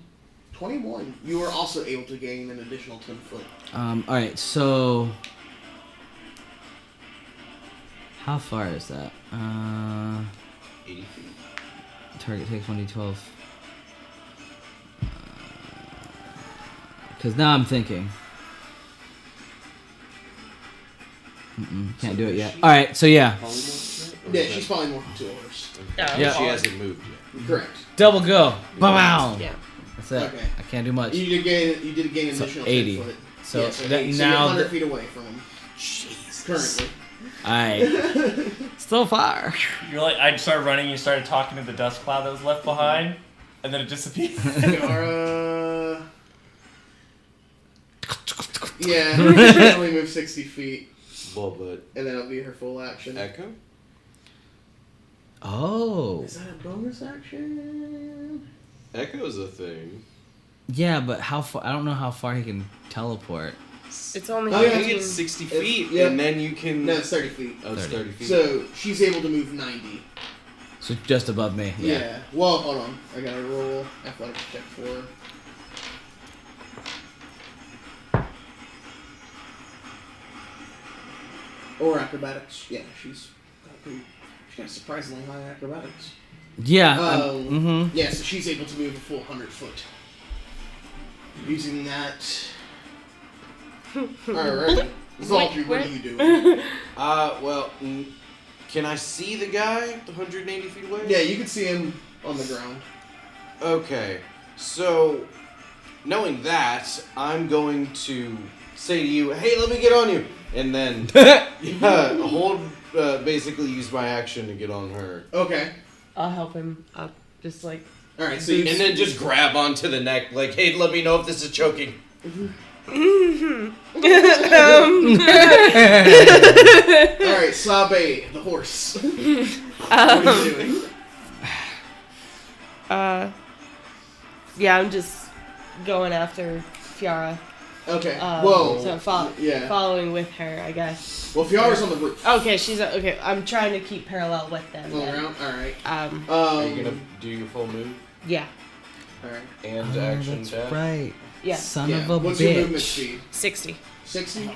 Speaker 1: 21. You are also able to gain an additional 10 foot.
Speaker 4: Alright, so how far is that?
Speaker 5: 80 feet.
Speaker 4: Target takes 1d12. Because now I'm thinking. Can't do it yet. All right, so yeah,
Speaker 1: Yeah, she's polymorphed to a horse.
Speaker 4: Yeah.
Speaker 5: She hasn't moved yet.
Speaker 1: Correct.
Speaker 4: double go. Bow.
Speaker 3: Yeah.
Speaker 4: That's it.
Speaker 1: Okay.
Speaker 4: I can't do much.
Speaker 1: You did gain an
Speaker 4: So
Speaker 1: additional
Speaker 4: 80.
Speaker 1: 10 foot.
Speaker 4: So
Speaker 1: Yeah, so
Speaker 4: that
Speaker 1: 80. So
Speaker 4: now
Speaker 1: you're 100
Speaker 4: the-
Speaker 1: feet away from him.
Speaker 5: Jesus.
Speaker 1: Currently.
Speaker 4: Alright. Still far.
Speaker 6: You're like, I started running, you started talking to the dust cloud that was left behind, and then it disappeared.
Speaker 1: Yara. Yeah, she can only move 60 feet,
Speaker 5: Well, but
Speaker 1: and then it'll be her full action.
Speaker 5: Echo?
Speaker 4: Oh.
Speaker 1: Is that a bonus action?
Speaker 5: Echo's a thing.
Speaker 4: Yeah, but how far? I don't know how far he can teleport.
Speaker 3: It's only
Speaker 1: Oh,
Speaker 5: I
Speaker 1: yeah.
Speaker 3: 15.
Speaker 5: think it's 60
Speaker 1: It's-
Speaker 5: feet,
Speaker 1: yeah.
Speaker 5: and then you can...
Speaker 1: No, it's 30 feet.
Speaker 5: Oh, it's
Speaker 4: 30.
Speaker 5: 30 feet.
Speaker 1: So she's able to move 90.
Speaker 4: So just above me.
Speaker 1: Yeah. Well, hold on. I gotta roll athletics check for her. Or acrobatics. Yeah, she's got surprisingly high acrobatics.
Speaker 4: Yeah.
Speaker 1: Mm-hmm. Yeah, so she's able to move a full 100 foot. Using that. Alright. Zaltry, what are you doing?
Speaker 5: Well, can I see the guy 180 feet away?
Speaker 1: Yeah, you can see him on the ground.
Speaker 5: Okay, so knowing that, I'm going to say to you, "Hey, let me get on you," and then basically use my action to get on her,
Speaker 1: Okay.
Speaker 3: I'll help him up. Just like.
Speaker 1: Alright, so you
Speaker 5: and then just grab onto the neck, like, "Hey, let me know if this is choking."
Speaker 1: Alright, Sabe, the horse. What are you doing?
Speaker 3: Yeah, I'm just going after Fiara.
Speaker 1: Okay.
Speaker 3: So
Speaker 1: yeah.
Speaker 3: following with her, I guess.
Speaker 1: Well, Fiara's on the roof.
Speaker 3: Okay, she's okay. I'm trying to keep parallel with them.
Speaker 1: All
Speaker 3: then.
Speaker 1: around. Alright.
Speaker 5: Are you gonna do your full move
Speaker 3: Yeah,
Speaker 1: Alright.
Speaker 5: and
Speaker 4: Oh,
Speaker 5: action
Speaker 4: that's
Speaker 5: dash?
Speaker 4: right.
Speaker 3: yeah,
Speaker 4: Son
Speaker 1: Yeah.
Speaker 4: of a
Speaker 1: What's your movement
Speaker 4: bitch.
Speaker 1: speed?
Speaker 3: 60.
Speaker 1: 60?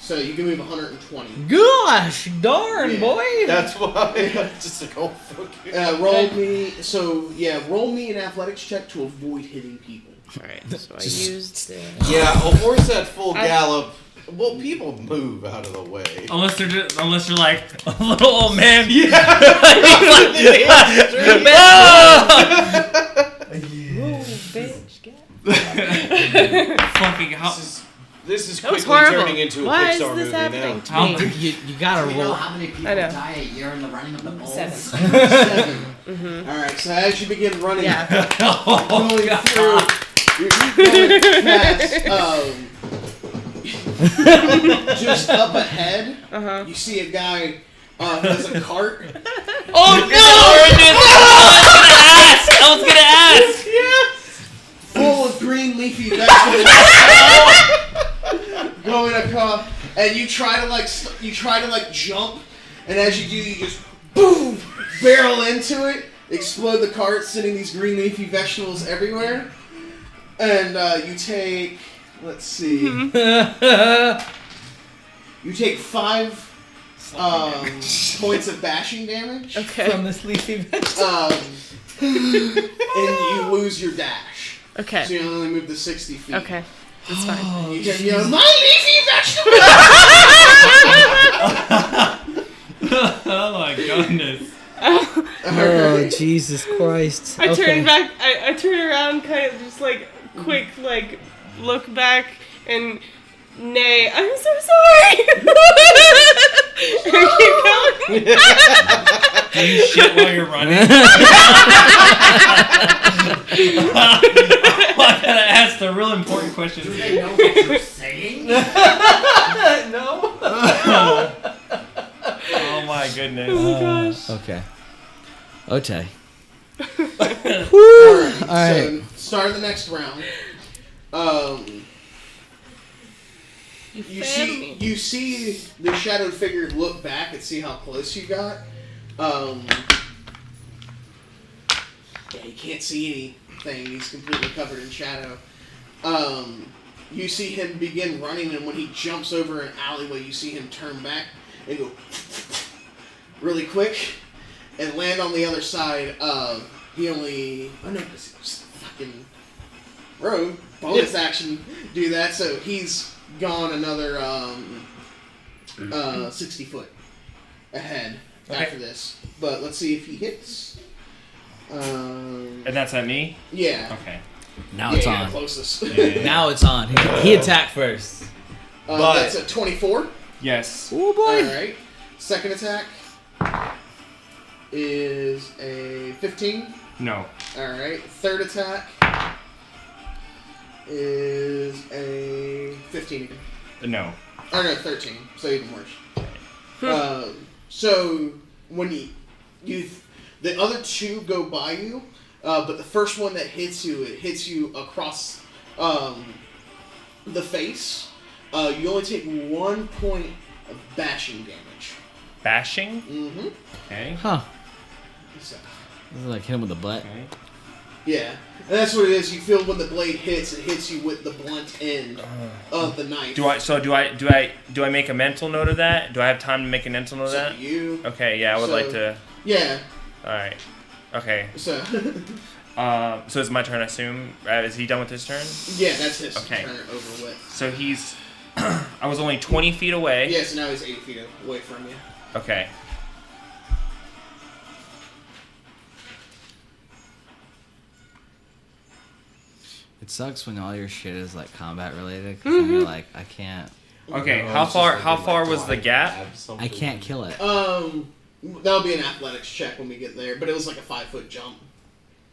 Speaker 1: So you can move 120.
Speaker 4: Gosh darn,
Speaker 1: Yeah.
Speaker 4: boy.
Speaker 5: That's why. Just like, oh fuck it.
Speaker 1: Roll me an athletics check to avoid hitting people.
Speaker 3: All right, so I used the.
Speaker 5: Yeah, a horse at full gallop. Well, people move out of the way.
Speaker 6: unless you're like a little old man.
Speaker 3: Whoa, bitch, get.
Speaker 6: Fucking how?
Speaker 5: This is
Speaker 3: That was
Speaker 5: quickly
Speaker 3: horrible.
Speaker 5: turning into a
Speaker 3: Why is
Speaker 5: Pixar
Speaker 3: this
Speaker 5: movie
Speaker 3: happening
Speaker 5: now.
Speaker 3: to
Speaker 6: How
Speaker 3: me?
Speaker 6: did
Speaker 4: You gotta
Speaker 7: Do you know
Speaker 4: roll.
Speaker 7: how many people
Speaker 3: I know.
Speaker 7: die a year in the running of the bulls?
Speaker 3: 7.
Speaker 1: 7. Alright, so as you begin running,
Speaker 3: Yeah.
Speaker 1: going through, you're going past, just up ahead, you see a guy who has a cart.
Speaker 4: Oh no! I was gonna ask.
Speaker 1: Full of green leafy vegetables going across, and you try to jump, and as you do, you just boom, barrel into it, explode the cart, sending these green leafy vegetables everywhere, and you take, let's see, you take 5 points of bashing damage,
Speaker 3: Okay.
Speaker 4: From this leafy vegetable.
Speaker 1: and you lose your dash.
Speaker 3: Okay.
Speaker 1: So you only move the 60 feet.
Speaker 3: Okay. That's fine.
Speaker 1: You can yell, my leafy vegetable!
Speaker 6: Oh my goodness.
Speaker 4: Oh Jesus Christ!
Speaker 3: I
Speaker 4: Okay.
Speaker 3: turn back. I turn around, kind of just like quick, like look back and nay. I'm so sorry. And keep going.
Speaker 6: Do you shit while you're running? I gotta ask the real important question.
Speaker 7: Do they know what you're saying?
Speaker 4: No.
Speaker 6: Oh my goodness.
Speaker 3: Oh my gosh.
Speaker 4: Okay. Okay.
Speaker 1: Alright,
Speaker 4: Alright.
Speaker 1: so start of the next round.
Speaker 3: You
Speaker 1: You
Speaker 3: failed
Speaker 1: see,
Speaker 3: me.
Speaker 1: you see the shadowed figure look back and see how close you got. Yeah, you can't see anything. He's completely covered in shadow. You see him begin running, and when he jumps over an alleyway, you see him turn back and go really quick. and land on the other side. He only... Oh, no, because he was fucking rogue. Bonus action do that, so he's gone another 60 foot ahead after this. But let's see if he hits.
Speaker 6: And that's at me?
Speaker 1: Yeah.
Speaker 6: Okay.
Speaker 4: Now it's on.
Speaker 1: Closest.
Speaker 6: Yeah.
Speaker 4: Now it's on. He attacked first.
Speaker 5: But-
Speaker 1: that's a 24.
Speaker 6: Yes.
Speaker 4: Oh boy.
Speaker 1: Alright. Second attack is a 15.
Speaker 6: No.
Speaker 1: Alright. Third attack is a 15 again.
Speaker 6: No.
Speaker 1: Or no, 13. So even worse. So when the other two go by you, but the first one that hits you, it hits you across the face. You only take 1 point of bashing damage.
Speaker 6: Bashing?
Speaker 1: Mm-hmm.
Speaker 6: Okay.
Speaker 4: Huh.
Speaker 1: So,
Speaker 4: This is like hit him with the butt.
Speaker 6: Okay.
Speaker 1: yeah. And that's what it is. You feel when the blade hits, it hits you with the blunt end of the knife.
Speaker 6: Do I make a mental note of that? Do I have time to make a mental note of
Speaker 1: So
Speaker 6: that?
Speaker 1: you.
Speaker 6: Okay, yeah, I would
Speaker 1: So-
Speaker 6: like to.
Speaker 1: Yeah.
Speaker 6: Alright. Okay.
Speaker 1: So.
Speaker 6: So it's my turn, I assume. Is he done with his turn?
Speaker 1: Yeah, that's his
Speaker 6: Okay.
Speaker 1: turn over with.
Speaker 6: So he's. I was only 20 feet away.
Speaker 1: Yeah, so now he's 80 feet away from you.
Speaker 6: Okay.
Speaker 4: It sucks when all your shit is like combat related, because then you're like, I can't.
Speaker 6: Okay.
Speaker 5: No,
Speaker 6: How
Speaker 5: it's just
Speaker 6: far?
Speaker 5: like
Speaker 6: How
Speaker 5: they
Speaker 6: far
Speaker 5: like
Speaker 6: was the
Speaker 5: to
Speaker 6: gap?
Speaker 5: have something.
Speaker 4: I can't kill it.
Speaker 1: That'll be an athletics check when we get there, but it was like a 5-foot jump.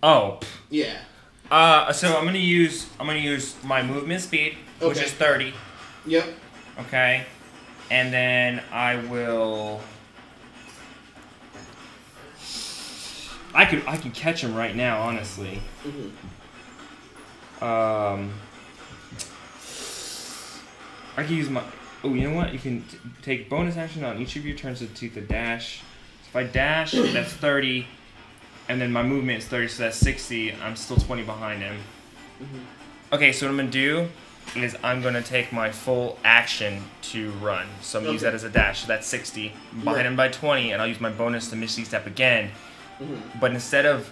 Speaker 6: Oh.
Speaker 1: Yeah.
Speaker 6: So I'm gonna use my movement speed, which
Speaker 1: Okay.
Speaker 6: is 30.
Speaker 1: Yep.
Speaker 6: Okay. And then I will. I can catch him right now, honestly.
Speaker 1: Mm-hmm.
Speaker 6: I can use my. Oh, you know what? You can take bonus action on each of your turns to take the dash. So if I dash, that's 30, and then my movement is 30, so that's 60. I'm still 20 behind him.
Speaker 1: Mm-hmm.
Speaker 6: Okay, so what I'm gonna do is I'm gonna take my full action to run. So I'm gonna use
Speaker 1: Okay.
Speaker 6: that as a dash. So that's 60. I'm behind
Speaker 1: Right.
Speaker 6: him by 20, and I'll use my bonus to Misty Step again.
Speaker 1: Mm-hmm.
Speaker 6: But instead of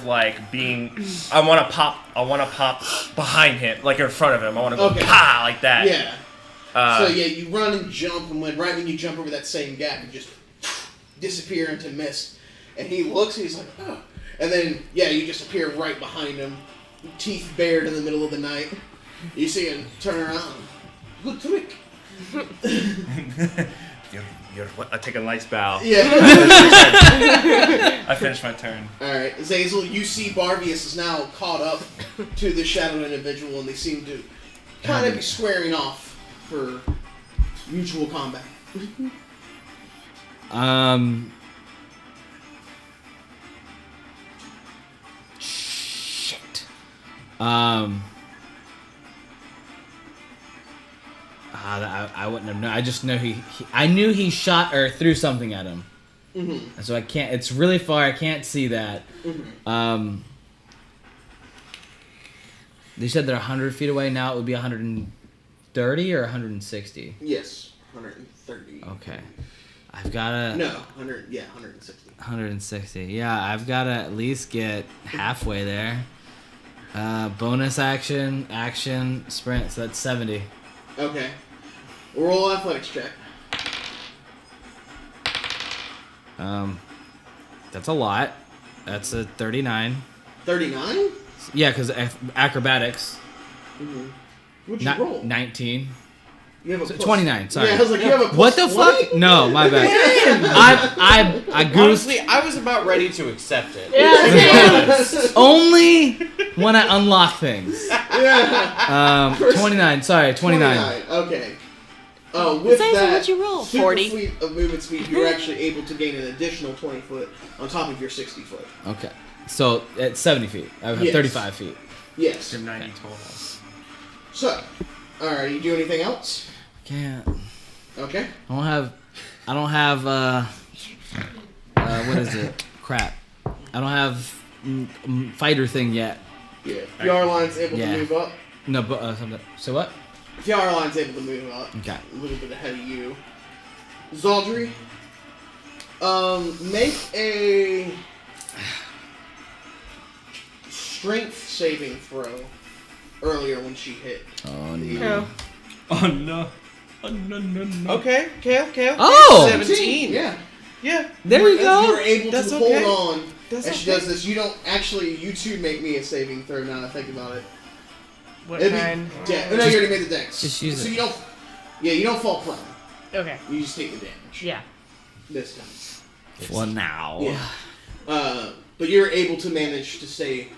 Speaker 6: like being, I want to pop behind him, like in front of him. I want to go
Speaker 1: Okay.
Speaker 6: pa like that.
Speaker 1: Yeah.
Speaker 6: Uh,
Speaker 1: So yeah, you run and jump, and right when you jump over that same gap, you just disappear into mist. And he looks, and he's like, oh. And then yeah, you just appear right behind him, teeth bared in the middle of the night. You see him turn around. Good trick.
Speaker 6: I take a nice bow.
Speaker 1: Yeah.
Speaker 6: I finish my turn.
Speaker 1: Alright, Zazel, you see Barbius is now caught up to the shadow individual, and they seem to kind of be squaring off for mutual combat.
Speaker 4: Shit. I wouldn't have known. I just know I knew he shot or threw something at him.
Speaker 1: Mm-hmm.
Speaker 4: So I can't. It's really far. I can't see that.
Speaker 1: Mm-hmm.
Speaker 4: They said they're 100 feet away. Now it would be 130 or 160.
Speaker 1: Yes, 130.
Speaker 4: Okay. I've gotta.
Speaker 1: No, 100. Yeah, 160.
Speaker 4: 160. Yeah, I've gotta at least get halfway there. Bonus action, sprint. So that's 70.
Speaker 1: Okay. Roll athletics check.
Speaker 4: That's a lot. That's a 39.
Speaker 1: 39?
Speaker 4: Yeah, because acrobatics.
Speaker 1: Mm-hmm. What'd you roll?
Speaker 4: 19.
Speaker 1: You have a
Speaker 4: So
Speaker 1: plus-
Speaker 4: 29. Sorry.
Speaker 1: Yeah, I was like, you have a plus
Speaker 4: What the
Speaker 1: 20?
Speaker 4: fuck? No, my bad. I goosed.
Speaker 5: Honestly, I was about ready to accept it.
Speaker 4: Only when I unlock things.
Speaker 1: Yeah.
Speaker 4: 29. Sorry, 29.
Speaker 1: Okay. With
Speaker 3: Zazel,
Speaker 1: that
Speaker 3: what'd you roll?
Speaker 1: super
Speaker 3: 40?
Speaker 1: fleet of movement speed, you're actually able to gain an additional 20 foot on top of your 60 foot.
Speaker 4: Okay. So at 70 feet. I have
Speaker 1: Yes.
Speaker 4: 35 feet.
Speaker 1: Yes.
Speaker 6: You're 90 total.
Speaker 1: So, alright, you do anything else?
Speaker 4: Can't.
Speaker 1: Okay.
Speaker 4: I don't have what is it? Crap. I don't have fighter thing yet.
Speaker 1: Yeah. Yarline's able
Speaker 4: Yeah.
Speaker 1: to move up.
Speaker 4: No, but something. So what?
Speaker 1: Yarline's able to move up.
Speaker 4: Okay.
Speaker 1: A little bit ahead of you. Zaldry, Make a strength saving throw earlier when she hit.
Speaker 4: Oh
Speaker 1: the-
Speaker 4: no.
Speaker 6: Oh no. Oh no no no.
Speaker 1: Okay.
Speaker 4: Oh!
Speaker 1: 17. Yeah.
Speaker 4: There you go.
Speaker 1: You're able
Speaker 8: That's
Speaker 1: to
Speaker 8: okay.
Speaker 1: hold on
Speaker 8: That's
Speaker 1: as she does this. You don't actually. You two make me a saving throw now that I think about it.
Speaker 3: What
Speaker 1: It'd be
Speaker 3: kind?
Speaker 1: no, you already made the dex.
Speaker 4: Just use
Speaker 1: so
Speaker 4: it.
Speaker 1: you don't. Yeah, you don't fall prone.
Speaker 3: Okay.
Speaker 1: You just take the damage.
Speaker 3: Yeah.
Speaker 1: This time.
Speaker 4: For now.
Speaker 1: Yeah. But you're able to manage to stay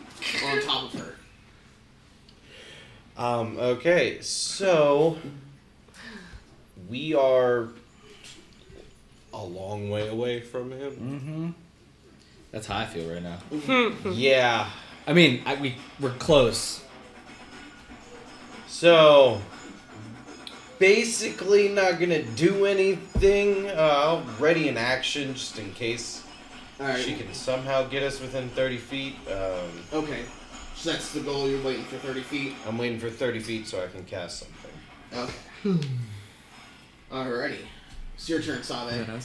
Speaker 1: on top of her.
Speaker 5: Okay, so we are a long way away from him.
Speaker 4: Mm-hmm. That's how I feel right now.
Speaker 5: Yeah.
Speaker 4: I mean, we're close.
Speaker 5: So basically not gonna do anything. I'll ready an action just in case
Speaker 1: Alright.
Speaker 5: she can somehow get us within 30 feet.
Speaker 1: Okay. So that's the goal. You're waiting for 30 feet.
Speaker 5: I'm waiting for 30 feet so I can cast something.
Speaker 1: Okay. Alrighty. It's your turn, Sabe.
Speaker 3: I'm gonna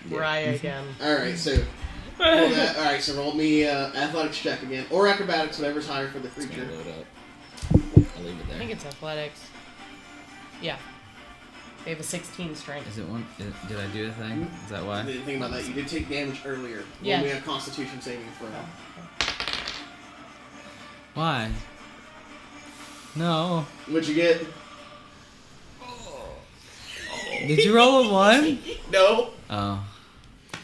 Speaker 3: try again.
Speaker 1: Alright, so roll that. Alright, so roll me athletics check again. Or acrobatics, whatever's higher for the
Speaker 4: It's gonna
Speaker 1: creature.
Speaker 4: load up. I'll leave it
Speaker 3: I
Speaker 4: there.
Speaker 3: think it's athletics. Yeah. They have a 16 strength.
Speaker 4: Is it one? Did I do the thing? Is that why?
Speaker 1: I didn't think about that. You did take damage earlier.
Speaker 3: Yeah.
Speaker 1: When we had Constitution saving throw.
Speaker 4: Why? No.
Speaker 1: What'd you get?
Speaker 4: Did you roll a 1?
Speaker 1: No.
Speaker 4: Oh.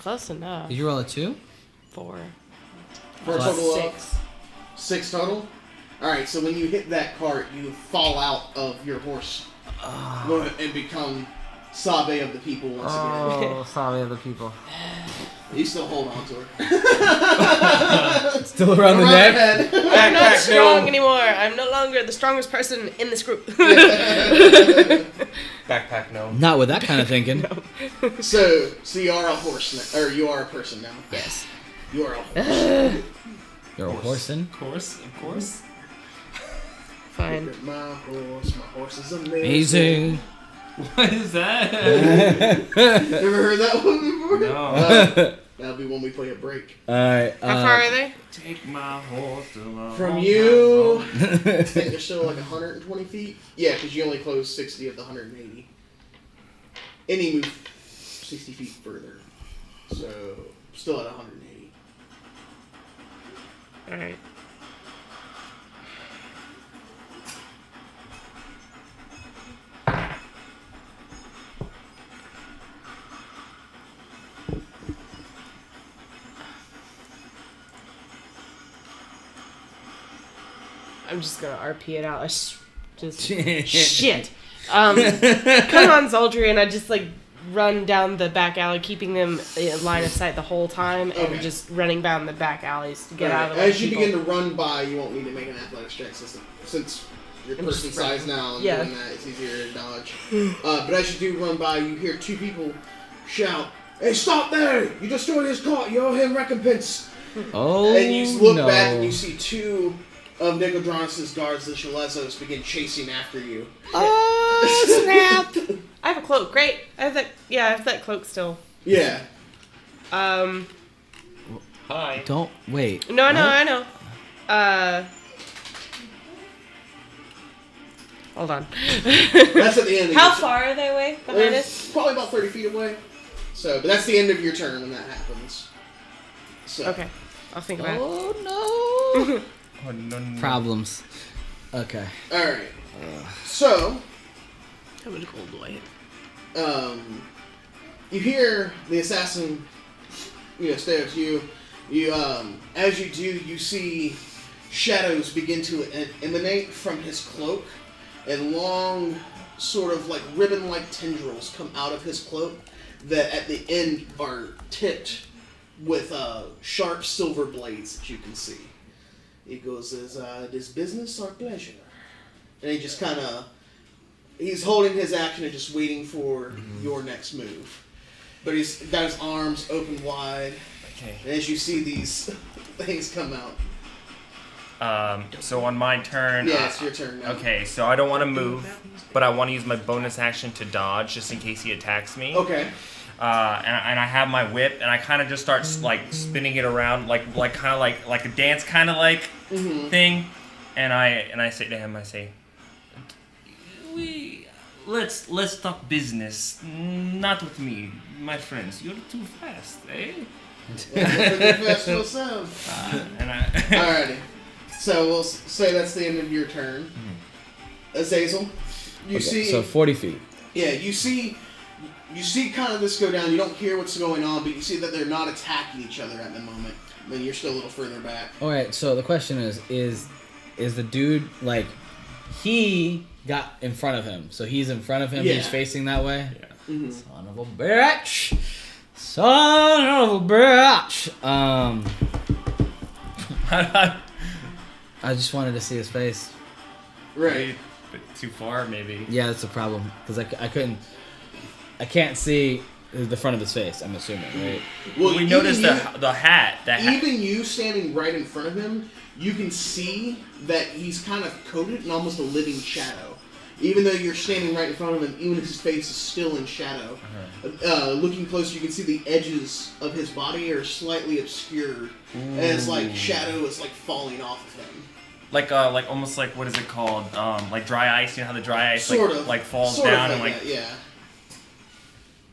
Speaker 3: Close enough.
Speaker 4: Did you roll a 2?
Speaker 3: 4.
Speaker 1: For a total of
Speaker 3: 6.
Speaker 1: 6 total? Alright, so when you hit that cart, you fall out of your horse and become Sabe of the people once again.
Speaker 4: sorry, other people.
Speaker 1: You still hold on to her.
Speaker 4: Still around the
Speaker 1: Around
Speaker 4: neck?
Speaker 1: head.
Speaker 3: I'm not strong anymore. I'm no longer the strongest person in this group.
Speaker 5: Backpack, no.
Speaker 4: Not with that kind of thinking.
Speaker 1: So you are a horse now, or you are a person now.
Speaker 3: Yes.
Speaker 1: You are a horse.
Speaker 4: You're a horsin'?
Speaker 6: Of course.
Speaker 3: Fine.
Speaker 1: Look at my horse is amazing.
Speaker 4: Amazing.
Speaker 6: What is that?
Speaker 1: Ever heard that one before?
Speaker 6: No.
Speaker 1: That'll be when we play a break.
Speaker 4: Alright.
Speaker 3: How far are they?
Speaker 6: Take my horse to my
Speaker 1: From
Speaker 6: home
Speaker 1: you,
Speaker 6: run.
Speaker 1: I think they're still like 120 feet. Yeah, because you only closed 60 of the 180. And he moved 60 feet further. So, still at 180.
Speaker 3: Alright. I'm just gonna RP it out. Just shit. Come on, Zaldry, and I just like run down the back alley, keeping them in line of sight the whole time, and
Speaker 1: Okay.
Speaker 3: just running down the back alleys to get out of the way.
Speaker 1: As you
Speaker 3: people.
Speaker 1: begin to run by, you won't need to make an athletics check since you're
Speaker 3: I'm
Speaker 1: person
Speaker 3: just
Speaker 1: size
Speaker 3: running.
Speaker 1: now and
Speaker 3: Yeah.
Speaker 1: doing that, it's easier to dodge. But as you do run by, you hear two people shout, "Hey, stop there! You destroyed his cart, you owe him recompense!"
Speaker 4: Oh,
Speaker 1: And you look
Speaker 4: no.
Speaker 1: back and you see two of Nicodranus' guards, the Shalezos, begin chasing after you.
Speaker 3: Oh snap! I have a cloak. Great. I have that. Yeah, I have that cloak still.
Speaker 1: Yeah.
Speaker 5: Hi.
Speaker 4: Don't wait.
Speaker 3: No,
Speaker 4: What?
Speaker 3: I know. Hold on.
Speaker 1: That's at the end of
Speaker 3: How
Speaker 1: your
Speaker 3: far are they away behind
Speaker 1: They're
Speaker 3: us?
Speaker 1: probably about 30 feet away. So, but that's the end of your turn when that happens. So.
Speaker 3: Okay, I'll think about it.
Speaker 4: Oh no.
Speaker 6: Oh, no.
Speaker 4: Problems. Okay.
Speaker 1: Alright. So,
Speaker 3: How much gold do I hit?
Speaker 1: you hear the assassin, stare at you. You, as you do, you see shadows begin to emanate from his cloak, and long, sort of like ribbon-like tendrils come out of his cloak that at the end are tipped with sharp silver blades that you can see. He goes, "Is this business or pleasure?" And he just kind of, he's holding his action and just waiting for your next move. But he's got his arms open wide,
Speaker 6: Okay.
Speaker 1: and as you see these things come out.
Speaker 6: So on my turn.
Speaker 1: Yeah, it's your turn now.
Speaker 6: Okay, so I don't want to move, but I want to use my bonus action to dodge just in case he attacks me.
Speaker 1: Okay.
Speaker 6: and I have my whip, and I kind of just start like spinning it around, like kind of like a dance kind of like thing, and I say to him, I say, let's talk business, not with me, my friends. You're too fast, eh?
Speaker 1: Fast yourself. Alrighty. So we'll say that's the end of your turn. Azazel, you see.
Speaker 4: So 40 feet.
Speaker 1: Yeah, you see kind of this go down. You don't hear what's going on, but you see that they're not attacking each other at the moment. Then you're still a little further back.
Speaker 4: All right. So the question is the dude like he got in front of him? So he's in front of him.
Speaker 1: Yeah.
Speaker 4: He's facing that way.
Speaker 6: Yeah.
Speaker 1: Mm-hmm.
Speaker 4: Son of a bitch. Son of a bitch. I just wanted to see his face.
Speaker 1: Right.
Speaker 6: But too far, maybe.
Speaker 4: Yeah, that's the problem because I can't see the front of his face. I'm assuming, right?
Speaker 1: Well,
Speaker 6: We
Speaker 1: even
Speaker 6: noticed
Speaker 1: you-
Speaker 6: the hat. That hat.
Speaker 1: Even you standing right in front of him, you can see that he's kind of coated in almost a living shadow. Even though you're standing right in front of him, even if his face is still in shadow. Looking closer, you can see the edges of his body are slightly obscured, as like shadow is like falling off of him.
Speaker 6: Like almost like, what is it called? Like dry ice. You know how the dry ice like falls
Speaker 1: Sort of
Speaker 6: down and like
Speaker 1: that, yeah.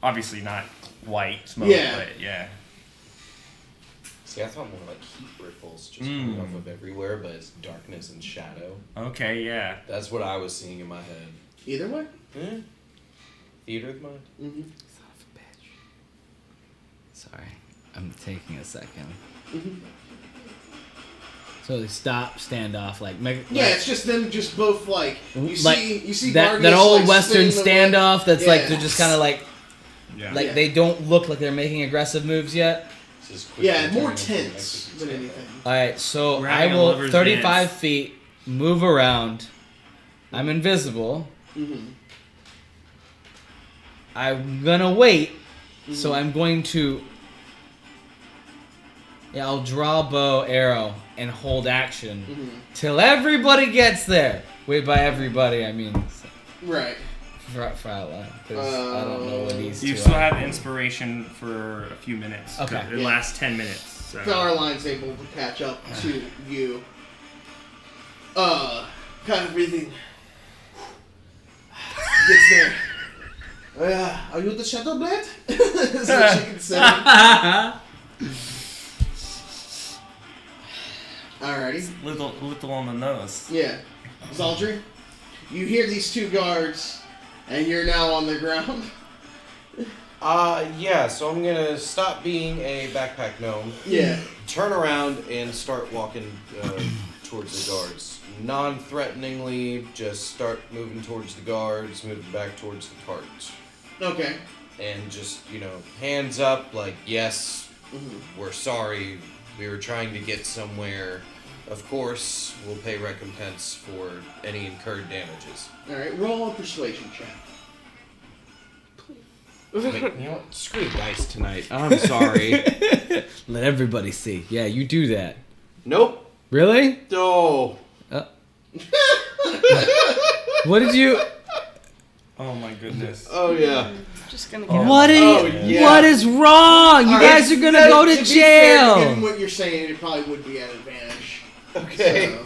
Speaker 6: obviously not white smoke,
Speaker 1: Yeah.
Speaker 6: but yeah.
Speaker 5: See, I thought more like heat ripples just coming off of everywhere, but it's darkness and shadow.
Speaker 6: Okay, yeah.
Speaker 5: That's what I was seeing in my head.
Speaker 1: Either way.
Speaker 5: Eh? Theater of mind.
Speaker 1: Mm-hmm.
Speaker 4: Son of a bitch. Sorry, I'm taking a second.
Speaker 1: Mm-hmm.
Speaker 4: So they stop, stand off, like
Speaker 1: Yeah, it's just them, just both like you
Speaker 4: like,
Speaker 1: see
Speaker 4: that
Speaker 1: Vargas,
Speaker 4: old
Speaker 1: like,
Speaker 4: Western
Speaker 1: spinning the
Speaker 4: standoff. That's
Speaker 1: Yeah.
Speaker 4: like they're just kind of like
Speaker 6: Yeah.
Speaker 4: like
Speaker 1: Yeah.
Speaker 4: they don't look like they're making aggressive moves yet.
Speaker 5: This is quickly
Speaker 1: Yeah, more
Speaker 5: turning into a
Speaker 1: tense
Speaker 5: Mexican
Speaker 1: than
Speaker 5: standoff.
Speaker 1: anything.
Speaker 4: All right, so
Speaker 6: We're
Speaker 4: I
Speaker 6: having a
Speaker 4: will
Speaker 6: lover's
Speaker 4: 35
Speaker 6: dance.
Speaker 4: feet, move around. I'm invisible.
Speaker 1: Mm-hmm.
Speaker 4: I'm gonna wait, so I'm going to. Yeah, I'll draw bow, arrow, and hold action till everybody gets there. Wait, by everybody, I mean
Speaker 1: Right.
Speaker 4: for out loud, 'cause I don't know what these
Speaker 6: You
Speaker 4: two
Speaker 6: still
Speaker 4: are.
Speaker 6: have inspiration for a few minutes.
Speaker 4: Okay.
Speaker 6: It
Speaker 1: Yeah.
Speaker 6: lasts 10 minutes. So.
Speaker 1: Starline's able to catch up to you. Kind of breathing. Gets there. Are you the Shadow Blade? That's what she can say. Alrighty.
Speaker 6: Little on the nose.
Speaker 1: Yeah. Zaldry, you hear these two guards, and you're now on the ground.
Speaker 5: Yeah, so I'm gonna stop being a backpack gnome,
Speaker 1: Yeah.
Speaker 5: turn around, and start walking towards the guards. Non-threateningly, just start moving towards the guards, moving back towards the cart.
Speaker 1: Okay.
Speaker 5: And just, hands up, like, yes,
Speaker 1: Mm-hmm.
Speaker 5: we're sorry, we were trying to get somewhere. Of course, we'll pay recompense for any incurred damages.
Speaker 1: Alright, roll a persuasion check.
Speaker 5: Wait, you know what? Screw dice tonight. I'm sorry.
Speaker 4: Let everybody see. Yeah, you do that.
Speaker 5: Nope.
Speaker 4: Really?
Speaker 5: No.
Speaker 4: What did you?
Speaker 6: Oh my goodness.
Speaker 5: Oh, yeah.
Speaker 3: Just gonna get
Speaker 4: What is?
Speaker 5: Oh, yeah.
Speaker 4: What is wrong? You guys are gonna go to
Speaker 1: be fair, given
Speaker 4: jail.
Speaker 1: what you're saying, it probably would be at advantage.
Speaker 5: Okay.
Speaker 1: So.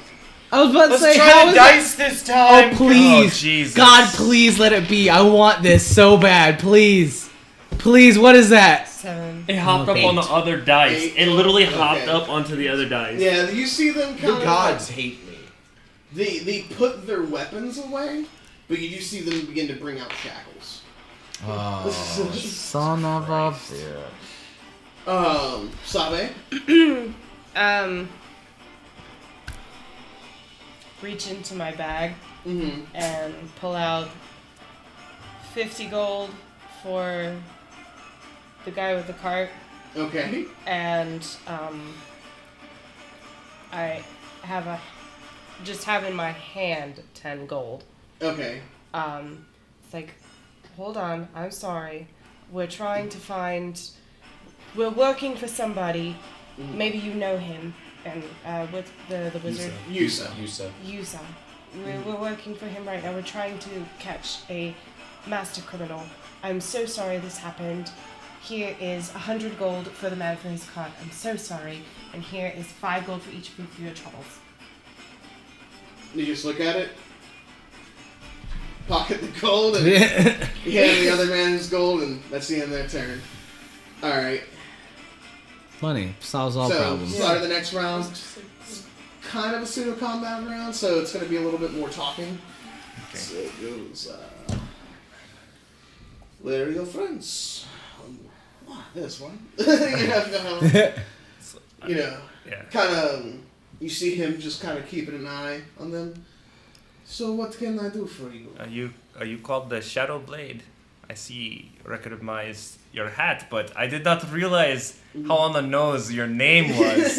Speaker 4: I was about to
Speaker 5: Let's
Speaker 4: say,
Speaker 5: try
Speaker 4: how
Speaker 5: the
Speaker 4: is that?
Speaker 5: dice this time.
Speaker 4: Oh please,
Speaker 6: Oh, Jesus.
Speaker 4: God, please let it be. I want this so bad. Please, please. What is that?
Speaker 3: 7.
Speaker 6: It hopped up on the other dice.
Speaker 1: 8.
Speaker 6: It literally hopped
Speaker 1: Okay.
Speaker 6: up onto the other dice.
Speaker 1: Yeah, you see them kind
Speaker 5: The
Speaker 1: of...
Speaker 5: gods hate me.
Speaker 1: They put their weapons away, but you do see them begin to bring out shackles.
Speaker 4: Oh, son of a bitch.
Speaker 1: Sabe?
Speaker 3: Reach into my bag
Speaker 1: Mm-hmm.
Speaker 3: and pull out 50 gold for the guy with the cart,
Speaker 1: Okay.
Speaker 3: and I have in my hand 10 gold.
Speaker 1: Okay.
Speaker 3: It's like, hold on, I'm sorry. We're trying to find. We're working for somebody. Maybe you know him. And with the wizard,
Speaker 1: Yusa.
Speaker 3: Yusa. We're working for him right now. We're trying to catch a master criminal. I'm so sorry this happened. here is 100 gold for the man for his cart. I'm so sorry. And here is 5 gold for each of you for your troubles.
Speaker 1: You just look at it, pocket the gold, and hand the other man his gold, and that's the end of their turn. Alright.
Speaker 4: Money solves all
Speaker 1: So,
Speaker 4: problems.
Speaker 1: start of the next round. It's kind of a pseudo-combat round, so it's going to be a little bit more talking.
Speaker 6: Okay.
Speaker 1: So it goes, where are your friends? There's one. You know,
Speaker 6: Yeah.
Speaker 1: kind of, you see him just kind of keeping an eye on them. So what can I do for you?
Speaker 6: Are you called the Shadow Blade? I recognize your hat, but I did not realize how on the nose your name was.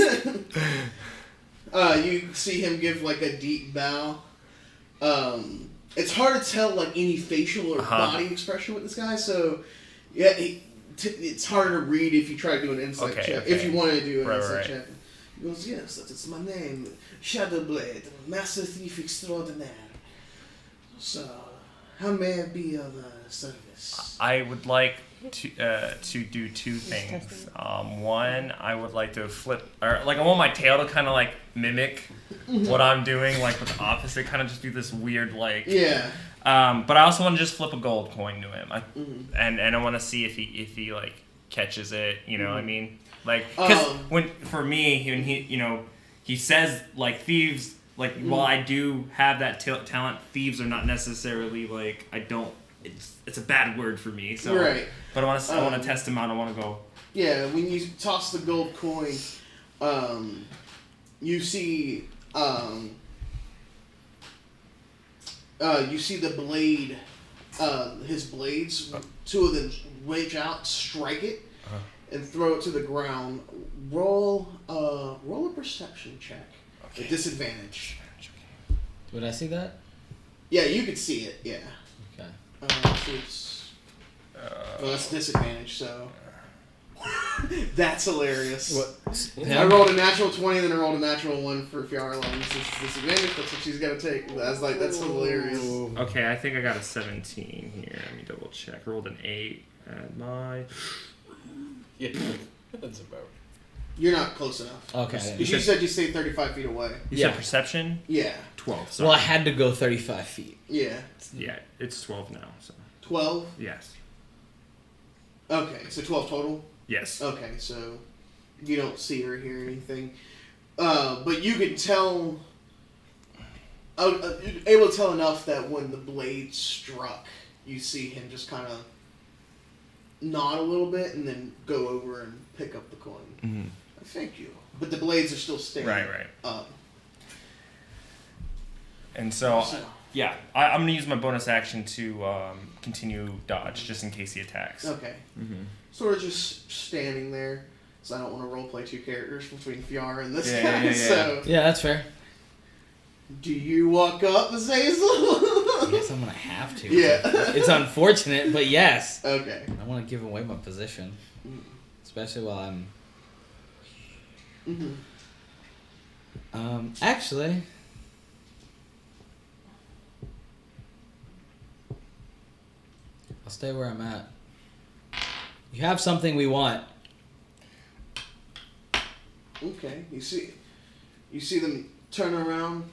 Speaker 1: You see him give like a deep bow. It's hard to tell like any facial or body expression with this guy, so yeah, it's harder to read if you try to do an insight check. If you want to do an insight check. He goes, yes, that is my name, Shadowblade, Master Thief Extraordinaire. So, how may I be of service?
Speaker 6: I would like to do 2 things. One, I would like to flip, or like I want my tail to kind of like mimic what I'm doing, like with the opposite, kind of just do this weird like.
Speaker 1: Yeah.
Speaker 6: But I also want to just flip a gold coin to him, and I want to see if he like catches it. You know what I mean? Like, because when he says like thieves. Like, while I do have that talent, thieves are not necessarily, like, I don't... It's a bad word for me, so...
Speaker 1: Right.
Speaker 6: But I want to test them out. I want to go...
Speaker 1: Yeah, when you toss the gold coin, you see... you see the blade... his blades, 2 of them reach out, strike it, and throw it to the ground. Roll a perception check. Okay. A disadvantage.
Speaker 4: Would I see that?
Speaker 1: Yeah, you could see it. Yeah.
Speaker 4: Okay.
Speaker 1: So it's well, that's disadvantage. So that's hilarious.
Speaker 4: What?
Speaker 1: I rolled a natural 20, then I rolled a natural 1 for Fiarla. This is disadvantage. That's what she's gonna take. That's hilarious.
Speaker 6: Okay, I think I got a 17 here. Let me double check. I rolled an 8. Add my...
Speaker 5: Yeah, that's about.
Speaker 1: You're not close enough.
Speaker 4: Okay.
Speaker 1: You said you stayed 35 feet away.
Speaker 6: You said perception?
Speaker 1: Yeah.
Speaker 6: 12. Sorry.
Speaker 4: Well, I had to go 35 feet.
Speaker 1: Yeah.
Speaker 6: Yeah, it's 12 now. So
Speaker 1: 12?
Speaker 6: yes.
Speaker 1: Okay, so 12 total?
Speaker 6: Yes.
Speaker 1: Okay, so you don't see or hear anything. But you can tell... able to tell enough that when the blade struck, you see him just kind of nod a little bit and then go over and pick up the coin.
Speaker 6: Mm-hmm.
Speaker 1: Thank you. But the blades are still standing
Speaker 6: Right.
Speaker 1: up.
Speaker 6: And so, yeah, I'm going to use my bonus action to continue dodge, just in case he attacks.
Speaker 1: Okay.
Speaker 6: Mm-hmm.
Speaker 1: Sort of just standing there, so I don't want to roleplay 2 characters between Fiara and this guy.
Speaker 6: Yeah.
Speaker 1: So,
Speaker 4: Yeah, that's fair.
Speaker 1: do you walk up, Azazel?
Speaker 4: I guess I'm gonna have to.
Speaker 1: Yeah.
Speaker 4: It's unfortunate, but yes.
Speaker 1: Okay.
Speaker 4: I want to give away my position, especially while I'm. Actually. I'll stay where I'm at. You have something we want.
Speaker 1: Okay. You see them turn around.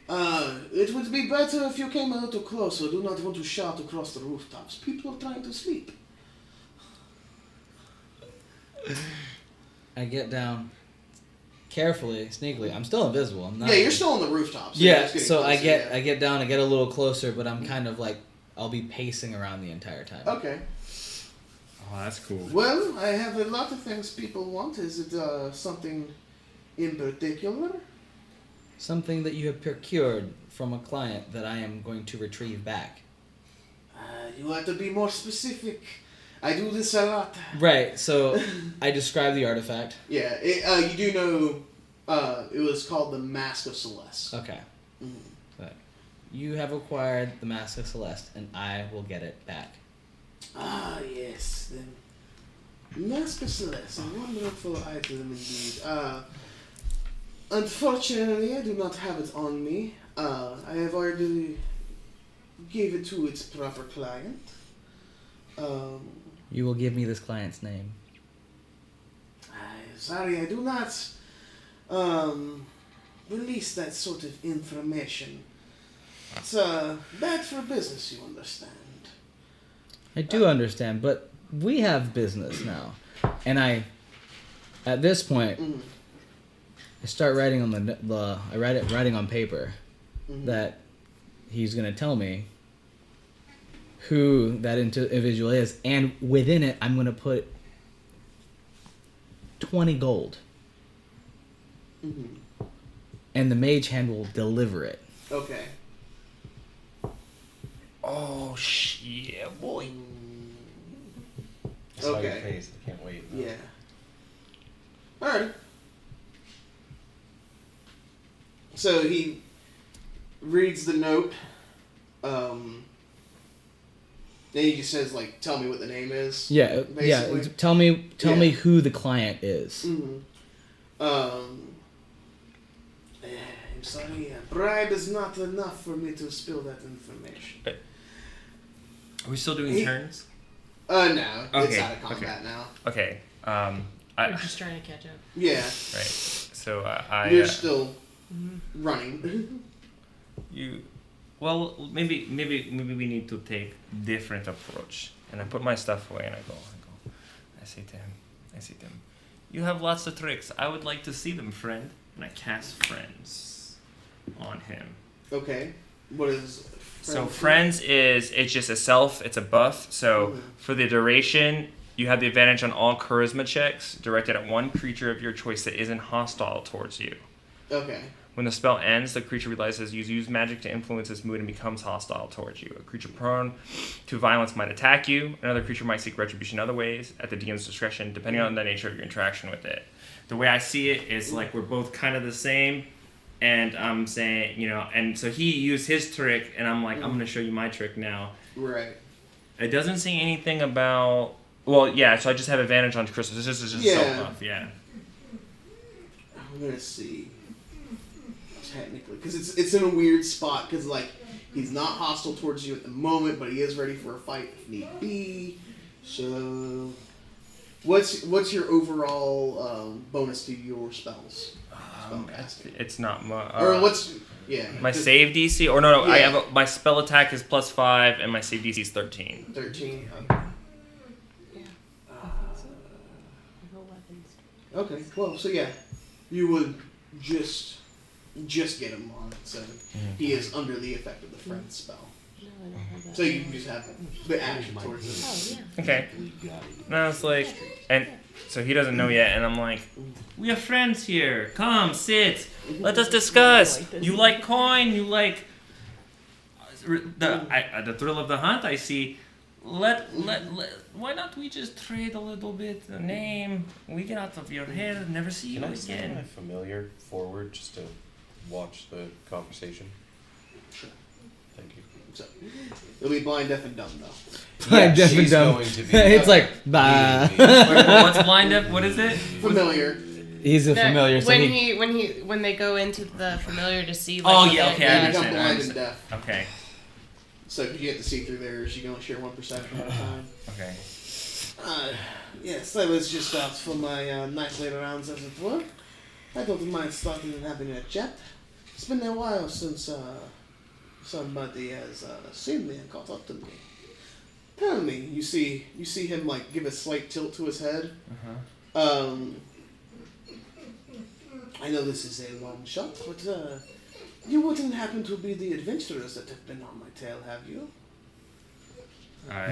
Speaker 1: It would be better if you came a little closer. Do not want to shout across the rooftops. People are trying to sleep.
Speaker 4: I get down carefully, sneakily. I'm still invisible. I'm not.
Speaker 1: Yeah, you're still on the rooftops.
Speaker 4: Yeah, so I get down, I get a little closer, but I'm kind of like I'll be pacing around the entire time.
Speaker 1: Okay.
Speaker 6: Oh, that's cool.
Speaker 1: Well, I have a lot of things people want. Is it something in particular?
Speaker 4: Something that you have procured from a client that I am going to retrieve back.
Speaker 1: You have to be more specific. I do this a lot.
Speaker 4: Right, so I describe the artifact.
Speaker 1: Yeah, you do know it was called the Mask of Celeste.
Speaker 4: Okay. But you have acquired the Mask of Celeste, and I will get it back.
Speaker 1: Ah, yes. The Mask of Celeste, a wonderful item indeed. Unfortunately, I do not have it on me. I have already gave it to its proper client.
Speaker 4: You will give me this client's name.
Speaker 1: Sorry, I do not release that sort of information. It's bad for business, you understand.
Speaker 4: I do understand, but we have business now. And at this point, I start writing on writing on paper that he's going to tell me who that individual is, and within it, I'm going to put 20 gold. And the mage hand will deliver it.
Speaker 1: Okay.
Speaker 6: Oh, shit, boy.
Speaker 5: I saw your
Speaker 1: Okay.
Speaker 5: face. I can't wait.
Speaker 1: Yeah. Alright. So he reads the note. Then he just says, like, tell me what the name is.
Speaker 4: Yeah,
Speaker 1: basically.
Speaker 4: yeah. Tell me who the client is.
Speaker 1: I'm sorry, a bribe is not enough for me to spill that information.
Speaker 6: Are we still doing turns?
Speaker 1: No, it's
Speaker 6: Okay,
Speaker 1: out of combat now.
Speaker 6: Okay.
Speaker 8: We're just trying to catch up.
Speaker 1: Yeah,
Speaker 6: Right. So I.
Speaker 1: you're still running.
Speaker 6: Well, maybe we need to take different approach. And I put my stuff away and I go. I say to him, you have lots of tricks. I would like to see them, friend. And I cast friends on him.
Speaker 1: Okay, what is?
Speaker 6: So friends it's just a self. It's a buff. So for the duration, you have the advantage on all charisma checks directed at one creature of your choice that isn't hostile towards you.
Speaker 1: Okay.
Speaker 6: When the spell ends, the creature realizes you use magic to influence its mood and becomes hostile towards you. A creature prone to violence might attack you. Another creature might seek retribution other ways at the DM's discretion, depending on the nature of your interaction with it. The way I see it is like we're both kind of the same, and I'm saying, and so he used his trick, and I'm like, I'm going to show you my trick now.
Speaker 1: Right.
Speaker 6: It doesn't say anything about... Well, yeah, so I just have advantage on Christmas. This is just self-buff, yeah.
Speaker 1: I'm gonna see. Technically, because it's in a weird spot. Because like he's not hostile towards you at the moment, but he is ready for a fight if need be. So, what's your overall bonus to your spells?
Speaker 6: It's not much.
Speaker 1: Or what's
Speaker 6: my save DC? Or no, I
Speaker 1: Yeah.
Speaker 6: have my spell attack is +5 and my save DC is 13.
Speaker 1: 13. Okay, well, so yeah, you would just get him on it, so he is under the effect of the friend spell.
Speaker 8: No, I don't have that.
Speaker 1: So you can just have the action towards it.
Speaker 8: Oh, yeah.
Speaker 6: Okay. Now it's like, and so he doesn't know yet, and I'm like, we are friends here. Come, sit. Let us discuss. You like coin. You like the thrill of the hunt. I see. Why not we just trade a little bit? The name. We get out of your hair. Never see you
Speaker 5: Can I send my
Speaker 6: again.
Speaker 5: familiar forward just to watch the conversation?
Speaker 1: Sure.
Speaker 5: Thank you.
Speaker 1: So it'll be blind, deaf, and dumb though.
Speaker 4: Blind, deaf, and
Speaker 5: she's
Speaker 4: dumb.
Speaker 5: going to be.
Speaker 4: It's like, bah.
Speaker 6: What's blind up? What is it?
Speaker 1: Familiar.
Speaker 4: He's a familiar, so
Speaker 3: when they go into the familiar to see. Like,
Speaker 6: Oh,
Speaker 3: what
Speaker 6: yeah,
Speaker 3: they-
Speaker 6: okay, I
Speaker 1: You become
Speaker 6: understand.
Speaker 1: blind and deaf.
Speaker 6: Okay.
Speaker 1: So if you have to see through there, you can only share one perception at a time.
Speaker 6: Okay.
Speaker 1: Yes, I was just out for my night later rounds, as it were. I don't mind starting and having a chat. It's been a while since somebody has seen me and caught up to me. Tell me, you see him like give a slight tilt to his head. I know this is a long shot, but you wouldn't happen to be the adventurers that have been on my tail, have you?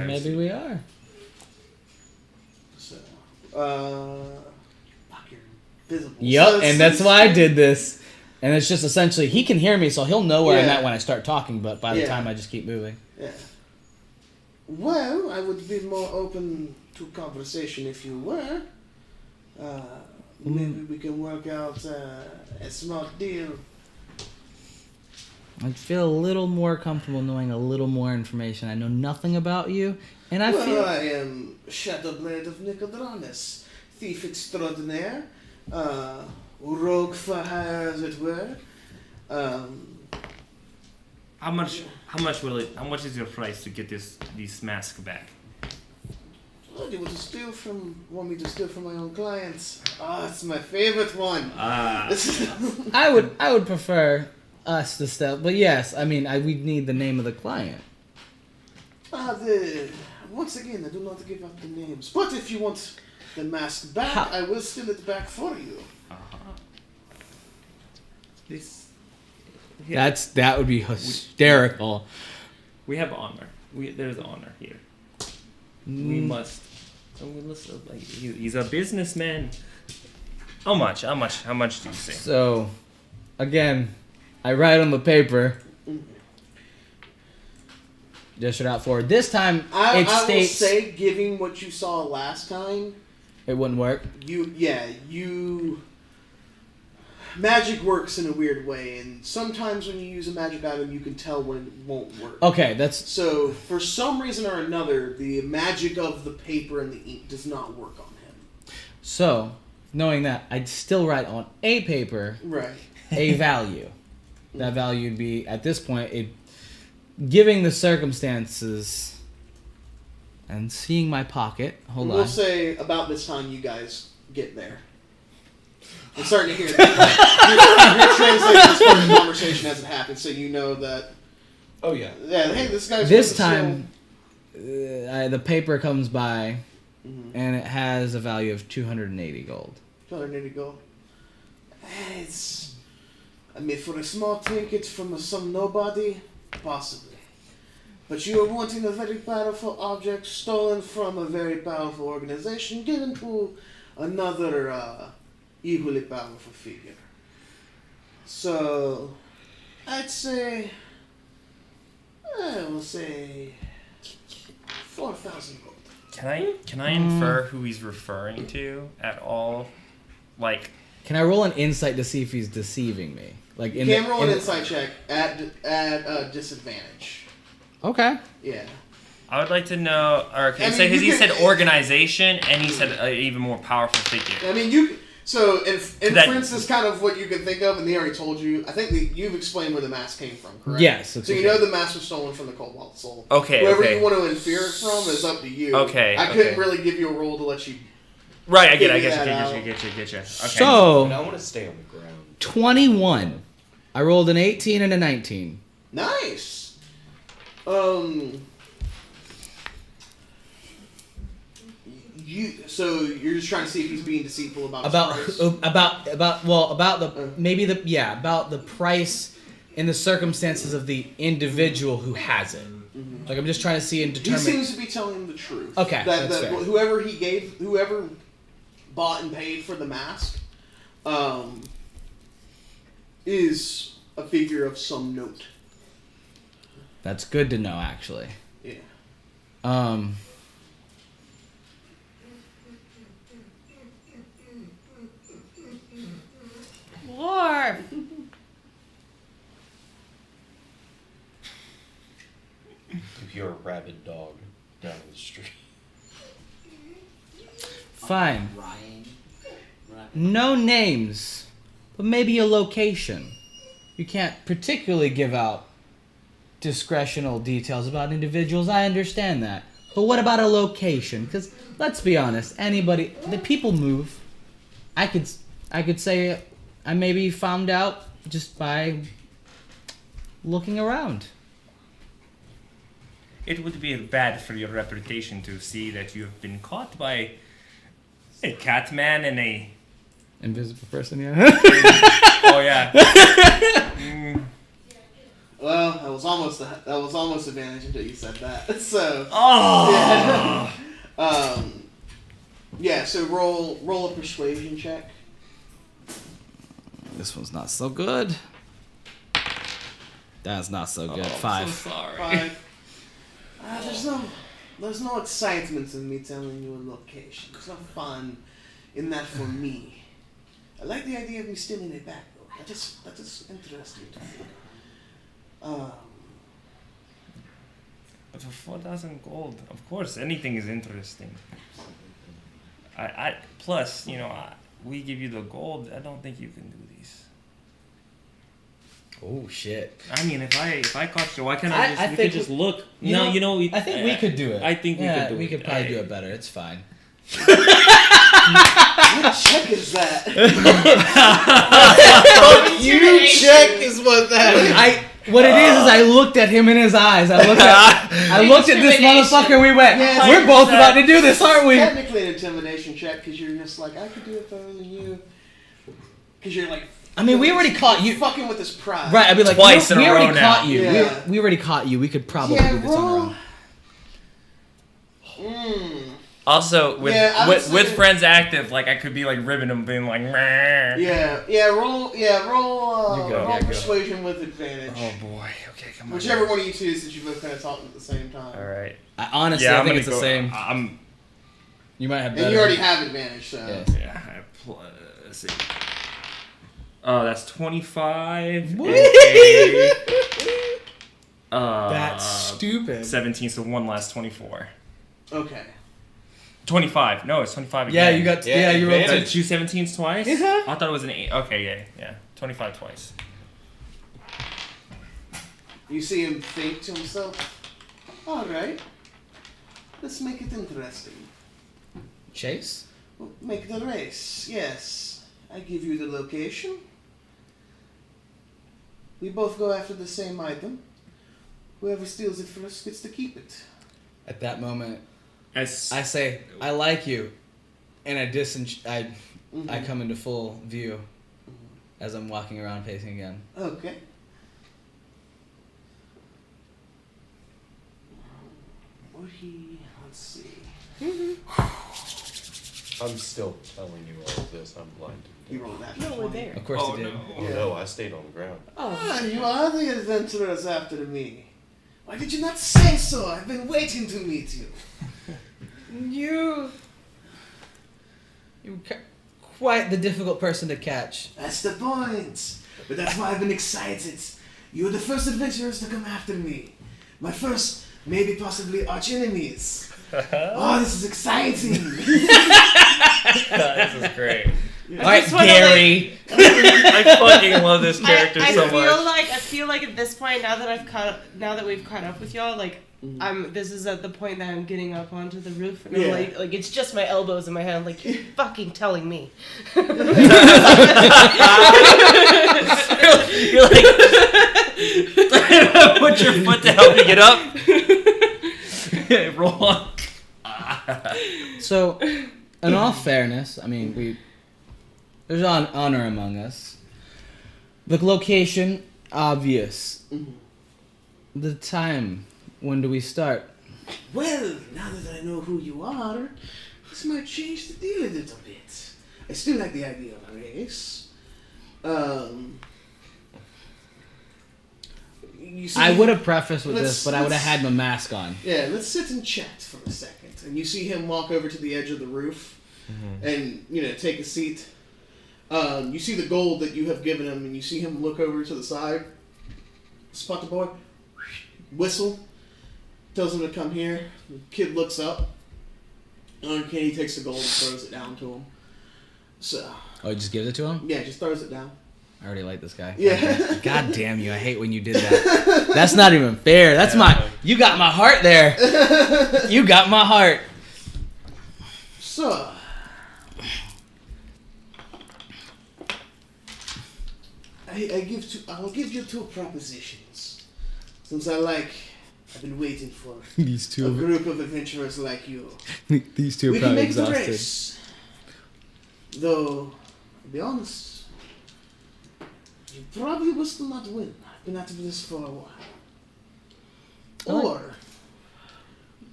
Speaker 4: Maybe we are.
Speaker 1: So, fuck, you're invisible.
Speaker 4: Yep,
Speaker 1: So
Speaker 4: and that's why I did this. And it's just essentially, he can hear me, so he'll know where I'm
Speaker 1: Yeah.
Speaker 4: at when I start talking, but by the
Speaker 1: Yeah.
Speaker 4: time I just keep moving.
Speaker 1: Yeah. Well, I would be more open to conversation if you were. Maybe we can work out a smart deal.
Speaker 4: I'd feel a little more comfortable knowing a little more information. I know nothing about you, and I feel...
Speaker 1: I am Shadowblade of Nicodranis, thief extraordinaire, rogue for hire, as it were.
Speaker 6: How much is your price to get these masks back?
Speaker 1: Oh, you want me to steal from my own clients? Ah, it's my favorite one.
Speaker 4: I would prefer us to steal, but yes, I mean, we'd need the name of the client.
Speaker 1: Once again, I do not give up the names. But if you want the mask back, I will steal it back for you.
Speaker 4: That would be hysterical.
Speaker 6: We have honor. There's honor here. We must. He's a businessman. How much do you say?
Speaker 4: So, again, I write on the paper. Dish it out forward. This time,
Speaker 1: I
Speaker 4: states...
Speaker 1: will say, giving what you saw last time...
Speaker 4: It wouldn't work?
Speaker 1: Magic works in a weird way, and sometimes when you use a magic item, you can tell when it won't work.
Speaker 4: Okay, that's...
Speaker 1: So, for some reason or another, the magic of the paper and the ink does not work on him.
Speaker 4: So, knowing that, I'd still write on a paper a value. That value would be, at this point, giving the circumstances and seeing my pocket. Hold on.
Speaker 1: We'll say about this time you guys get there. I'm starting to hear that. You're translating this part of the conversation as it happens, so you know that.
Speaker 5: Oh yeah.
Speaker 1: Yeah. Hey, this guy's.
Speaker 4: This time, the paper comes by, and it has a value of 280 gold.
Speaker 1: 280 gold. I mean, for a small trinket from some nobody, possibly. But you are wanting a very powerful object stolen from a very powerful organization, given to another equally powerful figure. So, I will say 4,000 gold.
Speaker 6: Can I infer who he's referring to at all? Like,
Speaker 4: can I roll an insight to see if he's deceiving me? Like,
Speaker 1: you can roll an insight check at disadvantage.
Speaker 4: Okay.
Speaker 1: Yeah.
Speaker 6: I would like to know. Okay, so he said organization, and he said even more powerful figure.
Speaker 1: I mean, you. So, inference is kind of what you can think of, and they already told you. I think you've explained where the mask came from, correct?
Speaker 4: Yes.
Speaker 1: So you know the mask was stolen from the Cobalt Soul.
Speaker 6: Okay.
Speaker 1: Whoever you want to infer it from is up to you.
Speaker 6: Okay.
Speaker 1: I couldn't really give you a roll to let you.
Speaker 6: Right. I get you. Okay.
Speaker 4: So.
Speaker 5: And I want to stay on the ground.
Speaker 4: 21. I rolled an 18 and a 19.
Speaker 1: Nice. So you're just trying to see if he's being deceitful about the price and the circumstances of the individual who has it. Mm-hmm. Like, I'm just trying to see and determine. He seems to be telling him the truth.
Speaker 4: Okay, that's fair.
Speaker 1: Whoever bought and paid for the mask, is a figure of some note.
Speaker 4: That's good to know, actually.
Speaker 1: Yeah.
Speaker 3: War.
Speaker 5: If you're a rabid dog down the street.
Speaker 4: Fine. No names, but maybe a location. You can't particularly give out discretional details about individuals. I understand that. But what about a location? Because let's be honest, the people move. I could say I maybe found out just by looking around.
Speaker 6: It would be bad for your reputation to see that you have been caught by a cat man and a
Speaker 4: invisible person, yeah.
Speaker 6: Oh yeah.
Speaker 1: Well, that was almost advantage until you said that. So.
Speaker 6: Oh.
Speaker 1: Yeah. So roll a persuasion check.
Speaker 4: This one's not so good. That's not so good. 5.
Speaker 6: I'm so sorry.
Speaker 1: 5. There's no excitement in me telling you a location. There's no fun in that for me. I like the idea of me stealing it back, though. That is interesting to me.
Speaker 6: But for 4,000 gold, of course, anything is interesting. Plus, we give you the gold. I don't think you can do these.
Speaker 4: Oh shit!
Speaker 6: I mean, if I caught you, why can't I just?
Speaker 4: I
Speaker 6: We
Speaker 4: think
Speaker 6: could just look.
Speaker 4: you know,
Speaker 6: I
Speaker 4: I think we could do it.
Speaker 6: I think we could do it.
Speaker 4: We could probably do
Speaker 6: Alright.
Speaker 4: it better. It's fine.
Speaker 1: What check is that? You check is what that is.
Speaker 4: What it is I looked at him in his eyes. I looked at this motherfucker. And we went.
Speaker 1: Yeah,
Speaker 4: We're both about to do this, aren't we?
Speaker 1: Technically an intimidation check because you're just like, I could do it better than you. Because you're like,
Speaker 4: I mean, we already caught you.
Speaker 1: Fucking with this pride.
Speaker 4: Right, I'd be like,
Speaker 6: Twice in
Speaker 4: we
Speaker 6: a
Speaker 4: already
Speaker 6: row now.
Speaker 4: caught you.
Speaker 1: Yeah.
Speaker 4: We already caught you. We could probably
Speaker 1: Yeah,
Speaker 4: do this on our own.
Speaker 6: Also, with
Speaker 1: Yeah, I would
Speaker 6: with
Speaker 1: say-
Speaker 6: friends active, like I could be like ribbing them, being like, meh.
Speaker 1: Roll
Speaker 4: You go.
Speaker 1: roll
Speaker 4: Yeah, go.
Speaker 1: persuasion with advantage.
Speaker 6: Oh boy. Okay, come on.
Speaker 1: Whichever one of you two, since you both kind of talking at the same time.
Speaker 6: All right.
Speaker 4: Honestly,
Speaker 6: Yeah,
Speaker 4: I
Speaker 6: I'm
Speaker 4: think
Speaker 6: gonna
Speaker 4: it's the
Speaker 6: go-
Speaker 4: same.
Speaker 6: I'm.
Speaker 4: You might have better.
Speaker 1: And you already have advantage, so.
Speaker 4: Yes.
Speaker 6: Yeah. Let's see. Oh, that's 25.
Speaker 4: What?
Speaker 6: Okay.
Speaker 4: That's stupid.
Speaker 6: 17, so one last 24.
Speaker 1: Okay.
Speaker 6: 25. No, it's 25
Speaker 4: Yeah,
Speaker 6: again.
Speaker 4: you got.
Speaker 5: Yeah,
Speaker 4: Yeah, you rolled.
Speaker 5: advantage.
Speaker 6: Two 17s twice?
Speaker 4: Uh-huh.
Speaker 6: I thought it was an 8. Okay, yeah. 25 twice.
Speaker 1: You see him think to himself, alright, let's make it interesting.
Speaker 4: Chase.
Speaker 1: We'll make the race, yes. I give you the location. We both go after the same item. Whoever steals it first gets to keep it.
Speaker 4: At that moment,
Speaker 6: As
Speaker 4: I say, I like you, and I
Speaker 1: Mhm.
Speaker 4: come into full view as I'm walking around pacing again.
Speaker 1: Okay. Let's see.
Speaker 5: I'm still telling you all of this. I'm blind.
Speaker 1: You rolled that.
Speaker 3: No, we're there.
Speaker 4: Of course
Speaker 6: Oh,
Speaker 4: you did.
Speaker 6: no.
Speaker 5: Oh no, I stayed on the ground.
Speaker 1: Ah, you are the adventurers after me. Why did you not say so? I've been waiting to meet you.
Speaker 4: You quite the difficult person to catch.
Speaker 1: That's the point. But that's why I've been excited. You're the first adventurers to come after me. My first, maybe possibly arch enemies. Oh, this is exciting.
Speaker 6: this is great.
Speaker 4: All right,
Speaker 3: just wanna,
Speaker 4: Gary.
Speaker 6: I fucking love this character
Speaker 3: I
Speaker 6: so
Speaker 3: feel
Speaker 6: much.
Speaker 3: I feel like at this point, now that we've caught up with y'all, like this is at the point that I'm getting up onto the roof, and
Speaker 1: Yeah.
Speaker 3: I'm like it's just my elbows in my head. I'm like, you're fucking telling me.
Speaker 6: You're like, put your foot to help you get up. Roll on.
Speaker 4: So, in all fairness, I mean, there's honor among us. The location, obvious. The time, when do we start?
Speaker 1: Well, now that I know who you are, this might change the deal a little bit. I still like the idea of a race. You see,
Speaker 4: I would have prefaced with
Speaker 1: Let's-
Speaker 4: this, but I would have
Speaker 1: let's-
Speaker 4: had my mask on.
Speaker 1: Yeah, let's sit and chat for a second. And you see him walk over to the edge of the roof and, take a seat. You see the gold that you have given him, and you see him look over to the side, spot the boy, whistle, tells him to come here. The kid looks up. Okay, he takes the gold and throws it down to him. So,
Speaker 4: Oh, he just gives it to him?
Speaker 1: yeah, just throws it down.
Speaker 4: I already like this guy.
Speaker 1: Yeah.
Speaker 4: God damn you! I hate when you did that. That's not even fair. That's you got my heart there. You got my heart.
Speaker 1: So, I will give you two propositions. Since I've been waiting for
Speaker 4: These
Speaker 1: a group of adventurers like you.
Speaker 4: These two
Speaker 1: We can make the race. Though, to be honest, you probably will still not win. I've been at this for a while.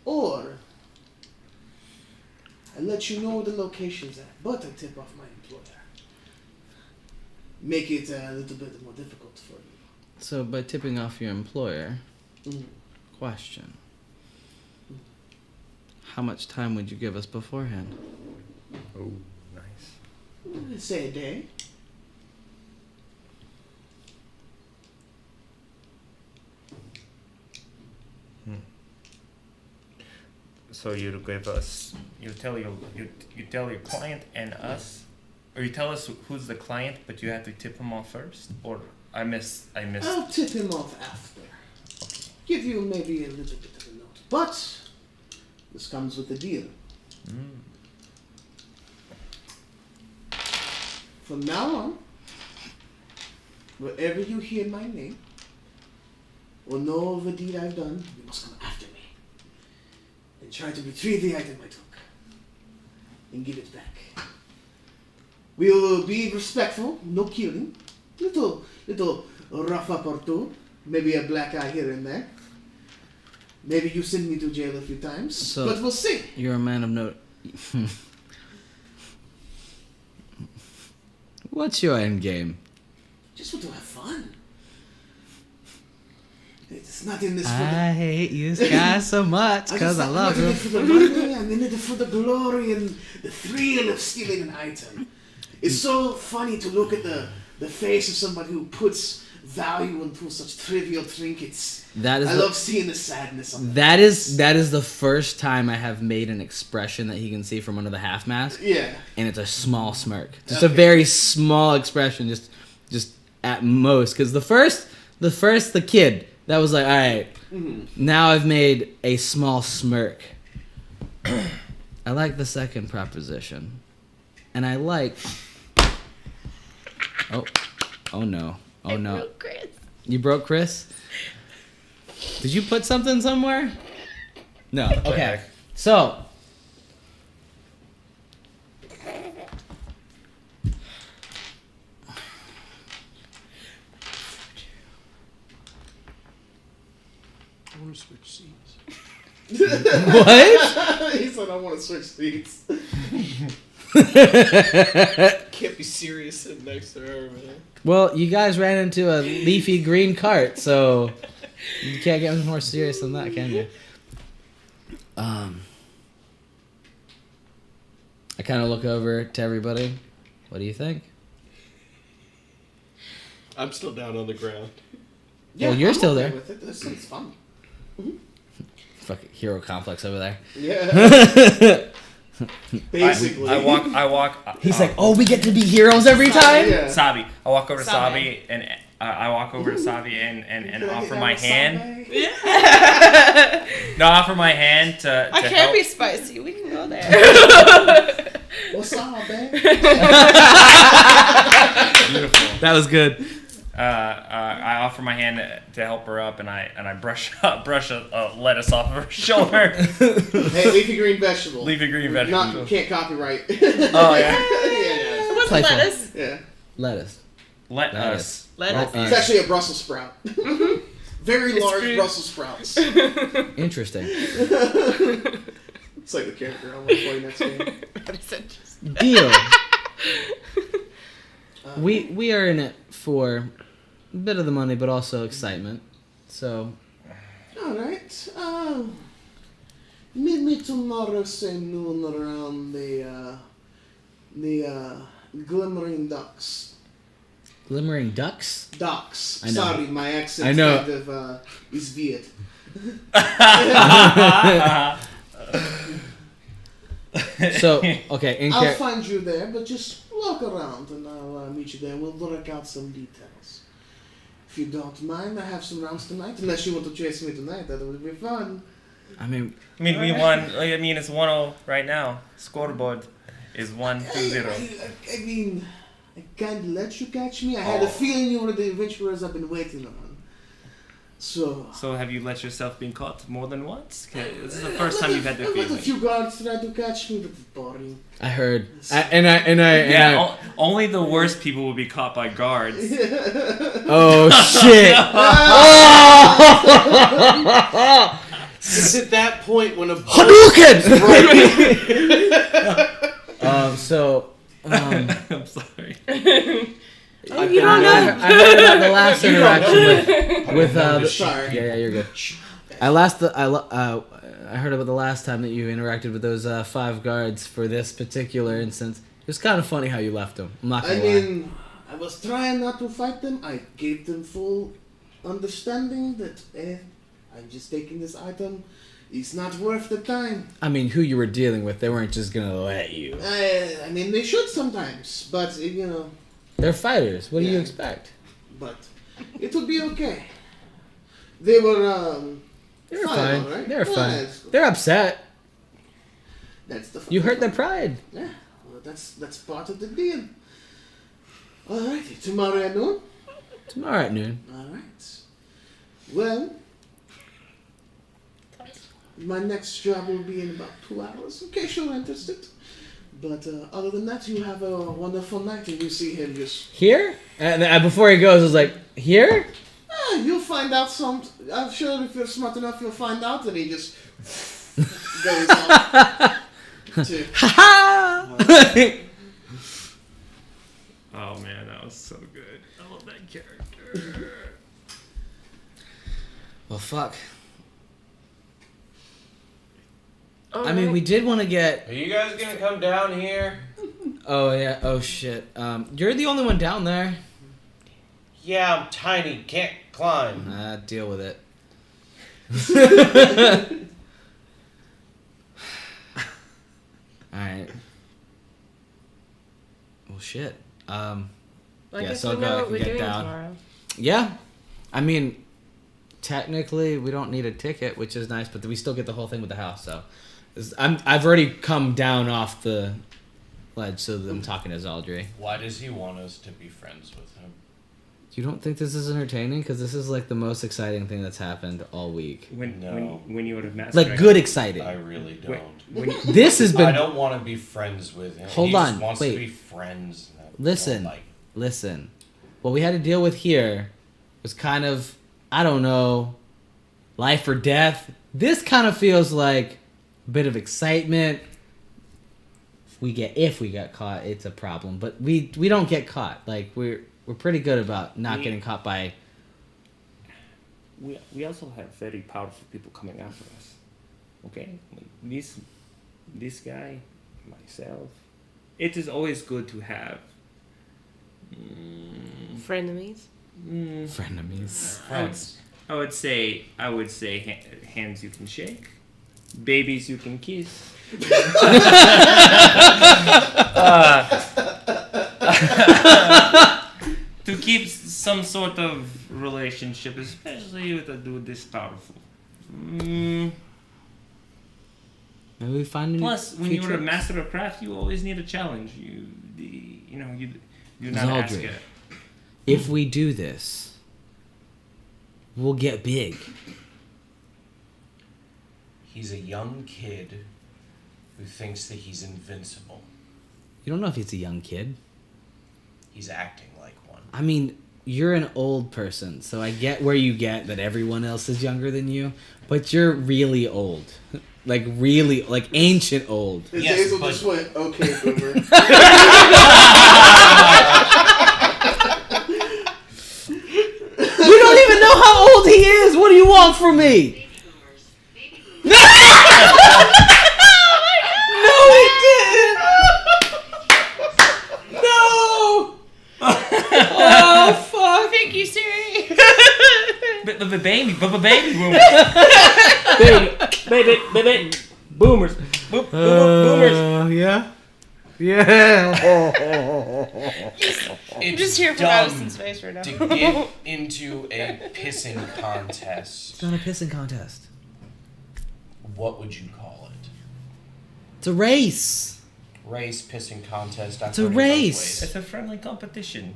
Speaker 1: Or, I let you know where the location's at, but I tip off my employer. Make it a little bit more difficult for you.
Speaker 4: So by tipping off your employer,
Speaker 1: Mm.
Speaker 4: question: how much time would you give us beforehand?
Speaker 6: Oh, nice.
Speaker 1: Let's say a day.
Speaker 6: So you give us, you tell your client and us, or you tell us who's the client, but you have to tip them off first, or I missed.
Speaker 1: I'll tip him off after. Give you maybe a little bit of a note. But this comes with a deal. From now on, wherever you hear my name or know of a deed I've done, you must come after me and try to retrieve the item I took and give it back. We will be respectful, no killing. Little rough up or two. Maybe a black eye here and there. Maybe you send me to jail a few times. But we'll see.
Speaker 4: You're a man of note. What's your end game?
Speaker 1: Just want to have fun. It's not in this
Speaker 4: I hate you guys so much because I love
Speaker 1: I'm
Speaker 4: you.
Speaker 1: in it for the money, I'm in it for the glory and the thrill of stealing an item. It's so funny to look at the face of somebody who puts value into such trivial trinkets. I love seeing the sadness on
Speaker 4: that is the first time I have made an expression that he can see from under the half mask.
Speaker 1: Yeah.
Speaker 4: And it's a small smirk. Just a very small expression, just at most. Because the kid, that was like, all right, now I've made a small smirk. I like the second proposition. And I like... Oh no. Oh no.
Speaker 3: I broke Chris.
Speaker 4: You broke Chris? Did you put something somewhere? No. Okay. So.
Speaker 5: I want to switch seats.
Speaker 4: What?
Speaker 1: He said, I want to switch seats.
Speaker 5: Can't be serious sitting next to her, man.
Speaker 4: Well, you guys ran into a leafy green cart, so you can't get much more serious than that, can you? I kind of look over to everybody. What do you think?
Speaker 5: I'm still down on the ground.
Speaker 4: Well, you're
Speaker 1: I'm
Speaker 4: still
Speaker 1: okay
Speaker 4: there.
Speaker 1: With it. This sounds fun.
Speaker 4: Fucking hero complex over there.
Speaker 1: Yeah. Basically.
Speaker 6: I walk.
Speaker 4: He's like, oh, we get to be heroes every time?
Speaker 1: Yeah.
Speaker 6: Sabi. I walk over to
Speaker 3: Sabi.
Speaker 6: Sabi and and
Speaker 1: Can I
Speaker 6: offer
Speaker 1: get
Speaker 6: my
Speaker 1: that
Speaker 6: hand.
Speaker 1: wasabi?
Speaker 6: No, offer my hand to
Speaker 3: I can't
Speaker 6: help.
Speaker 3: be spicy. We can go there.
Speaker 1: Wasabi.
Speaker 6: Beautiful.
Speaker 4: That was good.
Speaker 6: I offer my hand to help her up, and I brush a lettuce off of her shoulder.
Speaker 1: Hey, leafy green vegetable.
Speaker 6: Leafy green vegetable.
Speaker 1: Can't copyright.
Speaker 6: Oh yeah.
Speaker 1: Yeah.
Speaker 3: What's
Speaker 4: Playful.
Speaker 3: lettuce?
Speaker 1: Yeah.
Speaker 4: Lettuce.
Speaker 6: Let us.
Speaker 3: Lettuce.
Speaker 1: It's actually a Brussels sprout. Very large
Speaker 3: fruit.
Speaker 1: Brussels sprouts.
Speaker 4: Interesting.
Speaker 1: It's like the character I want to play next game.
Speaker 3: What is it?
Speaker 4: Deal. We are in it for a bit of the money, but also excitement. So,
Speaker 1: All right. Meet me tomorrow, same noon, around the Glimmering Ducks.
Speaker 4: glimmering ducks.
Speaker 1: Docks.
Speaker 4: I know.
Speaker 1: Sorry, my accent
Speaker 4: I know.
Speaker 1: kind of is weird.
Speaker 4: So, okay, in
Speaker 1: I'll
Speaker 4: care.
Speaker 1: find you there, but just walk around and I'll meet you there. We'll work out some details. If you don't mind, I have some rounds tonight. Unless you want to chase me tonight, that would be fun.
Speaker 4: I mean,
Speaker 6: We won. I mean, it's 1-0 right now. Scoreboard is 1-0.
Speaker 1: I mean, I can't let you catch me. I had a feeling you were the adventurers I've been waiting on. So
Speaker 6: have you let yourself be caught more than once? 'Cause this is the first time you've had the
Speaker 1: I've let a
Speaker 6: feeling.
Speaker 1: few guards try to catch me, but it's boring.
Speaker 4: I heard.
Speaker 6: Only the worst people will be caught by guards.
Speaker 4: Oh shit!
Speaker 5: It's at that point when a
Speaker 4: Hadouken!
Speaker 6: I'm sorry.
Speaker 3: You don't know.
Speaker 4: I heard about the last interaction with
Speaker 1: Sorry.
Speaker 4: Yeah, you're good. I heard about the last time that you interacted with those 5 guards for this particular instance. It was kind of funny how you left them. I'm not gonna
Speaker 1: I
Speaker 4: lie.
Speaker 1: mean, I was trying not to fight them. I gave them full understanding that I'm just taking this item. It's not worth the time.
Speaker 4: I mean, who you were dealing with, they weren't just gonna let you.
Speaker 1: I mean, they should sometimes, but you know.
Speaker 4: They're fighters. What do you
Speaker 1: Yeah.
Speaker 4: expect?
Speaker 1: But It will be okay. They were,
Speaker 4: They were fine.
Speaker 1: all right?
Speaker 4: They were fine.
Speaker 1: That's-
Speaker 4: They're upset.
Speaker 1: That's the.
Speaker 4: You hurt their pride.
Speaker 1: Yeah, well, that's part of the deal. Alrighty, tomorrow at noon.
Speaker 4: Tomorrow at noon.
Speaker 1: Alright. Well, my next job will be in about 2 hours, in case you're interested. But other than that, you have a wonderful night, and you see him just.
Speaker 4: Here? And before he goes, I was like, here?
Speaker 1: You'll find out some. I'm sure if you're smart enough, you'll find out. And he just goes off to.
Speaker 6: Oh man, that was so good. I love that character.
Speaker 4: Well, fuck. I mean, we did want to get.
Speaker 2: Are you guys gonna come down here?
Speaker 4: Oh yeah. Oh shit. You're the only one down there.
Speaker 2: Yeah, I'm tiny, can't climb.
Speaker 4: Deal with it. All right. Well, shit.
Speaker 3: Well, I
Speaker 4: Yeah,
Speaker 3: guess
Speaker 4: so
Speaker 3: we
Speaker 4: I'll
Speaker 3: know
Speaker 4: go- I
Speaker 3: what
Speaker 4: can
Speaker 3: we're
Speaker 4: get
Speaker 3: doing
Speaker 4: down.
Speaker 3: tomorrow.
Speaker 4: Yeah. I mean, technically, we don't need a ticket, which is nice, but we still get the whole thing with the house. So, I've already come down off the ledge, so I'm talking to Zaldri.
Speaker 2: Why does he want us to be friends with him?
Speaker 4: You don't think this is entertaining? Because this is like the most exciting thing that's happened all week.
Speaker 6: When you would have mastered,
Speaker 4: Like good exciting.
Speaker 2: I really don't.
Speaker 6: When
Speaker 4: This has
Speaker 2: I
Speaker 4: been.
Speaker 2: don't want to be friends with him.
Speaker 4: Hold
Speaker 2: he
Speaker 4: on,
Speaker 2: just wants
Speaker 4: wait.
Speaker 2: to be friends. I don't
Speaker 4: Listen.
Speaker 2: like-
Speaker 4: Listen. What we had to deal with here was kind of, I don't know, life or death. This kind of feels like a bit of excitement. If we got caught, it's a problem. But we don't get caught. Like we're pretty good about not getting caught by.
Speaker 6: we also have very powerful people coming after us. Okay, like this guy, myself. It is always good to have.
Speaker 3: Frenemies.
Speaker 4: Frenemies.
Speaker 2: Friends.
Speaker 6: I would say hands you can shake, babies you can kiss. To keep some sort of relationship, especially with a dude this powerful.
Speaker 4: Maybe we find a new
Speaker 6: Plus, when you're a
Speaker 4: tricks.
Speaker 6: master of craft, you always need a challenge. You do not ask
Speaker 4: Zaldrian.
Speaker 6: it.
Speaker 4: If we do this, we'll get big.
Speaker 2: He's a young kid who thinks that he's invincible.
Speaker 4: You don't know if he's a young kid.
Speaker 2: He's acting like one.
Speaker 4: I mean, you're an old person, so I get where you get that everyone else is younger than you, but you're really old. Like really, like ancient old.
Speaker 1: His
Speaker 2: Yes,
Speaker 1: Hazel
Speaker 2: but-
Speaker 1: just went, okay, boomer.
Speaker 4: We don't even know how old he is. What do you want from me? No, he didn't. No. Oh fuck.
Speaker 3: Thank you, Siri.
Speaker 6: But baby boomers. baby, boomers. Boomers.
Speaker 4: Yeah. Yeah.
Speaker 3: I'm just here for
Speaker 2: dumb
Speaker 3: Madison's face right now.
Speaker 2: to get into a pissing contest.
Speaker 4: It's not a pissing contest.
Speaker 2: What would you call it?
Speaker 4: It's a race.
Speaker 2: Race, pissing contest.
Speaker 4: It's a race.
Speaker 6: It's a friendly competition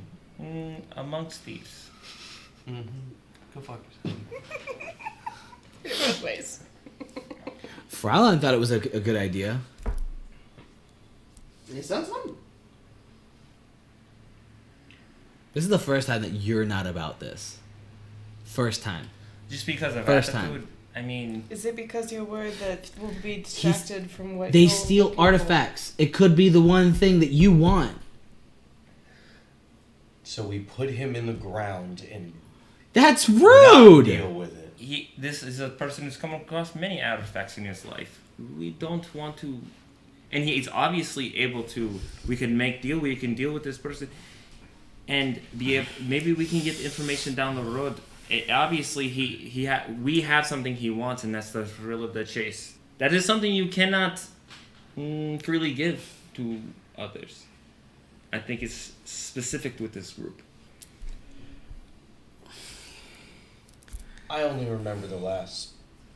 Speaker 6: amongst thieves.
Speaker 2: Go fuck yourself.
Speaker 3: Both ways.
Speaker 4: Fraulein thought it was a good idea.
Speaker 1: It sounds fun.
Speaker 4: This is the first time that you're not about this. First time.
Speaker 6: Just because of
Speaker 4: First
Speaker 6: attitude.
Speaker 4: time.
Speaker 6: I mean,
Speaker 3: Is it because you're worried that we'll be distracted from what
Speaker 4: They
Speaker 3: you're
Speaker 4: steal
Speaker 3: looking for?
Speaker 4: artifacts. It could be the one thing that you want.
Speaker 2: So we put him in the ground and
Speaker 4: That's
Speaker 2: not
Speaker 4: rude.
Speaker 2: deal with it.
Speaker 6: this is a person who's come across many artifacts in his life. We don't want to, and he's obviously able to. We can make deal. We can deal with this person, and maybe we can get information down the road. Obviously, we have something he wants, and that's the thrill of the chase. That is something you cannot freely give to others. I think it's specific with this group.
Speaker 2: I only remember the last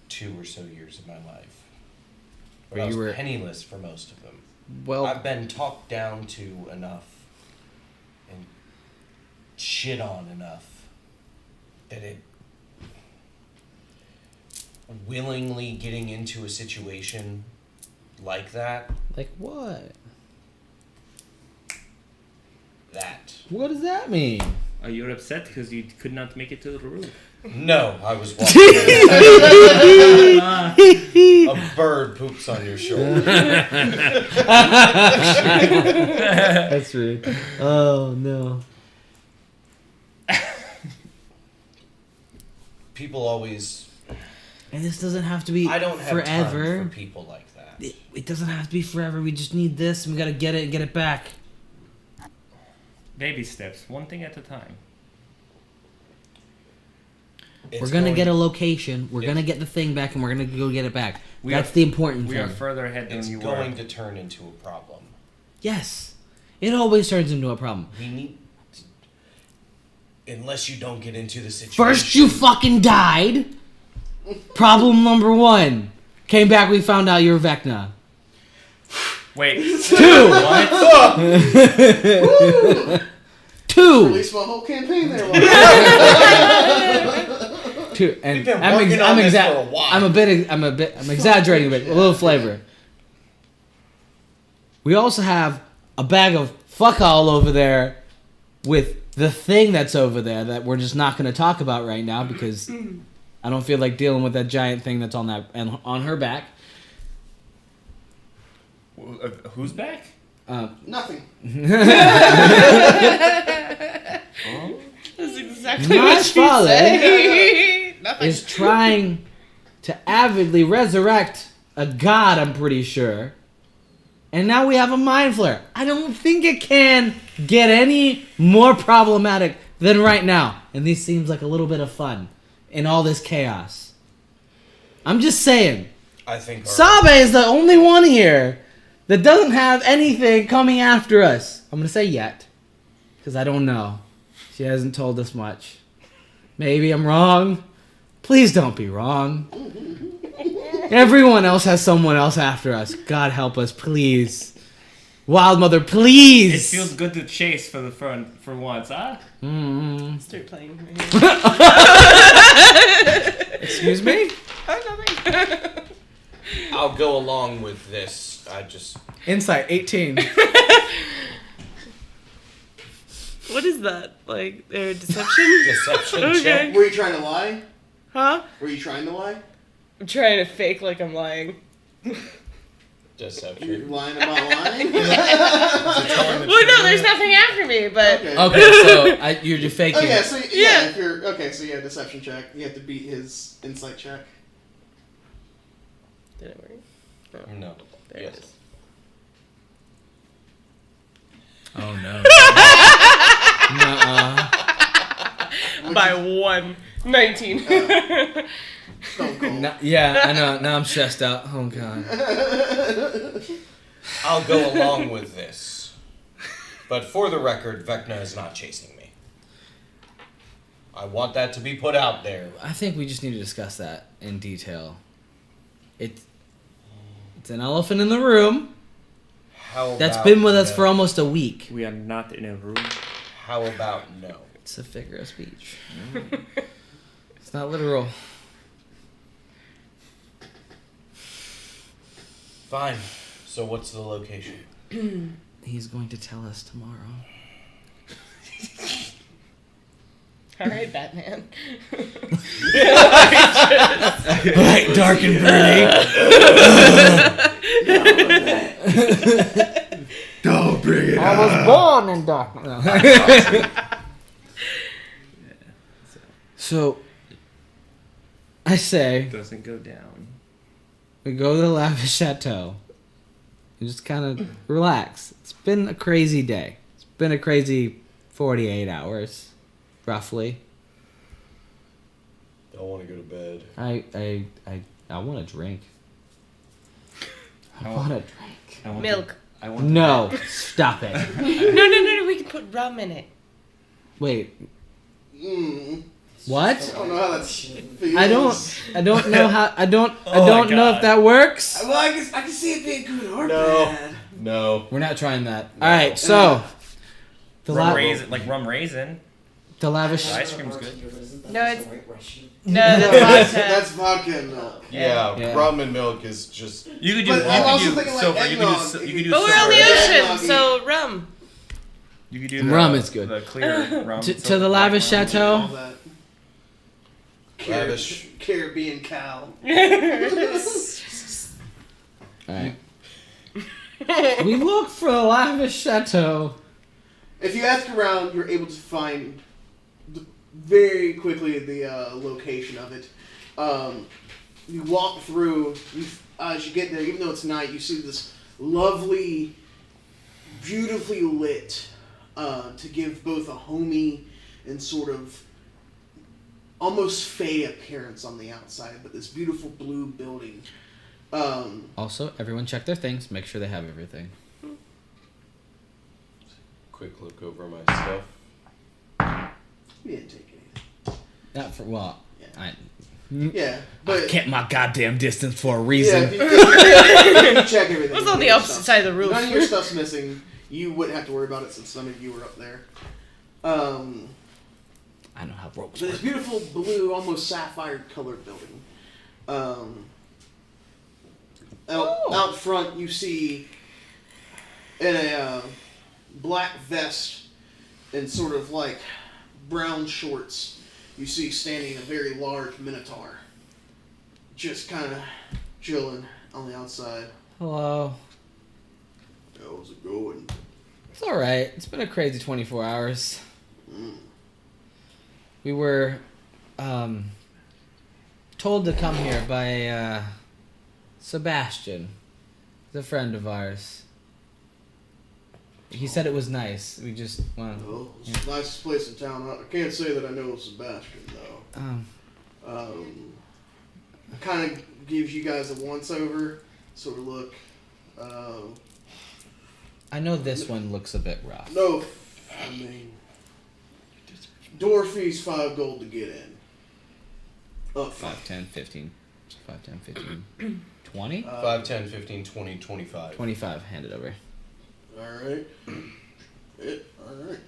Speaker 2: 2 or so years of my life. But
Speaker 4: Where
Speaker 2: I was
Speaker 4: you were-
Speaker 2: penniless for most of them.
Speaker 4: Well,
Speaker 2: I've been talked down to enough and shit on enough that it willingly getting into a situation like that,
Speaker 4: like what?
Speaker 2: that.
Speaker 4: What does that mean?
Speaker 6: Are you upset because you could not make it to the roof?
Speaker 2: No, I was walking. A bird poops on your shoulder.
Speaker 4: That's rude. Oh no.
Speaker 2: People always.
Speaker 4: And this doesn't have to be
Speaker 2: I don't have
Speaker 4: forever.
Speaker 2: time for people like that.
Speaker 4: It doesn't have to be forever. We just need this, and we gotta get it and get it back.
Speaker 6: Baby steps, one thing at a time.
Speaker 4: We're gonna get a location. We're gonna get the thing back, and we're gonna go get it back. That's the important
Speaker 6: We
Speaker 4: thing.
Speaker 6: are further ahead than
Speaker 2: It's
Speaker 6: you
Speaker 2: going
Speaker 6: were.
Speaker 2: to turn into a problem.
Speaker 4: Yes, it always turns into a problem.
Speaker 2: We need. Unless you don't get into the situation.
Speaker 4: First, you fucking died. Problem number 1. Came back, we found out you were Vecna.
Speaker 6: Wait.
Speaker 4: 2.
Speaker 6: What?
Speaker 4: 2.
Speaker 1: Release my whole campaign there.
Speaker 4: 2. And
Speaker 2: We've been working on this for a while.
Speaker 4: I'm exaggerating a bit. A little flavor. We also have a bag of fuck all over there with the thing that's over there that we're just not going to talk about right now because I don't feel like dealing with that giant thing that's on that and on her back.
Speaker 6: Who's back?
Speaker 1: Nothing.
Speaker 3: That's exactly
Speaker 4: My
Speaker 3: what she
Speaker 4: father
Speaker 3: said. Nothing.
Speaker 4: is trying to avidly resurrect a god, I'm pretty sure. And now we have a mind flare. I don't think it can get any more problematic than right now. And this seems like a little bit of fun in all this chaos. I'm just saying.
Speaker 2: I think.
Speaker 4: Sabe is the only one here that doesn't have anything coming after us. I'm going to say yet. Because I don't know. She hasn't told us much. Maybe I'm wrong. Please don't be wrong. Everyone else has someone else after us. God help us, please. Wild Mother,
Speaker 6: It
Speaker 4: please.
Speaker 6: feels good to chase for the front for once, huh?
Speaker 3: Start playing.
Speaker 4: Excuse me?
Speaker 3: Nothing.
Speaker 2: I'll go along with this. I just.
Speaker 4: Insight 18.
Speaker 3: What is that? Like, deception?
Speaker 2: Deception
Speaker 3: Okay.
Speaker 2: check.
Speaker 1: Were you trying to lie?
Speaker 3: Huh?
Speaker 1: Were you trying to lie?
Speaker 3: I'm trying to fake like I'm lying.
Speaker 1: You're
Speaker 2: Deception.
Speaker 1: lying about lying?
Speaker 3: Well, no, there's nothing after me, but...
Speaker 1: Okay.
Speaker 4: Okay, so you're faking.
Speaker 1: Oh yeah, so
Speaker 3: Yeah.
Speaker 1: if you're okay, so yeah, deception check. You have to beat his insight check.
Speaker 3: Did it work?
Speaker 2: No.
Speaker 3: There
Speaker 2: Yes.
Speaker 3: it is.
Speaker 4: Oh no. Nuh-uh.
Speaker 3: By 1. 19.
Speaker 1: Stone cold.
Speaker 4: No, yeah, I know. Now I'm stressed out. Oh god.
Speaker 2: I'll go along with this. But for the record, Vecna is not chasing me. I want that to be put out there.
Speaker 4: I think we just need to discuss that in detail. It's an elephant in the room
Speaker 2: How
Speaker 4: that's
Speaker 2: about
Speaker 4: been with us
Speaker 2: no?
Speaker 4: for almost a week.
Speaker 6: We are not in a room.
Speaker 2: How about no?
Speaker 4: It's a figure of speech. It's not literal.
Speaker 2: Fine. So what's the location?
Speaker 4: He's going to tell us tomorrow.
Speaker 3: Alright, Batman.
Speaker 4: Right, dark and pretty.
Speaker 1: Don't bring it
Speaker 4: I was born in darkness. So, I say
Speaker 6: Doesn't go down.
Speaker 4: we go to the lavish chateau and just kind of relax. It's been a crazy day. It's been a crazy 48 hours, roughly.
Speaker 5: I want to go to bed.
Speaker 4: I want a drink. I
Speaker 6: I
Speaker 4: want
Speaker 6: want-
Speaker 4: a drink.
Speaker 6: I want
Speaker 3: Milk.
Speaker 6: I want
Speaker 4: No, stop it.
Speaker 3: No, we can put rum in it.
Speaker 4: Wait,
Speaker 1: Mm.
Speaker 4: What?
Speaker 1: I don't know how that feels.
Speaker 4: I don't know how. I don't
Speaker 6: my
Speaker 4: know if
Speaker 6: God.
Speaker 4: that works.
Speaker 1: Well, I can see it being good or
Speaker 2: No.
Speaker 1: bad.
Speaker 2: No.
Speaker 4: We're not trying that. All right. So the
Speaker 6: Rum
Speaker 4: la-
Speaker 6: raisin, like rum raisin.
Speaker 4: the lavish.
Speaker 6: Ice cream's good.
Speaker 3: No, it's- No,
Speaker 1: No,
Speaker 3: that's
Speaker 1: that's
Speaker 3: vodka.
Speaker 1: vodka and milk.
Speaker 2: Yeah,
Speaker 4: Yeah.
Speaker 2: rum and milk is just.
Speaker 6: You could do.
Speaker 1: But I'm also
Speaker 6: You could do
Speaker 1: thinking like
Speaker 6: silver. You could do.
Speaker 1: eggnog.
Speaker 6: You could do.
Speaker 3: But we're on the
Speaker 6: silver.
Speaker 3: ocean, so rum.
Speaker 6: You could do
Speaker 4: Rum is good.
Speaker 6: The clear rum.
Speaker 4: To
Speaker 6: silver
Speaker 4: the
Speaker 6: black
Speaker 4: lavish
Speaker 6: rum.
Speaker 1: All
Speaker 4: chateau.
Speaker 1: that.
Speaker 2: Lavish.
Speaker 1: Caribbean cow.
Speaker 4: All right. We look for the lavish chateau.
Speaker 1: If you ask around, you're able to find very quickly the location of it. You walk through. As you get there, even though it's night, you see this lovely, beautifully lit, to give both a homey and sort of almost fey appearance on the outside, but this beautiful blue building.
Speaker 4: Also, everyone check their things. Make sure they have everything.
Speaker 2: Quick look over my stuff.
Speaker 1: We didn't take anything.
Speaker 4: Not for well.
Speaker 1: Yeah.
Speaker 4: I
Speaker 1: Yeah, but
Speaker 4: kept my goddamn distance for a
Speaker 1: yeah,
Speaker 4: reason.
Speaker 1: if you check everything.
Speaker 3: What's on the opposite side of the roof?
Speaker 1: None of your stuff's missing. You wouldn't have to worry about it since some of you were up there.
Speaker 4: I know how ropes
Speaker 1: But
Speaker 4: work.
Speaker 1: this beautiful blue, almost sapphire colored building. Out front, you see in a black vest and sort of like brown shorts, you see standing a very large minotaur, just kind of chilling on the outside.
Speaker 4: Hello.
Speaker 1: How's it going?
Speaker 4: It's all right. It's been a crazy 24 hours.
Speaker 1: Mm.
Speaker 4: We were told to come here by Sebastian, the friend of ours. He said it was nice. We just well,
Speaker 1: Well, it's the nicest place in town. I can't say that I know Sebastian though. Kind of gives you guys a once over sort of look.
Speaker 4: I know this one looks a bit rough.
Speaker 1: No, I mean, door fee's 5 gold to get in. Up front.
Speaker 4: 5, 10, 15. 5, 10, 15. 20?
Speaker 2: 5, 10, 15, 20, 25.
Speaker 4: 25. Hand it over.
Speaker 1: Alright. Alright.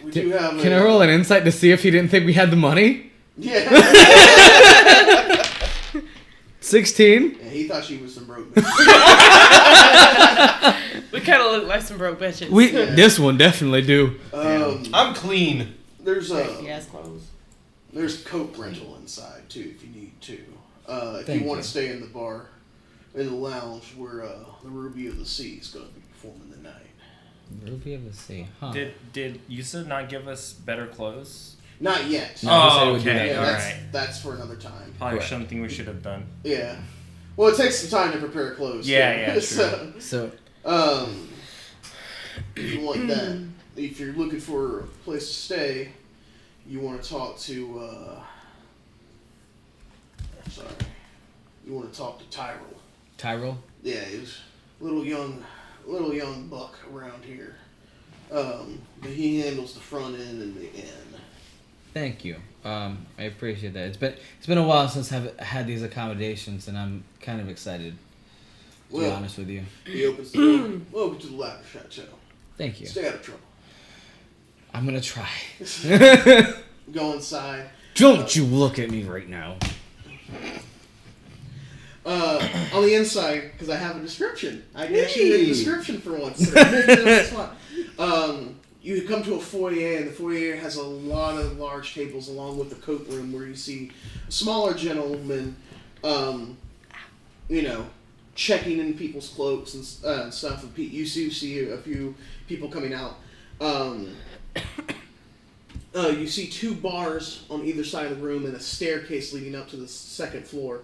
Speaker 1: We do have
Speaker 4: Can I roll an insight to see if he didn't think we had the money?
Speaker 1: Yeah.
Speaker 4: 16?
Speaker 1: Yeah, he thought she was some broke bitch.
Speaker 3: We kind of look like some broke bitches.
Speaker 4: This one definitely do.
Speaker 2: I'm clean.
Speaker 1: There's
Speaker 3: He has clothes.
Speaker 1: There's coat rental inside too if you need to. If
Speaker 4: Thank
Speaker 1: you want
Speaker 4: you.
Speaker 1: to stay in the bar, in the lounge where the Ruby of the Sea is going to be performing the night.
Speaker 4: Ruby of the Sea. Huh.
Speaker 6: Did Yusa not give us better clothes?
Speaker 1: Not yet.
Speaker 4: No, he said he
Speaker 6: Oh,
Speaker 4: would do
Speaker 6: okay.
Speaker 4: that.
Speaker 6: All
Speaker 1: that's,
Speaker 6: right.
Speaker 1: that's for another time.
Speaker 6: Probably
Speaker 4: Correct.
Speaker 6: something we should have done.
Speaker 1: Yeah. Well, it takes some time to prepare clothes.
Speaker 6: Yeah,
Speaker 1: too.
Speaker 6: yeah, true.
Speaker 1: So,
Speaker 4: So,
Speaker 1: if you want that, if you're looking for a place to stay, you want to talk to. Sorry. You want to talk to Tyrell.
Speaker 4: Tyrell?
Speaker 1: Yeah, he's a little young buck around here. But he handles the front end and the end.
Speaker 4: Thank you. I appreciate that. It's been a while since I've had these accommodations, and I'm kind of excited. To be
Speaker 1: Well,
Speaker 4: honest with you.
Speaker 1: he opens the door. Welcome to the Lavish Chateau.
Speaker 4: Thank you.
Speaker 1: Stay out of trouble.
Speaker 4: I'm gonna try.
Speaker 1: Go inside.
Speaker 4: Don't you look at me right now.
Speaker 1: On the inside, because I have a description. I can actually read a description for once. So that's fun. You come to a foyer, and the foyer has a lot of large tables along with the coat room where you see smaller gentlemen, checking in people's cloaks and stuff. And you see a few people coming out. You see 2 bars on either side of the room and a staircase leading up to the second floor.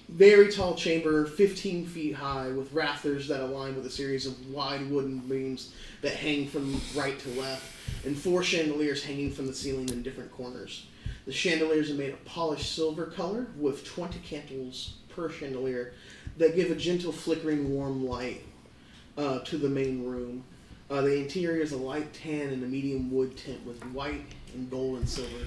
Speaker 1: Very tall chamber, 15 feet high, with rafters that align with a series of wide wooden beams that hang from right to left, and 4 chandeliers hanging from the ceiling in different corners. The chandeliers are made of polished silver color, with 20 candles per chandelier that give a gentle flickering warm light to the main room. The interior is a light tan and a medium wood tint with white and gold and silver.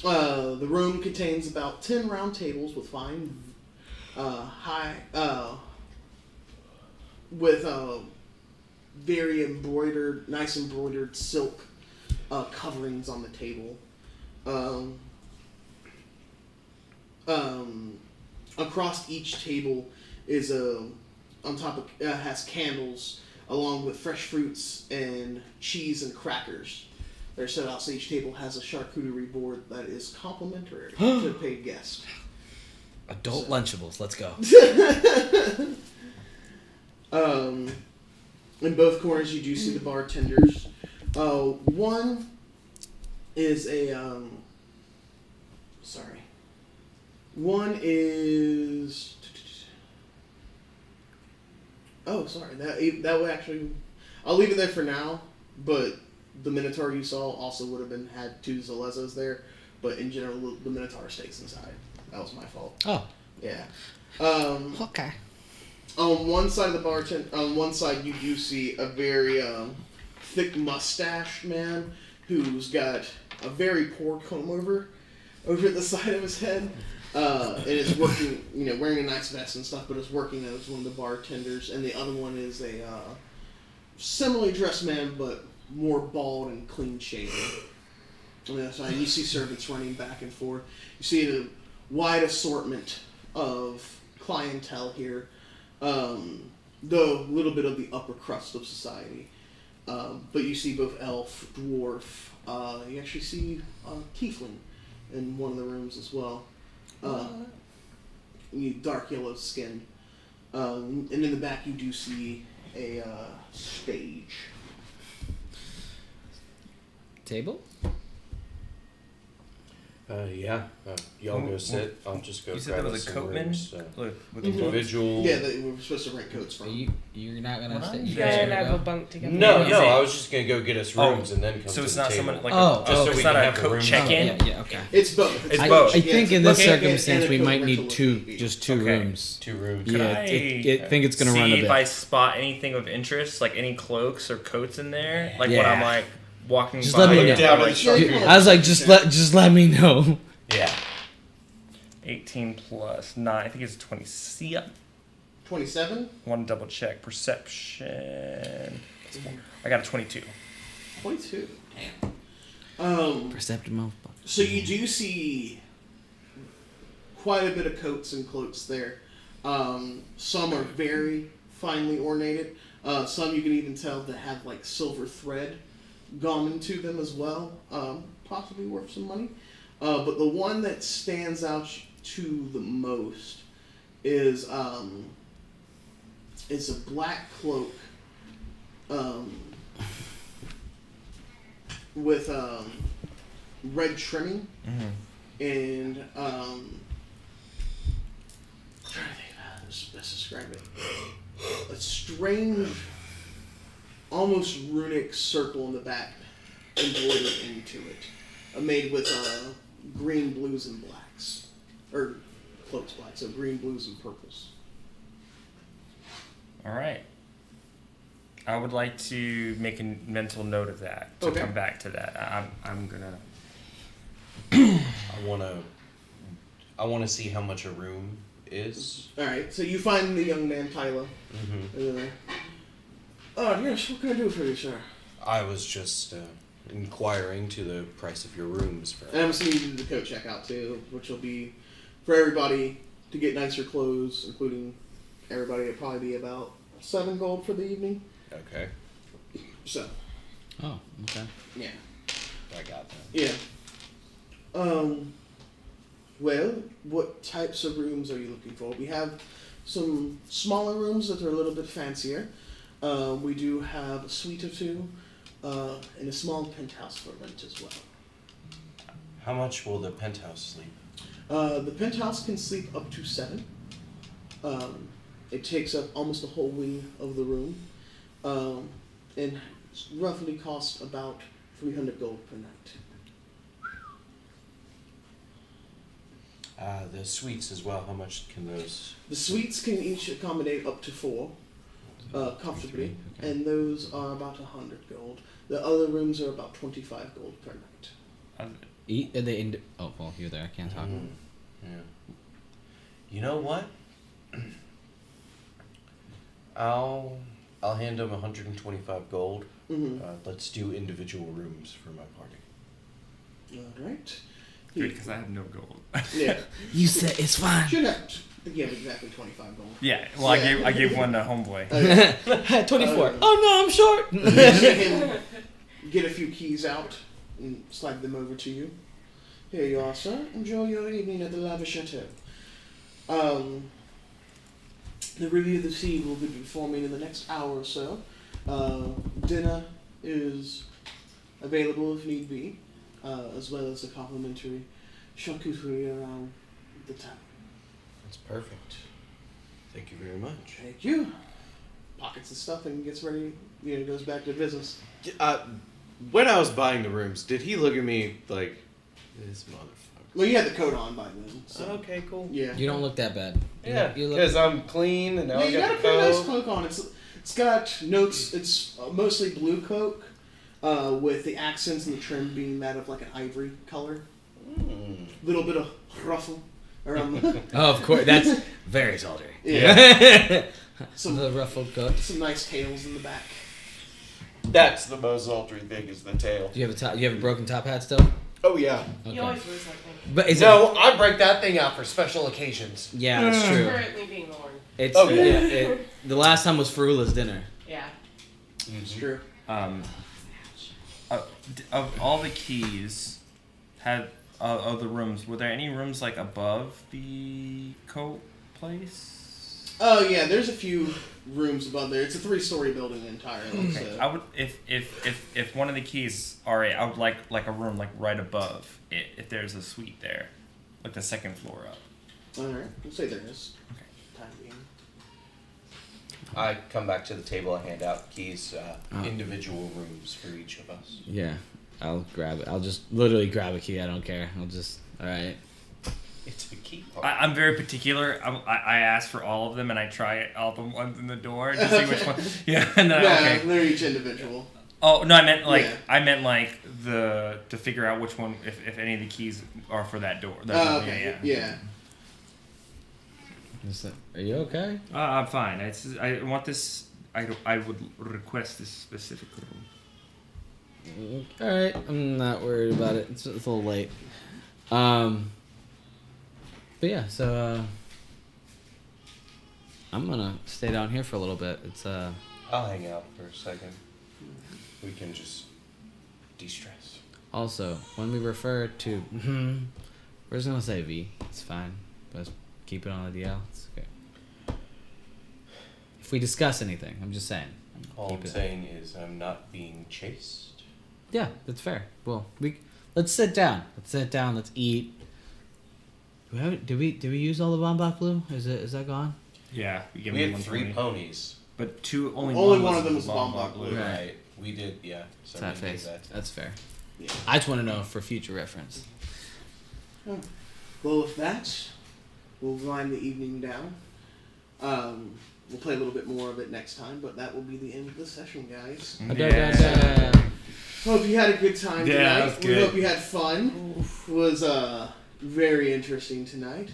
Speaker 1: The room contains about 10 round tables with very nice embroidered silk coverings on the table. Across each table is has candles along with fresh fruits and cheese and crackers. They're set out so each table has a charcuterie board that is complimentary to the paid guest.
Speaker 4: Adult Lunchables, let's go.
Speaker 1: In both corners, you do see the bartenders. One is One is. Oh, sorry. That would actually. I'll leave it there for now, but the Minotaur you saw also would have had 2 Zalezos there, but in general, the Minotaur stays inside. That was my fault.
Speaker 4: Oh.
Speaker 1: Yeah.
Speaker 4: Okay.
Speaker 1: On one side of on one side you do see a very thick mustached man who's got a very poor comb over the side of his head, and is working, wearing a nice vest and stuff, but is working as one of the bartenders. And the other one is a similarly dressed man, but more bald and clean shaven. On the other side, you see servants running back and forth. You see a wide assortment of clientele here. Though a little bit of the upper crust of society. But you see both elf, dwarf, you actually see tiefling in one of the rooms as well. Dark yellow skin. And in the back you do see a stage.
Speaker 4: Table?
Speaker 5: Yeah. Y'all go sit. I'll just go.
Speaker 6: You said there was a coatman? With
Speaker 5: individual.
Speaker 1: Yeah, we were supposed to rent coats from.
Speaker 4: You're not gonna stay.
Speaker 3: You guys are gonna have a bunk together.
Speaker 5: No. I was just gonna go get us rooms and then come.
Speaker 6: So
Speaker 5: to
Speaker 6: it's
Speaker 5: the
Speaker 6: not
Speaker 5: table.
Speaker 6: someone like
Speaker 5: just so
Speaker 6: it's
Speaker 5: we
Speaker 6: not
Speaker 5: can
Speaker 6: a
Speaker 5: have a
Speaker 6: coat
Speaker 5: room.
Speaker 6: check-in.
Speaker 4: Yeah, okay.
Speaker 1: It's both.
Speaker 6: It's both.
Speaker 4: I think in this
Speaker 6: Okay.
Speaker 4: circumstance
Speaker 1: And a
Speaker 4: we
Speaker 1: coat
Speaker 4: might need
Speaker 1: rental
Speaker 4: two,
Speaker 1: fee.
Speaker 4: just two
Speaker 6: Okay.
Speaker 4: rooms.
Speaker 5: 2 rooms.
Speaker 4: Yeah, I think it's gonna run a
Speaker 6: See
Speaker 4: bit.
Speaker 6: if I spot anything of interest, like any cloaks or coats in there, like when
Speaker 4: Yeah.
Speaker 6: I'm like walking
Speaker 4: Just
Speaker 6: by.
Speaker 4: let me
Speaker 6: like,
Speaker 4: know.
Speaker 6: down,
Speaker 5: Down
Speaker 6: like,
Speaker 5: to the
Speaker 1: Yeah.
Speaker 4: I was like, just let me know.
Speaker 5: Yeah.
Speaker 6: 18 plus 9. I think it's 20. Yep.
Speaker 1: 27?
Speaker 6: Want to double check perception. I got a 22.
Speaker 1: 22. Damn.
Speaker 4: Perceptive motherfucker.
Speaker 1: So you do see quite a bit of coats and cloaks there. Some are very finely ornated. Some you can even tell that have like silver thread gone into them as well. Possibly worth some money. But the one that stands out to the most is it's a black cloak with red trimming and trying to think of how to best describe it. A strange, almost runic circle in the back embroidered into it, made with green, blues, and blacks, or cloaks black, so green, blues, and purples.
Speaker 6: All right. I would like to make a mental note of that to
Speaker 1: Okay.
Speaker 6: come back to that. I'm gonna.
Speaker 5: I wanna see how much a room is.
Speaker 1: All right, so you find the young man Tyler. Oh yes, what can I do for you, sir?
Speaker 5: I was just inquiring to the price of your rooms for.
Speaker 1: And I'm assuming you did the coat checkout too, which will be for everybody to get nicer clothes, including everybody. It'll probably be about 7 gold for the evening.
Speaker 5: Okay.
Speaker 1: So.
Speaker 4: Oh, okay.
Speaker 1: Yeah.
Speaker 5: I got that.
Speaker 1: Yeah. Well, what types of rooms are you looking for? We have some smaller rooms that are a little bit fancier. We do have a suite or 2, and a small penthouse for rent as well.
Speaker 5: How much will the penthouse sleep?
Speaker 1: The penthouse can sleep up to 7. It takes up almost the whole wing of the room, and roughly costs about 300 gold per night.
Speaker 2: The suites as well. How much can those?
Speaker 1: The suites can each accommodate up to 4, comfortably,
Speaker 4: Okay.
Speaker 1: and those are about 100 gold. The other rooms are about 25 gold per night.
Speaker 4: Are they oh, well, you're there. I can't talk.
Speaker 2: Yeah. You know what? I'll hand him 125 gold.
Speaker 1: Mm-hmm.
Speaker 2: Let's do individual rooms for my party.
Speaker 1: All right.
Speaker 6: Good, because I have no gold.
Speaker 1: Yeah.
Speaker 4: You said it's fine.
Speaker 1: Should have. I think you have exactly 25 gold.
Speaker 6: Yeah, well,
Speaker 1: Yeah.
Speaker 6: I gave one to homeboy.
Speaker 1: Okay.
Speaker 4: 24. Oh no, I'm short.
Speaker 1: Let him get a few keys out and slide them over to you. Here you are, sir. Enjoy your evening at the lavish chateau. The review of the scene will be performing in the next hour or so. Dinner is available if need be, as well as a complimentary charcuterie around the town.
Speaker 2: That's perfect. Thank you very much.
Speaker 1: Thank you. Pockets the stuff and gets ready. Goes back to business.
Speaker 5: When I was buying the rooms, did he look at me like, this motherfucker?
Speaker 1: Well, you had the coat on by then. So.
Speaker 2: Okay, cool.
Speaker 1: Yeah.
Speaker 4: You don't look that bad.
Speaker 2: Yeah,
Speaker 4: You look.
Speaker 2: because I'm clean and now
Speaker 1: Yeah,
Speaker 2: I
Speaker 1: you got
Speaker 2: got
Speaker 1: a
Speaker 2: the
Speaker 1: pretty nice
Speaker 2: coat.
Speaker 1: cloak on. It's got notes. It's mostly blue cloak, with the accents and the trim being that of like an ivory color. Little bit of ruffle around the
Speaker 4: Oh, of course. That's very sultry.
Speaker 1: yeah. Some
Speaker 4: The ruffled coat.
Speaker 1: some nice tails in the back.
Speaker 2: That's the most sultry thing is the tail.
Speaker 4: Do you have a top? You have a broken top hat still?
Speaker 2: Oh yeah.
Speaker 3: You always lose that thing.
Speaker 4: But is
Speaker 2: No, I break that thing out for special occasions.
Speaker 4: it? Yeah, that's true.
Speaker 3: Currently being worn.
Speaker 4: It's
Speaker 2: Oh, yeah.
Speaker 4: the last time was Ferula's dinner.
Speaker 3: Yeah.
Speaker 1: It's true.
Speaker 6: Of all the keys, of the rooms, were there any rooms like above the coat place?
Speaker 1: Oh yeah, there's a few rooms above there. It's a 3-story building entirely.
Speaker 6: Okay,
Speaker 1: So.
Speaker 6: I would if one of the keys are I would like a room like right above it if there's a suite there, like the second floor up.
Speaker 1: All right, we'll say there is.
Speaker 6: Okay.
Speaker 1: Time being.
Speaker 2: I come back to the table. I hand out keys, individual rooms for each of us.
Speaker 4: Yeah, I'll grab it. I'll just literally grab a key. I don't care. I'll just. All right.
Speaker 2: It's a key part.
Speaker 6: I'm very particular. I ask for all of them and I try all the ones in the door to see which one. Yeah, and then okay.
Speaker 1: They're each individual.
Speaker 6: Oh no, I meant
Speaker 1: Yeah.
Speaker 6: to figure out which one if any of the keys are for that door.
Speaker 1: Okay.
Speaker 6: Yeah.
Speaker 4: Are you okay?
Speaker 6: I'm fine. I want this. I would request this specific room.
Speaker 4: All right. I'm not worried about it. It's a little late. But yeah, so I'm gonna stay down here for a little bit. It's
Speaker 2: I'll hang out for a second. We can just de-stress.
Speaker 4: also when we refer to we're just gonna say V. It's fine. But keep it on the DL. It's okay. If we discuss anything, I'm just saying.
Speaker 2: All
Speaker 4: keep
Speaker 2: I'm
Speaker 4: it.
Speaker 2: saying is I'm not being chased.
Speaker 4: Yeah, that's fair. Well, let's sit down. Let's eat. Did we use all the Bombach Blue? Is that gone?
Speaker 6: Yeah, we give
Speaker 2: We
Speaker 6: me
Speaker 2: had 3
Speaker 6: 120.
Speaker 2: ponies.
Speaker 6: But
Speaker 1: Only one of them was Bombach Blue.
Speaker 4: Right.
Speaker 2: Right. We did, yeah. So
Speaker 4: Sad
Speaker 2: we did
Speaker 4: face.
Speaker 2: that.
Speaker 4: That's fair.
Speaker 1: Yeah.
Speaker 4: I just want to know for future reference.
Speaker 1: Well, with that, we'll wind the evening down. We'll play a little bit more of it next time, but that will be the end of the session, guys.
Speaker 6: Yeah.
Speaker 1: Hope you had a good time
Speaker 6: Yeah,
Speaker 1: tonight.
Speaker 6: that was
Speaker 1: We
Speaker 6: good.
Speaker 1: hope you had fun. It was very interesting tonight.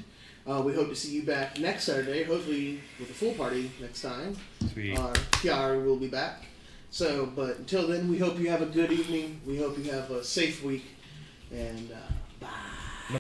Speaker 1: We hope to see you back next Saturday, hopefully with a full party next time.
Speaker 6: Sweet.
Speaker 1: Kiara will be back. So, but until then, we hope you have a good evening. We hope you have a safe week. And